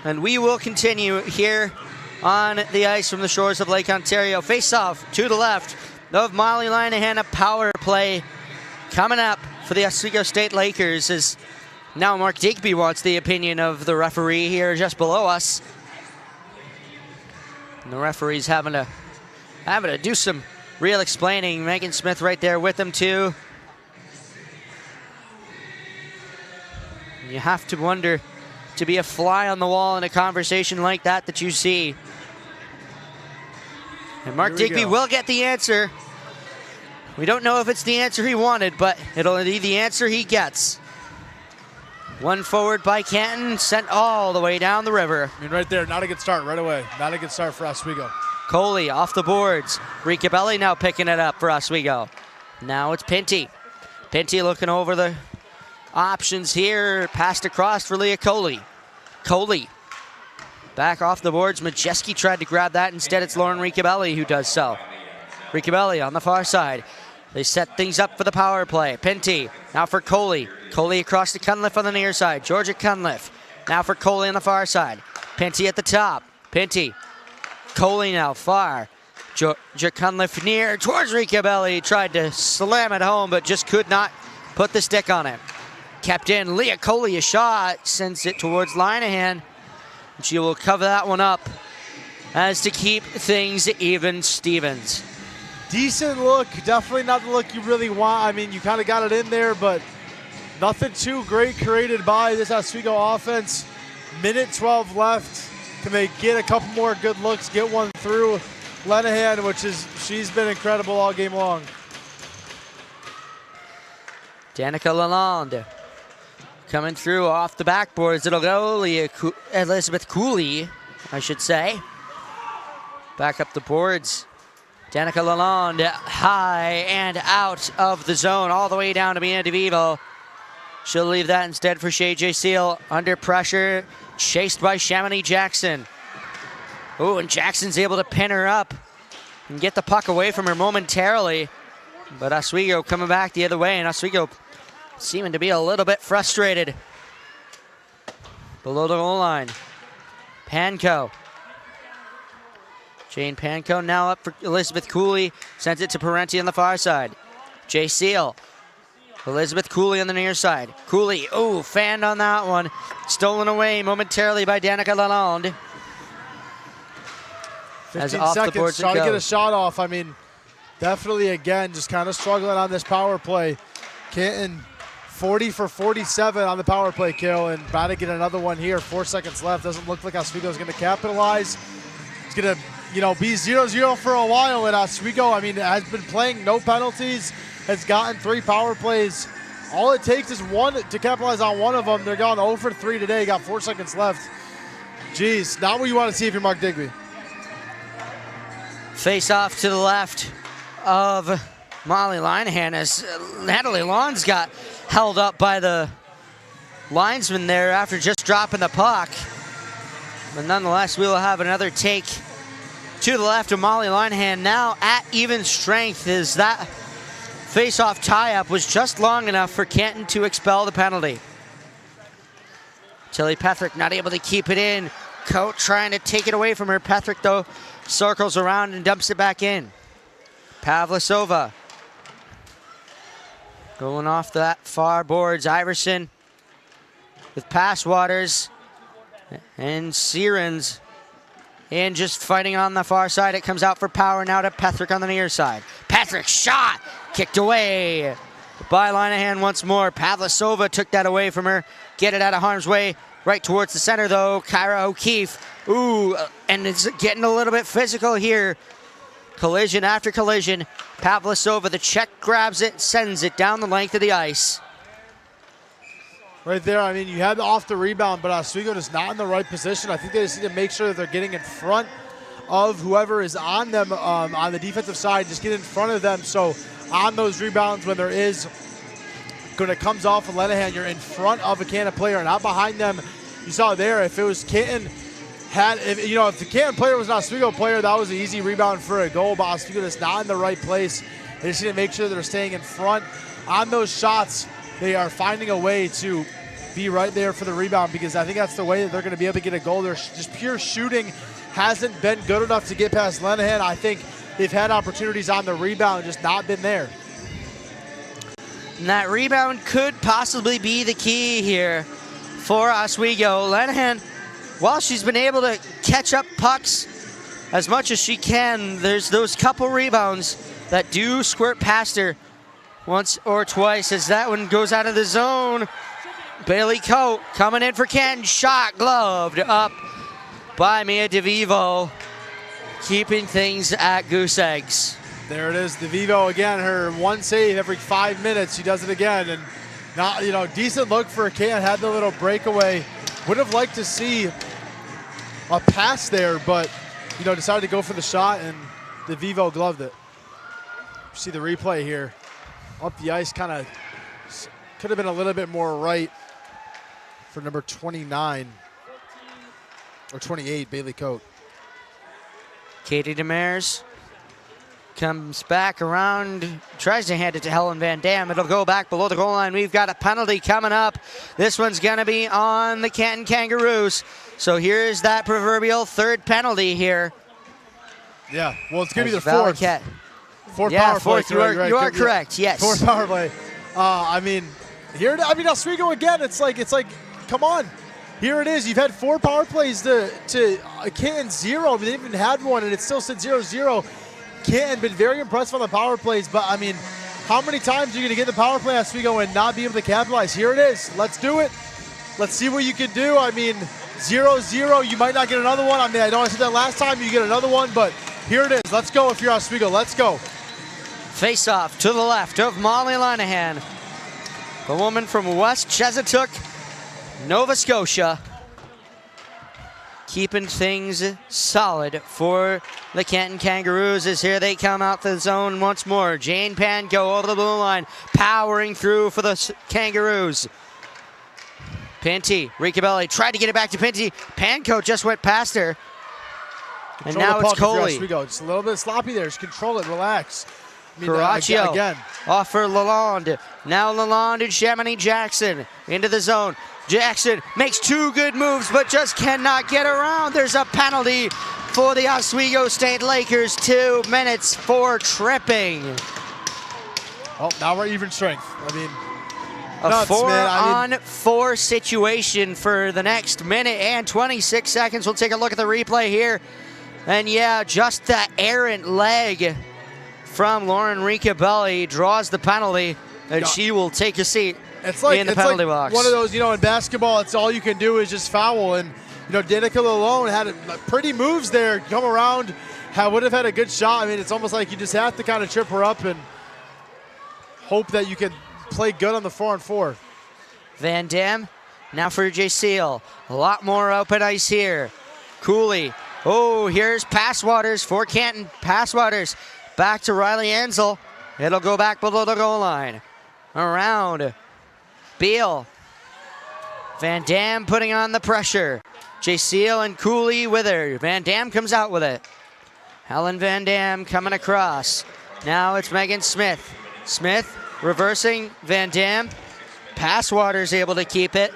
D: And we will continue here on the ice from the shores of Lake Ontario. Face off to the left of Molly Linehan. A power play coming up for the Oswego State Lakers, as now Mark Digby wants the opinion of the referee here just below us. And the referee's having to do some real explaining. Megan Smith right there with him too. You have to wonder, to be a fly on the wall in a conversation like that you see. And Mark Digby will get the answer. We don't know if it's the answer he wanted, but it'll be the answer he gets. One forward by Canton, sent all the way down the river.
F: I mean, right there, not a good start right away. Not a good start for Oswego.
D: Coley off the boards. Ricabelli now picking it up for Oswego. Now it's Pinty. Pinty looking over the options here. Passed across for Leah Coley. Coley back off the boards. Majeski tried to grab that. Instead, it's Lauren Ricabelli who does so. Ricabelli on the far side. They set things up for the power play. Pinty now for Coley. Coley across to Cunliffe on the near side. Georgia Cunliffe now for Coley on the far side. Pinty at the top. Pinty. Coley now far. Georgia Cunliffe near towards Ricabelli. Tried to slam it home, but just could not put the stick on it. Kept in. Leah Coley a shot. Sends it towards Linehan. She will cover that one up as to keep things even Stevens.
F: Decent look. Definitely not the look you really want. I mean, you kind of got it in there, but nothing too great created by this Oswego offense. Minute 12 left. Can they get a couple more good looks, get one through Linehan, she's been incredible all game long.
D: Danica Lalonde coming through off the backboards. It'll go Elizabeth Cooley, I should say. Back up the boards Danica Lalonde high and out of the zone, all the way down to Mia DeVivo. She'll leave that instead for Shay J. Seal. Under pressure, chased by Chamonix Jackson. Oh, and Jackson's able to pin her up and get the puck away from her momentarily. But Oswego coming back the other way, and Oswego seeming to be a little bit frustrated. Below the goal line, Panko. Jane Panko now up for Elizabeth Cooley. Sends it to Parenti on the far side. Jay Seal. Elizabeth Cooley on the near side. Cooley, oh, fanned on that one. Stolen away momentarily by Danica Lalonde.
F: 15 seconds, trying to get a shot off. I mean, definitely, again, just kind of struggling on this power play. Canton 40 for 47 on the power play kill, and about to get another one here. 4 seconds left. Doesn't look like Oswego's going to capitalize. It's going to, be 0-0 for a while. And Oswego, has been playing no penalties, has gotten 3 power plays. All it takes is one to capitalize on one of them. They're gone 0 for 3 today. Got 4 seconds left. Jeez, not what you want to see if you're Mark Digby.
D: Face off to the left of Molly Linehan as Natalie Lawns got held up by the linesman there after just dropping the puck. But nonetheless, we will have another take to the left of Molly Linehan, now at even strength, as that face-off tie-up was just long enough for Canton to expel the penalty. Tilly Pethrick not able to keep it in. Coat trying to take it away from her. Pethrick, though, circles around and dumps it back in. Pavlisova going off that far boards. Iverson with Passwaters and Sirens. And just fighting on the far side. It comes out for Power now to Pethrick on the near side. Pethrick shot! Kicked away by Linehan once more. Pavlisova took that away from her. Get it out of harm's way. Right towards the center, though. Kyra O'Keefe. Ooh, and it's getting a little bit physical here. Collision after collision. Pavlisova, the check, grabs it, sends it down the length of the ice.
F: Right there, you had off the rebound, but Oswego is not in the right position. I think they just need to make sure that they're getting in front of whoever is on them on the defensive side. Just get in front of them, so on those rebounds when there is, when it comes off of Lenahan, you're in front of a Canton player, not behind them. You saw there, if it was Canton, if the Canton player was an Oswego player, that was an easy rebound for a goal, but Oswego is not in the right place. They just need to make sure they're staying in front on those shots. They are finding a way to be right there for the rebound, because I think that's the way that they're going to be able to get a goal. Their just pure shooting hasn't been good enough to get past Lenahan. I think they've had opportunities on the rebound, just not been there.
D: And that rebound could possibly be the key here for Oswego. Lenahan, while she's been able to catch up pucks as much as she can, there's those couple rebounds that do squirt past her once or twice as that one goes out of the zone. Bailey Coate coming in for Canton. Shot gloved up by Mia DeVivo, keeping things at goose eggs.
F: There it is, DeVivo again, her one save every 5 minutes. She does it again, and not, decent look for Canton. Had the little breakaway. Would have liked to see a pass there, but decided to go for the shot, and DeVivo gloved it. See the replay here. Up the ice, kind of could have been a little bit more right for number 29 or 28, Bailey Coate.
D: Katie Demers comes back around, tries to hand it to Helen Van Dam. It'll go back below the goal line. We've got a penalty coming up. This one's going to be on the Canton Kangaroos. So here's that proverbial third penalty here.
F: Yeah, well, it's going to be the fourth. Fourth
D: yeah,
F: power play.
D: You are correct, yes.
F: Fourth power play. Oswego again, it's like, come on. Here it is. You've had 4 power plays to Canton 0. They even had one, and it still said 0-0. Canton been very impressive on the power plays, but how many times are you going to get the power play Oswego and not be able to capitalize? Here it is. Let's do it. Let's see what you can do. 0-0. You might not get another one. I know I said that last time. You get another one, but here it is. Let's go if you're Oswego. Let's go.
D: Face off to the left of Molly Linehan, the woman from West Chesapeake, Nova Scotia. keeping things solid for the Canton Kangaroos as here they come out the zone once more. Jane Panko over the blue line, powering through for the Kangaroos. Pinty, Ricabelli tried to get it back to Pinty. Panko just went past her. And now it's Coley.
F: We go. Just a little bit sloppy there. Just control it. Relax.
D: Caraccio
F: again.
D: Off for Lalonde. Now Lalonde and Chamonix Jackson into the zone. Jackson makes 2 good moves, but just cannot get around. There's a penalty for the Oswego State Lakers. 2 minutes for tripping.
F: Oh, now we're even strength. I mean,
D: a
F: nuts,
D: 4-on-4 situation for the next minute and 26 seconds. We'll take a look at the replay here. And yeah, just the errant leg from Lauren Ricabelli draws the penalty, and she will take a seat in the penalty box.
F: One of those, in basketball, it's all you can do is just foul. And, Danica alone had pretty moves there, come around, would have had a good shot. I mean, it's almost like you just have to kind of trip her up and hope that you can play good on the 4-on-4.
D: Van Dam, now for J. Seal. A lot more open ice here. Cooley. Oh, here's Passwaters for Canton. Passwaters back to Riley Ansel. It'll go back below the goal line. Around. Beal. Van Dam putting on the pressure. J. Seal and Cooley with her. Van Dam comes out with it. Helen Van Dam coming across. Now it's Megan Smith. Smith reversing Van Dam. Passwaters able to keep it.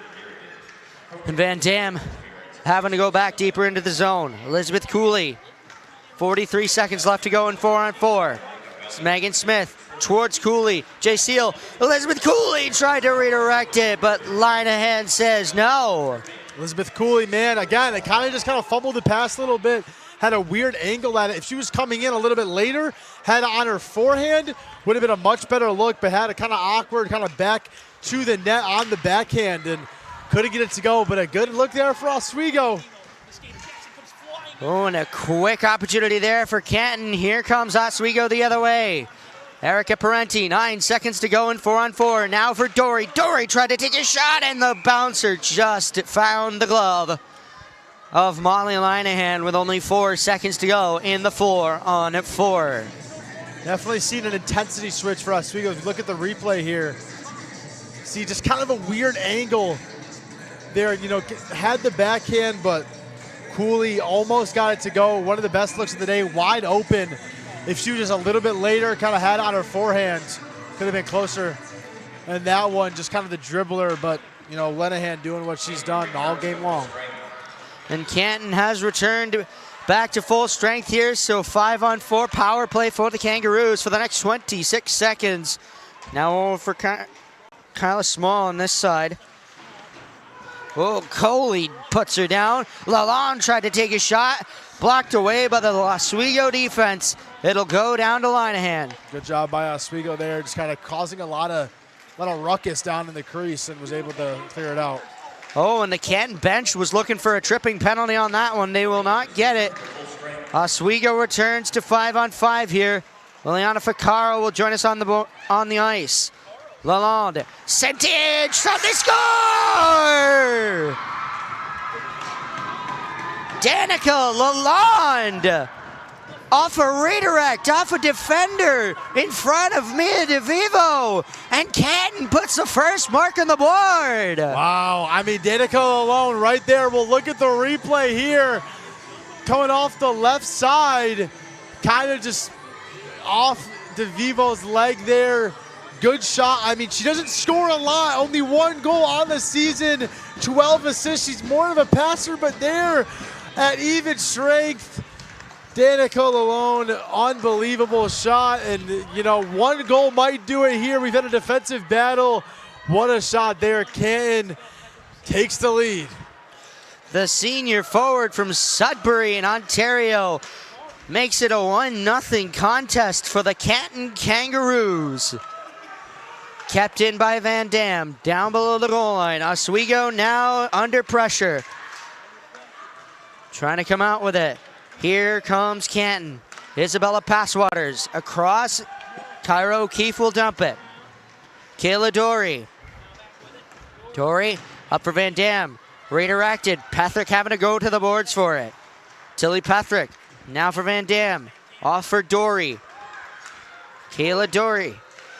D: And Van Dam having to go back deeper into the zone. Elizabeth Cooley. 43 seconds left to go in 4-on-4. It's Megan Smith towards Cooley. J. Seal. Elizabeth Cooley tried to redirect it, but line ahead says no.
F: Elizabeth Cooley, man, again, it kind of fumbled the pass a little bit. Had a weird angle at it. If she was coming in a little bit later, had it on her forehand, would have been a much better look, but had a kind of awkward kind of back to the net on the backhand and couldn't get it to go, but a good look there for Oswego.
D: Oh, and a quick opportunity there for Canton. Here comes Oswego the other way. Erica Parenti, 9 seconds to go in 4-on-4. Now for Dory. Dory tried to take a shot, and the bouncer just found the glove of Molly Linehan with only 4 seconds to go in the 4-on-4.
F: Definitely seen an intensity switch for Oswego. If you look at the replay here, see just kind of a weird angle there. Had the backhand, but Cooley almost got it to go. One of the best looks of the day, wide open. If she was just a little bit later, kind of had it on her forehand, could have been closer. And that one, just kind of the dribbler, but, Linehan doing what she's done all game long.
D: And Canton has returned back to full strength here, so 5-on-4 power play for the Kangaroos for the next 26 seconds. Now over for Kyla Small on this side. Oh, Coley puts her down. Lalonde tried to take a shot, blocked away by the Oswego defense. It'll go down to Linehan.
F: Good job by Oswego there, just kind of causing a lot of ruckus down in the crease and was able to clear it out.
D: Oh, and the Canton bench was looking for a tripping penalty on that one. They will not get it. Oswego returns to 5-on-5 here. Liliana Ficaro will join us on the ice. Lalonde, Centage from the score! Danica Lalonde off a redirect, off a defender in front of Mia DeVivo, and Canton puts the first mark on the board.
F: Wow, I mean, Danica alone right there. We'll look at the replay here. Coming off the left side, kind of just off DeVivo's leg there. Good shot. I mean, she doesn't score a lot. Only 1 goal on the season, 12 assists. She's more of a passer, but there at even strength, Danica alone, unbelievable shot. And, 1 goal might do it here. We've had a defensive battle. What a shot there. Canton takes the lead.
D: The senior forward from Sudbury in Ontario makes it a 1-0 contest for the Canton Kangaroos. Kept in by Van Dam, down below the goal line. Oswego now under pressure. Trying to come out with it. Here comes Canton. Isabella Passwaters across. Cairo O'Keefe will dump it. Kayla Dory. Dory up for Van Dam. Redirected. Patrick having to go to the boards for it. Tilly Patrick. Now for Van Dam. Off for Dory. Kayla Dory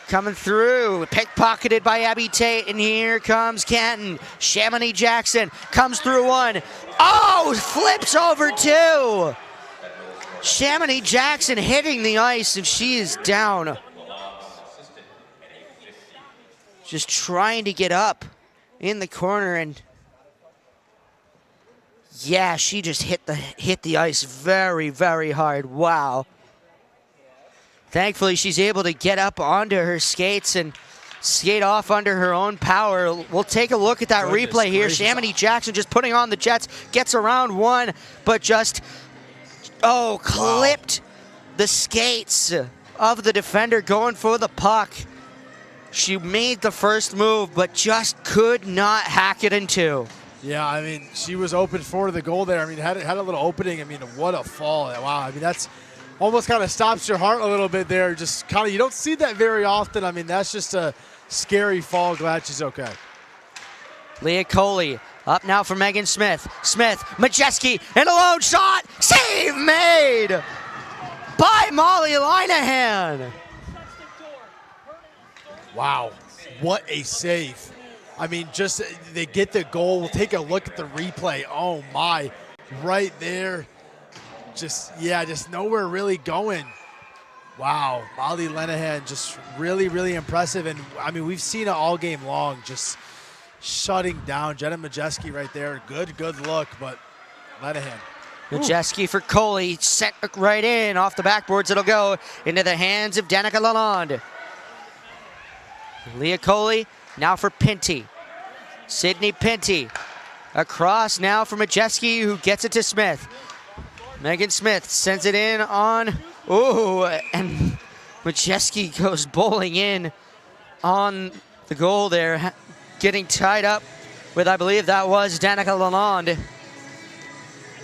D: coming through. Pickpocketed by Abby Tate. And here comes Canton. Chamonix Jackson comes through one. Oh, flips over two. Chamonix Jackson hitting the ice, and she is down. Just trying to get up in the corner, and yeah, she just hit the ice very, very hard. Wow. Thankfully, she's able to get up onto her skates and skate off under her own power. We'll take a look at that replay here. Chamonix Jackson just putting on the jets, gets around one, but just, clipped the skates of the defender going for the puck. She made the first move, but just could not hack it in two.
F: Yeah, I mean, she was open for the goal there. I mean, had a little opening. I mean, what a fall. Wow, I mean, that's almost kind of stops your heart a little bit there. Just kind of, you don't see that very often. I mean, that's just a scary fall. Glad she's okay.
D: Leah Coley up now for Megan Smith. Smith, Majeski, and a lone shot. Save made by Molly Linehan.
F: Wow, what a save. I mean, just they get the goal. We'll take a look at the replay. Oh my, right there. Just nowhere really going. Wow, Molly Linehan just really, really impressive. And I mean, we've seen it all game long, just shutting down Jenna Majeski right there. Good look, but Linehan.
D: Majeski for Coley, set right in. Off the backboards, it'll go into the hands of Danica Lalonde. Leah Coley now for Pinty. Sydney Pinty across now for Majeski, who gets it to Smith. Megan Smith sends it in on, and Majeski goes bowling in on the goal there, getting tied up with, I believe that was Danica Lalonde.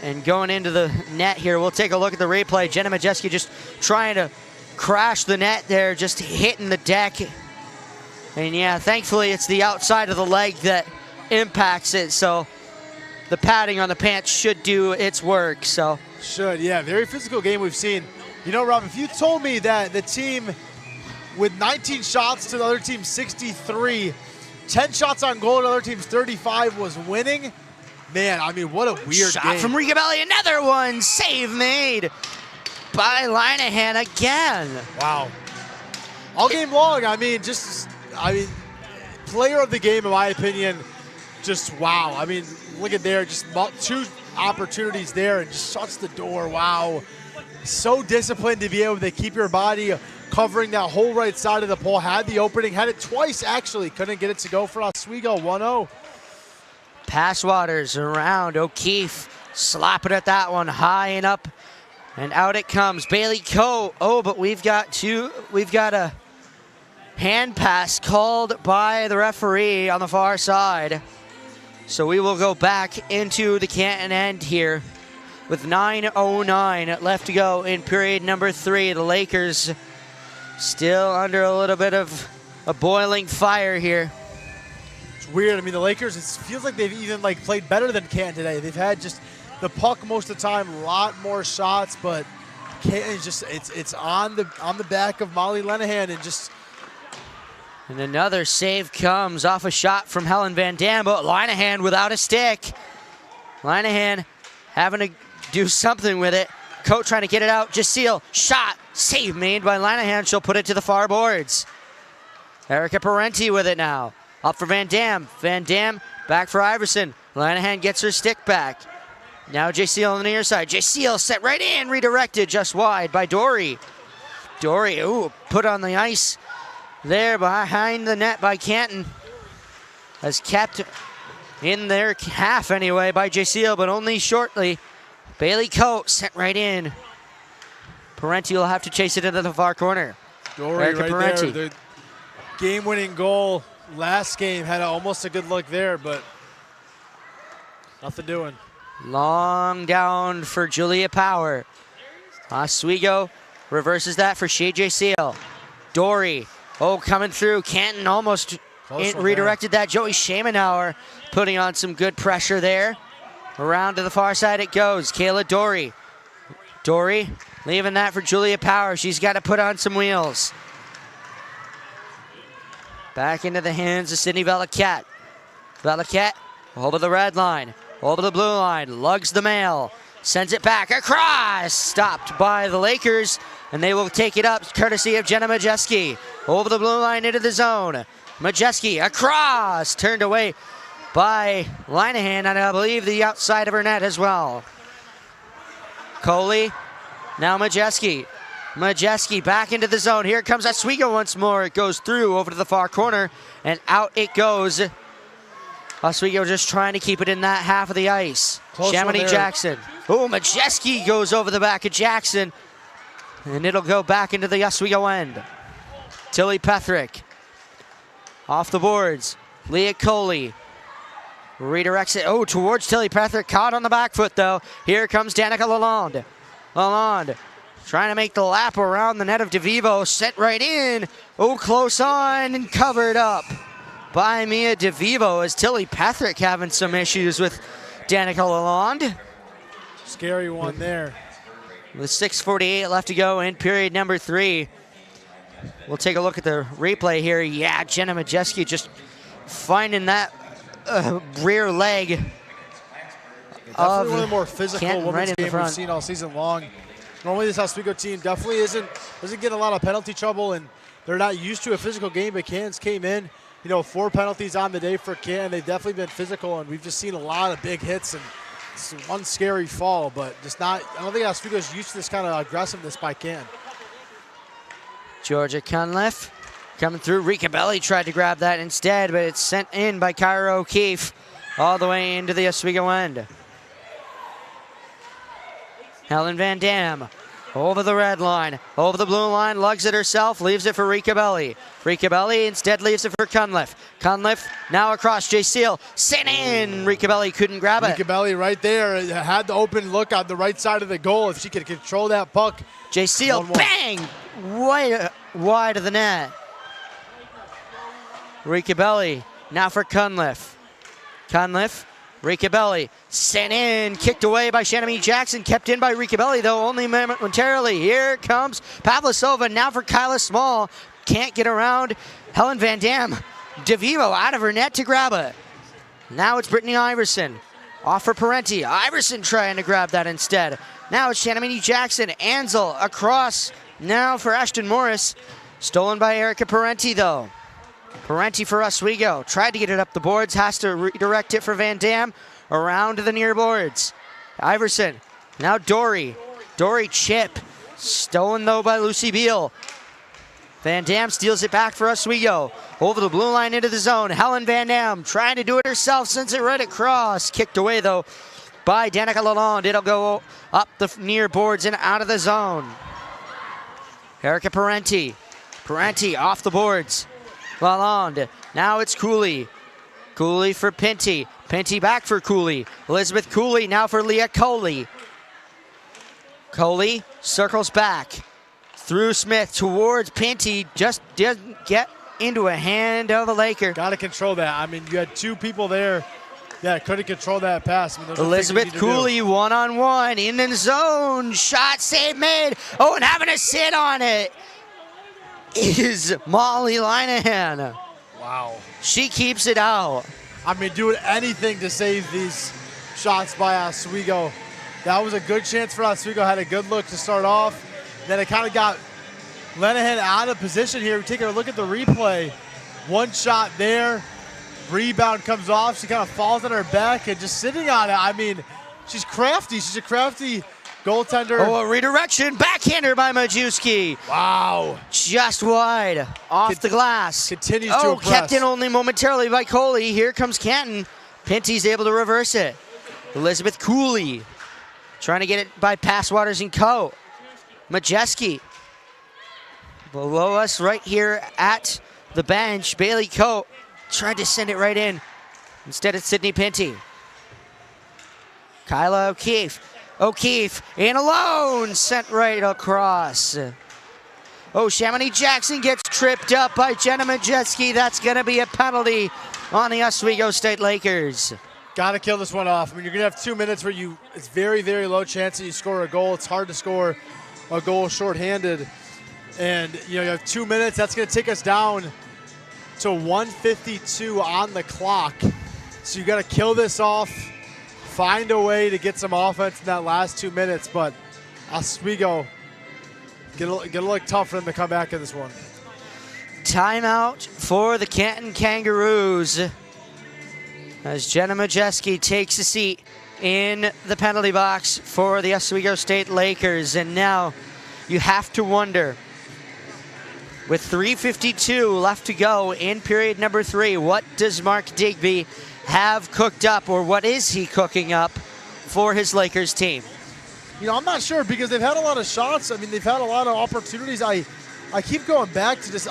D: And going into the net here, we'll take a look at the replay. Jenna Majeski just trying to crash the net there, just hitting the deck. And yeah, thankfully it's the outside of the leg that impacts it, so the padding on the pants should do its work. So
F: should, yeah, very physical game we've seen. You know, Rob, if you told me that the team with 19 shots to the other team's 63, 10 shots on goal to the other team's 35 was winning, man, I mean, what a weird
D: shot
F: game.
D: From Rigabelli, another one, save made by Linehan again.
F: Wow. All game long, I mean, player of the game, in my opinion, just wow. I mean, look at there, just two opportunities there and just shuts the door. Wow. So disciplined to be able to keep your body covering that whole right side of the pole. Had the opening, had it twice actually. Couldn't get it to go for Oswego, 1-0.
D: Passwaters around. O'Keefe slapping at that one high and up. And out it comes. Bailey Coe. But we've got a hand pass called by the referee on the far side. So we will go back into the Canton end here with 9:09 left to go in period number 3. The Lakers still under a little bit of a boiling fire here.
F: It's weird. I mean, the Lakers, it feels like they've even played better than Canton today. They've had just the puck most of the time, a lot more shots, but Canton is just it's on the back of Molly Linehan and just.
D: And another save comes off a shot from Helen Van Dam, but Linehan without a stick. Linehan having to do something with it. Coat trying to get it out. Jaceel, shot, save made by Linehan. She'll put it to the far boards. Erica Parenti with it now. Up for Van Dam. Van Dam back for Iverson. Linehan gets her stick back. Now Jaceel on the near side. Jaceel set right in, redirected just wide by Dory. Dory, put on the ice. There behind the net by Canton. Has kept in their half anyway by Jaceel, but only shortly. Bailey Coates sent right in. Parenti will have to chase it into the far corner.
F: Dory
D: Erica
F: right
D: Parenti.
F: there. The game-winning goal last game had almost a good look there, but nothing doing.
D: Long down for Julia Power. Oswego reverses that for Shea Jaceel. Dory. Coming through. Canton almost redirected that. Joey Shamenauer putting on some good pressure there. Around to the far side it goes. Kayla Dory. Dory leaving that for Julia Power. She's got to put on some wheels. Back into the hands of Sydney Velaquette. Velaquette over the red line, over the blue line, lugs the mail, sends it back across. Stopped by the Lakers, and they will take it up courtesy of Jenna Majeski. Over the blue line into the zone. Majeski across, turned away by Linehan, and I believe the outside of her net as well. Coley, now Majeski. Majeski back into the zone. Here comes Oswego once more. It goes through over to the far corner, and out it goes. Oswego just trying to keep it in that half of the ice. Chamonix Jackson. Oh, Majeski goes over the back of Jackson, and it'll go back into the Oswego end. Tilly Pethrick off the boards. Leah Coley redirects it. Oh, towards Tilly Pethrick. Caught on the back foot, though. Here comes Danica Lalonde. Lalonde trying to make the lap around the net of DeVivo. Sent right in. Oh, close on and covered up by Mia DeVivo, as Tilly Pethrick having some issues with Danica Lalonde.
F: Scary one there.
D: With 6:48 left to go in period number 3. We'll take a look at the replay here. Yeah, Jenna Majeski just finding that rear leg.
F: Definitely one of the more physical
D: Canton
F: women's
D: right in the
F: games we've
D: front.
F: seen all season long. Normally this Oswego team definitely doesn't get a lot of penalty trouble, and they're not used to a physical game, but Canton's came in, 4 penalties on the day for Canton. They've definitely been physical, and we've just seen a lot of big hits and one scary fall, but just not, I don't think Oswego's used to this kind of aggressiveness by Canton.
D: Georgia Cunliffe coming through. Rika Belli tried to grab that instead, but it's sent in by Kyra O'Keefe all the way into the Oswego end. Helen Van Dam over the red line, over the blue line, lugs it herself, leaves it for Rika Belli. Rika Belli instead leaves it for Cunliffe. Cunliffe now across. Jay Steele sent in. Rika Belli couldn't grab it.
F: Rika Belli right there had the open look on the right side of the goal. If she could control that puck.
D: Jay Steele, bang! Wide of the net. Rika Belli now for Cunliffe. Cunliffe, Rika Belli sent in, kicked away by Chamonix Jackson, kept in by Rika Belli though, only momentarily. Here comes Pavlasova now for Kyla Small. Can't get around Helen Van Dam. DeVivo out of her net to grab it. Now it's Brittany Iverson. Off for Parenti. Iverson trying to grab that instead. Now it's Chamonix Jackson. Ansel across now for Ashton Morris. Stolen by Erica Parenti though. Parenti for Oswego. Tried to get it up the boards. Has to redirect it for Van Dam. Around to the near boards. Iverson. Now Dory. Dory chip. Stolen though by Lucy Beal. Van Dam steals it back for Oswego. Over the blue line into the zone. Helen Van Dam trying to do it herself. Sends it right across. Kicked away though by Danica Lalonde. It'll go up the near boards and out of the zone. Erica Parenti. Parenti off the boards. Lalonde. Now it's Cooley. Cooley for Pinty. Pinty back for Cooley. Elizabeth Cooley now for Leah Coley. Coley circles back. Through Smith towards Pinty. Just doesn't get into a hand of a Laker.
F: Got to control that. I mean, you had 2 people there that couldn't control that pass. I mean,
D: Elizabeth Cooley one-on-one in the zone. Shot save made. Oh, and having a sit on it is Molly Linehan.
F: Wow.
D: She keeps it out.
F: I mean, doing anything to save these shots by Oswego. That was a good chance for Oswego. Had a good look to start off. Then it kind of got Linehan out of position here. Taking a look at the replay. One shot there. Rebound comes off. She kind of falls on her back and just sitting on it. I mean, she's crafty. She's a crafty goaltender.
D: Oh, a redirection. Backhander by Majewski.
F: Wow.
D: Just wide. Off the glass.
F: Continues to impress.
D: Kept in only momentarily by Coley. Here comes Canton. Pinty's able to reverse it. Elizabeth Cooley trying to get it by Passwaters and Co. Majeski. Below us right here at the bench, Bailey Coate tried to send it right in. Instead it's Sydney Pinty. Kyla O'Keefe. O'Keefe in alone, sent right across. Oh, Chamonix Jackson gets tripped up by Jenna Majeski. That's going to be a penalty on the Oswego State Lakers.
F: Got to kill this one off. I mean, you're going to have 2 minutes where it's very, very low chance that you score a goal. It's hard to score a goal shorthanded. And, you have 2 minutes. That's going to take us down to 1:52 on the clock. So you got to kill this off, find a way to get some offense in that last 2 minutes. But Oswego, get a little tough for them to come back in this one.
D: Timeout for the Canton Kangaroos as Jenna Majeski takes a seat in the penalty box for the Oswego State Lakers. And now you have to wonder, with 3:52 left to go in period number 3, what does Mark Digby have cooked up, or what is he cooking up for his Lakers team?
F: I'm not sure because they've had a lot of shots. I mean, they've had a lot of opportunities. I keep going back to this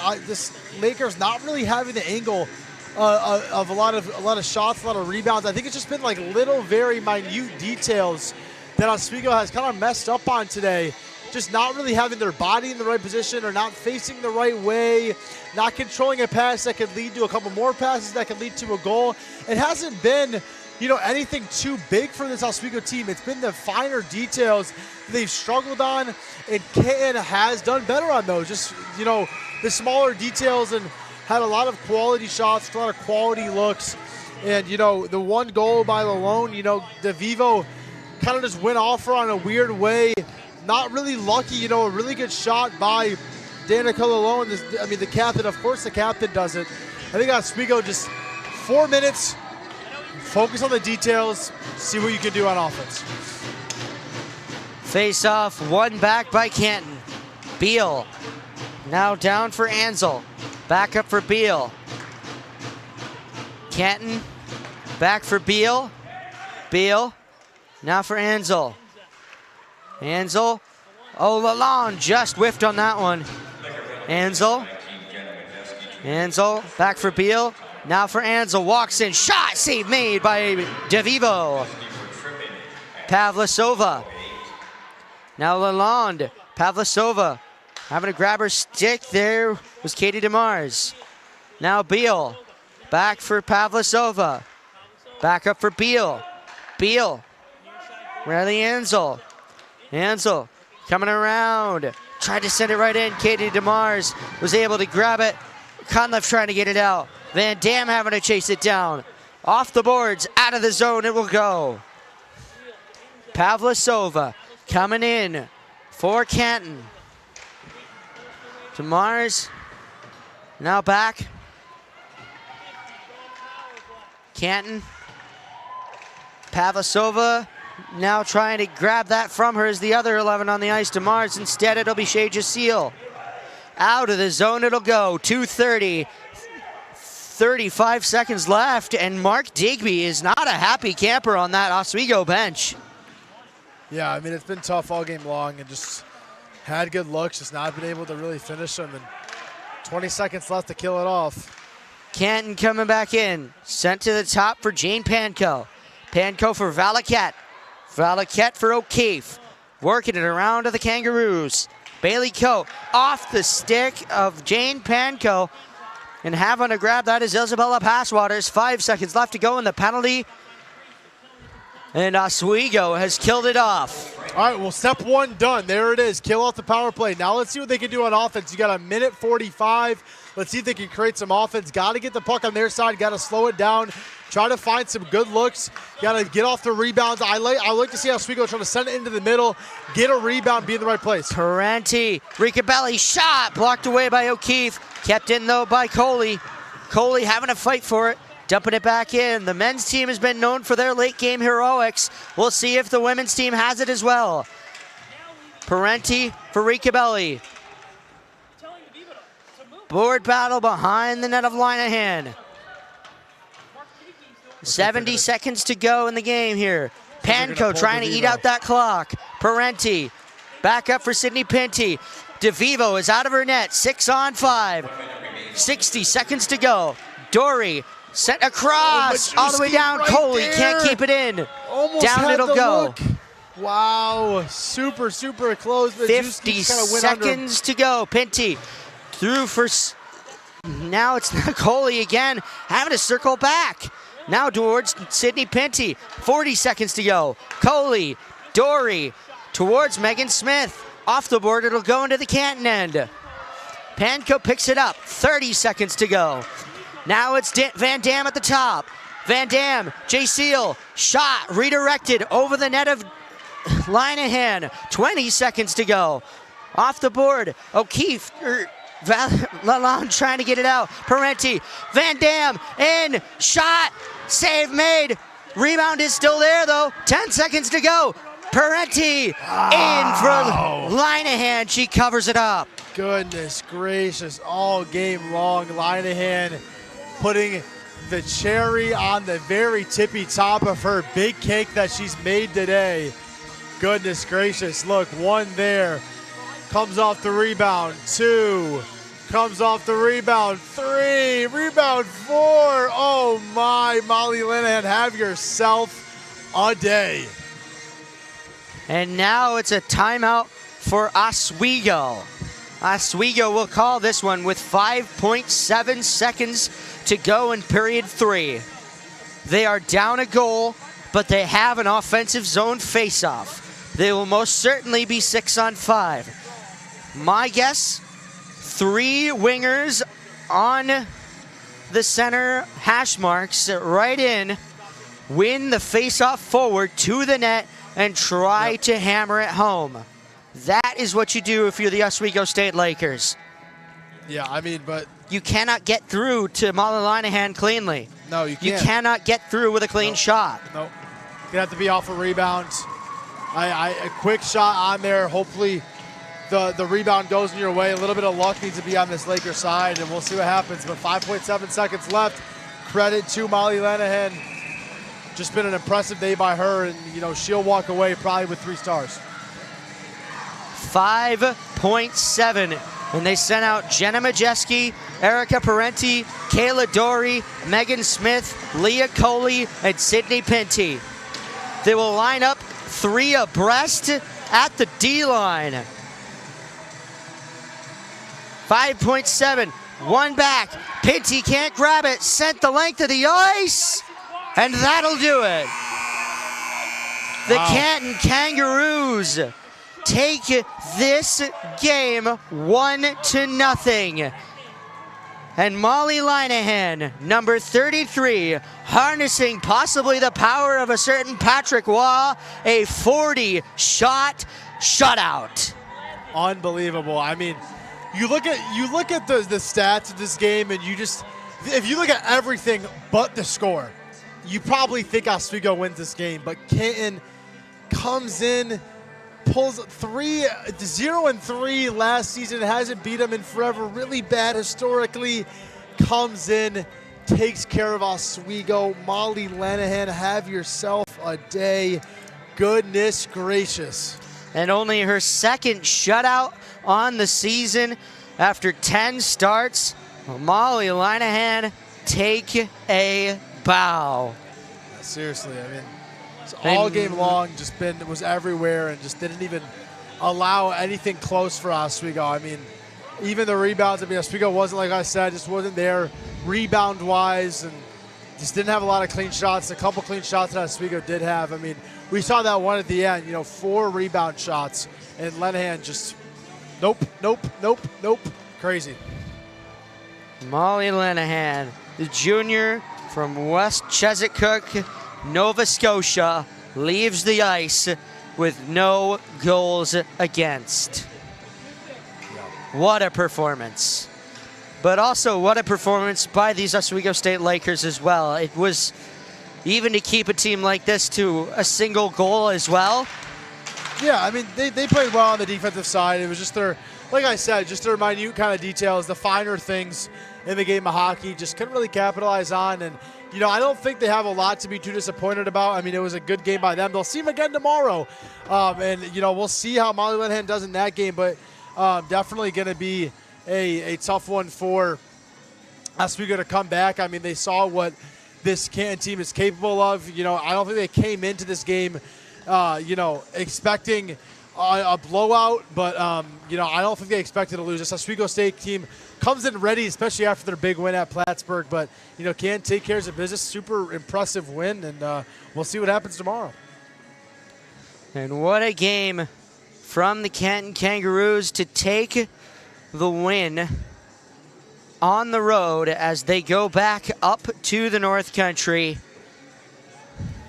F: Lakers not really having the angle of a lot of shots, a lot of rebounds. I think it's just been like little, very minute details that Oswego has kind of messed up on today. Just not really having their body in the right position, or not facing the right way, not controlling a pass that could lead to a couple more passes that could lead to a goal. It hasn't been, anything too big for this Oswego team. It's been the finer details they've struggled on, and Canton has done better on those. Just, the smaller details, and had a lot of quality shots, a lot of quality looks. And, the one goal by Lalone, DeVivo kind of just went off her on a weird way. Not really lucky, a really good shot by Danica Lalone. The captain, of course the captain does it. I think Oswego just 4 minutes, focus on the details, see what you can do on offense.
D: Face off, one back by Canton. Beal now down for Ansel. Back up for Beal. Canton back for Beal. Beal now for Ansel. Ansel. Oh, Lalonde just whiffed on that one. Ansel. Ansel back for Beal. Now for Ansel. Walks in. Shot save made by DeVivo. Pavlasova. Now Lalonde. Pavlasova having to grab her stick. There was Katie DeMars. Now Beal. Back for Pavlasova. Back up for Beal. Beal. Riley Ansel. Ansel coming around. Tried to send it right in. Katie DeMars was able to grab it. Conliffe trying to get it out. Van Dam having to chase it down. Off the boards, out of the zone it will go. Pavlasova coming in for Canton. DeMars now back. Canton. Pavlasova now trying to grab that from her as the other 11 on the ice. DeMars. Instead, it'll be Shea Jaseel. Out of the zone it'll go. 2:30. 35 seconds left, and Mark Digby is not a happy camper on that Oswego bench.
F: Yeah, it's been tough all game long, and just had good looks, just not been able to really finish them, and 20 seconds left to kill it off.
D: Canton coming back in. Sent to the top for Jane Panko. Panko for Valaket. Valaket for O'Keefe. Working it around to the Kangaroos. Bailey Coe off the stick of Jane Panko. And having to grab that is Isabella Passwaters. 5 seconds left to go in the penalty. And Oswego has killed it off.
F: All right, well, step one done. There it is. Kill off the power play. Now let's see what they can do on offense. You got 1:45. Let's see if they can create some offense. Got to get the puck on their side. Got to slow it down. Try to find some good looks. Got to get off the rebounds. I like to see Oswego trying to send it into the middle, get a rebound, be in the right place.
D: Parenti, Ricabelli shot, blocked away by O'Keefe. Kept in, though, by Coley. Coley having to fight for it, dumping it back in. The men's team has been known for their late-game heroics. We'll see if the women's team has it as well. Parenti for Ricabelli. Board battle behind the net of Linehan. 70 seconds to go in the game here. Panko trying to eat out that clock. Parenti back up for Sydney Pinty. DeVivo is out of her net. 6-on-5. 60 seconds to go. Dory sent across all the way down.
F: Right
D: Coley
F: there.
D: can't keep it in.
F: Almost
D: down
F: had
D: it'll
F: the
D: go.
F: look. Wow, super, super close. But
D: 50 seconds to go. Pinty through for, now it's Nicole again, having to circle back. Now towards Sydney Pinty, 40 seconds to go. Coley, Dory, towards Megan Smith. Off the board, it'll go into the Canton end. Panko picks it up, 30 seconds to go. Now it's Van Dam at the top. Van Dam, Jay Seal, shot, redirected over the net of Linehan, 20 seconds to go. Off the board, O'Keefe, Lalonde trying to get it out. Parenti, Van Dam, in, shot, save made. Rebound is still there though, 10 seconds to go. Parenti in for Linehan, she covers it up.
F: Goodness gracious, all game long, Linehan putting the cherry on the very tippy top of her big cake that she's made today. Goodness gracious, look, one there, comes off the rebound, two, comes off the rebound, three, rebound four. Oh my, Molly Linehan, have yourself a day.
D: And now it's a timeout for Oswego. Oswego will call this one with 5.7 seconds to go in period 3. They are down a goal, but they have an offensive zone faceoff. They will most certainly be 6-on-5. My guess, 3 wingers on the center hash marks right in, win the faceoff forward to the net and try to hammer it home. That is what you do if you're the Oswego State Lakers.
F: Yeah, I mean, but
D: you cannot get through to Molly Linehan cleanly.
F: No, you can't.
D: You cannot get through with a clean shot.
F: No, you have to be off a rebound. A quick shot on there. Hopefully the rebound goes in your way. A little bit of luck needs to be on this Lakers side, and we'll see what happens. But 5.7 seconds left. Credit to Molly Linehan. Just been an impressive day by her, and you know she'll walk away probably with 3 stars.
D: 5.7, and they sent out Jenna Majeski, Erica Parenti, Kayla Dory, Megan Smith, Leah Coley, and Sydney Pinty. They will line up 3 abreast at the D-line. 5.7, one back. Pinty can't grab it, sent the length of the ice, and that'll do it. The Canton Kangaroos take this game 1-0. And Molly Linehan, number 33, harnessing possibly the power of a certain Patrick Waugh, a 40-shot shutout.
F: Unbelievable. I mean, you look at the stats of this game, and if you look at everything but the score, you probably think Oswego wins this game. But Canton comes in, pulls 0-3 last season, hasn't beat them in forever, really bad historically, comes in, takes care of Oswego. Molly Linehan, have yourself a day. Goodness gracious.
D: And only her second shutout on the season after 10 starts. Molly Linehan, take a bow.
F: Seriously, I mean, all game long, was everywhere and just didn't even allow anything close for Oswego. I mean, even the rebounds, Oswego wasn't, like I said, just wasn't there rebound-wise and just didn't have a lot of clean shots. A couple clean shots that Oswego did have. I mean, we saw that one at the end, 4 rebound shots, and Linehan just nope. Crazy.
D: Molly Linehan, the junior from West Chesapeake, Nova Scotia, leaves the ice with no goals against. What a performance. But also what a performance by these Oswego State Lakers as well. It was even to keep a team like this to a single goal as well.
F: Yeah, I mean, they played well on the defensive side. It was just like I said, just their minute kind of details, the finer things in the game of hockey, just couldn't really capitalize on. And I don't think they have a lot to be too disappointed about. I mean, it was a good game by them. They'll see them again tomorrow. And we'll see how Molly Linehan does in that game, but definitely going to be a tough one for Oswego to come back. I mean, they saw what this Canton team is capable of. I don't think they came into this game expecting a blowout, but I don't think they expected to lose. This Oswego State team comes in ready, especially after their big win at Plattsburgh, but can take care of the business. Super impressive win, and we'll see what happens tomorrow.
D: And what a game from the Canton Kangaroos to take the win on the road as they go back up to the North Country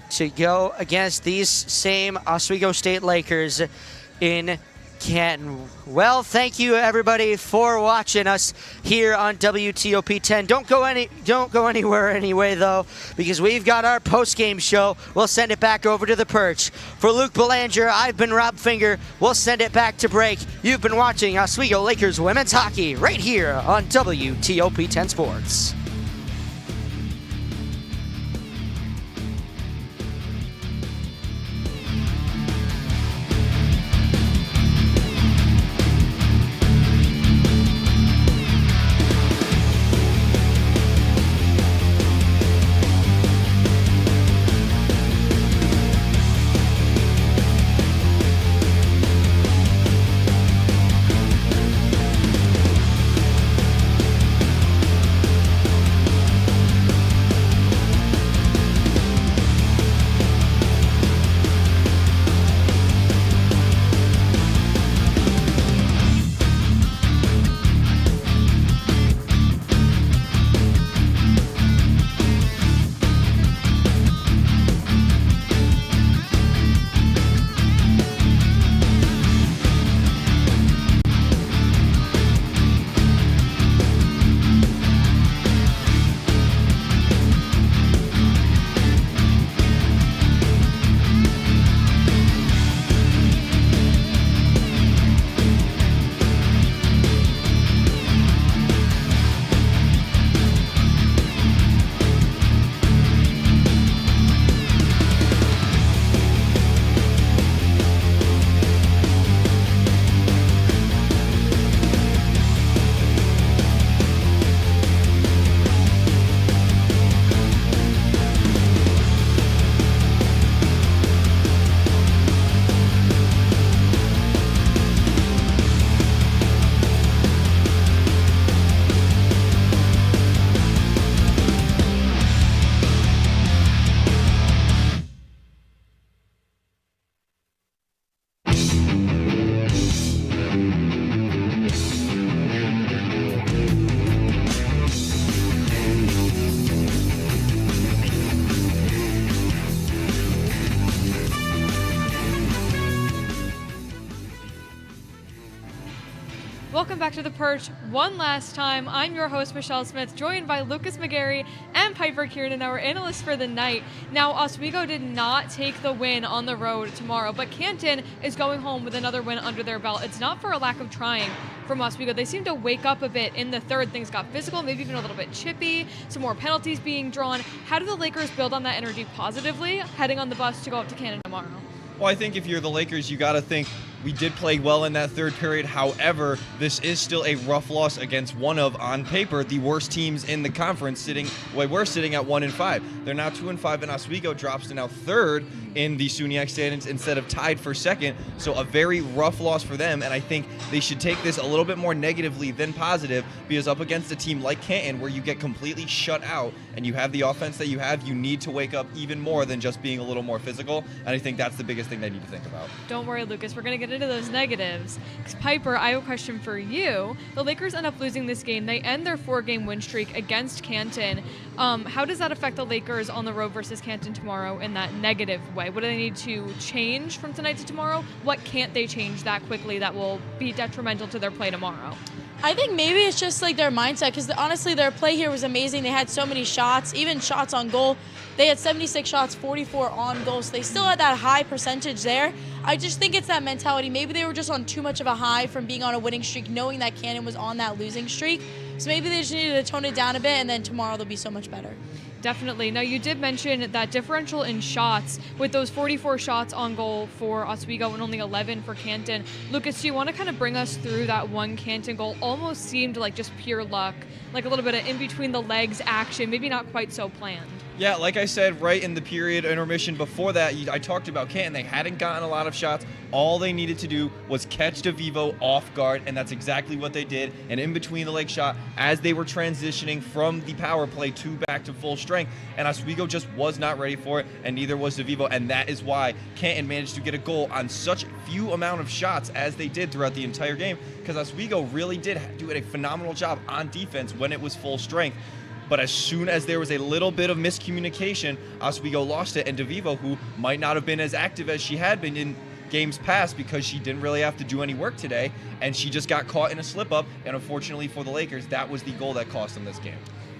D: to go against these same Oswego State Lakers in Canton. Well, thank you everybody for watching us here on WTOP 10. Don't go anywhere anyway though, because we've got our post-game show. We'll send it back over to the perch. For Luke Belanger, I've been Rob Finger. We'll send it back to break. You've been watching Oswego Lakers women's hockey right here on WTOP 10 Sports.
C: Welcome back to the Perch one last time. I'm your host, Michelle Smith, joined by Lucas McGarry and Piper Kiernan, our analysts for the night. Now, Oswego did not take the win on the road tomorrow, but Canton is going home with another win under their belt. It's not for a lack of trying from Oswego. They seem to wake up a bit in the third. Things got physical, maybe even a little bit chippy, some more penalties being drawn. How do the Lakers build on that energy positively heading on the bus to go up to Canton tomorrow?
A: Well, I think if you're the Lakers, you got to think we did play well in that third period. However, this is still a rough loss against one of, on paper, the worst teams in the conference. We're sitting at 1-5. They're now 2-5, and Oswego drops to now third in the SUNY standings instead of tied for second. So a very rough loss for them, and I think they should take this a little bit more negatively than positive, because up against a team like Canton where you get completely shut out and you have the offense that you have, you need to wake up even more than just being a little more physical, and I think that's the biggest thing they need to think about.
C: Don't worry, Lucas. We're going to get into those negatives. Piper, I have a question for you. The Lakers end up losing this game. They end their 4-game win streak against Canton. How does that affect the Lakers on the road versus Canton tomorrow in that negative way? What do they need to change from tonight to tomorrow? What can't they change that quickly that will be detrimental to their play tomorrow?
B: I think maybe it's just like their mindset, because honestly their play here was amazing. They had so many shots, even shots on goal. They had 76 shots, 44 on goal, so they still had that high percentage there. I just think it's that mentality. Maybe they were just on too much of a high from being on a winning streak, knowing that Canton was on that losing streak. So maybe they just needed to tone it down a bit, and then tomorrow they'll be so much better.
C: Definitely. Now, you did mention that differential in shots with those 44 shots on goal for Oswego and only 11 for Canton. Lucas, do you want to kind of bring us through that one Canton goal? Almost seemed like just pure luck, like a little bit of in between the legs action, maybe not quite so planned.
A: Yeah, like I said, right in the period intermission before that, I talked about Canton. They hadn't gotten a lot of shots. All they needed to do was catch DeVivo off guard, and that's exactly what they did. And in between the Lake shot, as they were transitioning from the power play back to full strength, and Oswego just was not ready for it, and neither was DeVivo, and that is why Canton managed to get a goal on such few amount of shots as they did throughout the entire game, because Oswego really did do a phenomenal job on defense when it was full strength. But as soon as there was a little bit of miscommunication, Oswego lost it, and DeVivo, who might not have been as active as she had been in games past because she didn't really have to do any work today, and she just got caught in a slip-up, and unfortunately for the Lakers, that was the goal that cost them this game.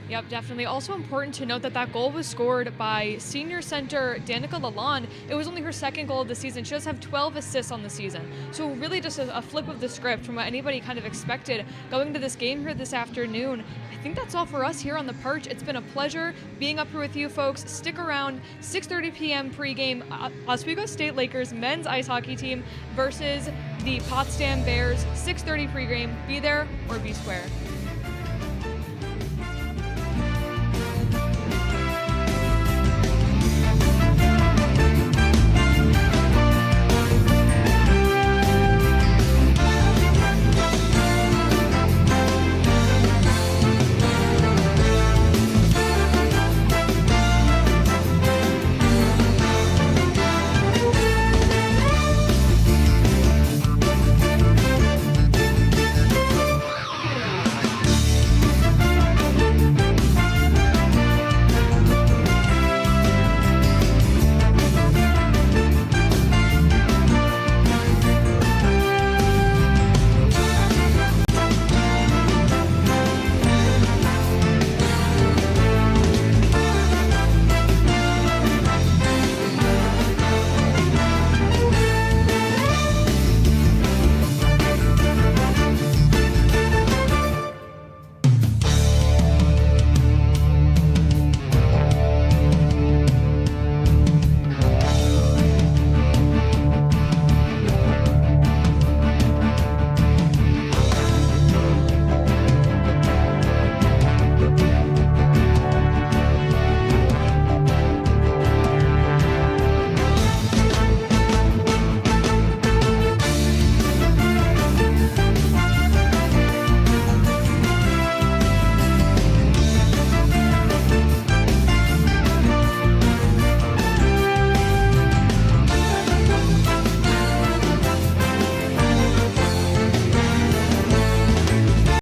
C: Yep, definitely. Also important to note that goal was scored by senior center Danica Lalonde. It was only her second goal of the season. She does have 12 assists on the season. So really just a flip of the script from what anybody kind of expected going into this game here this afternoon. I think that's all for us here on The Perch. It's been a pleasure being up here with you folks. Stick around, 6:30 p.m. pregame, Oswego State Lakers men's ice hockey team versus the Potsdam Bears, 6:30 pregame. Be there or be square.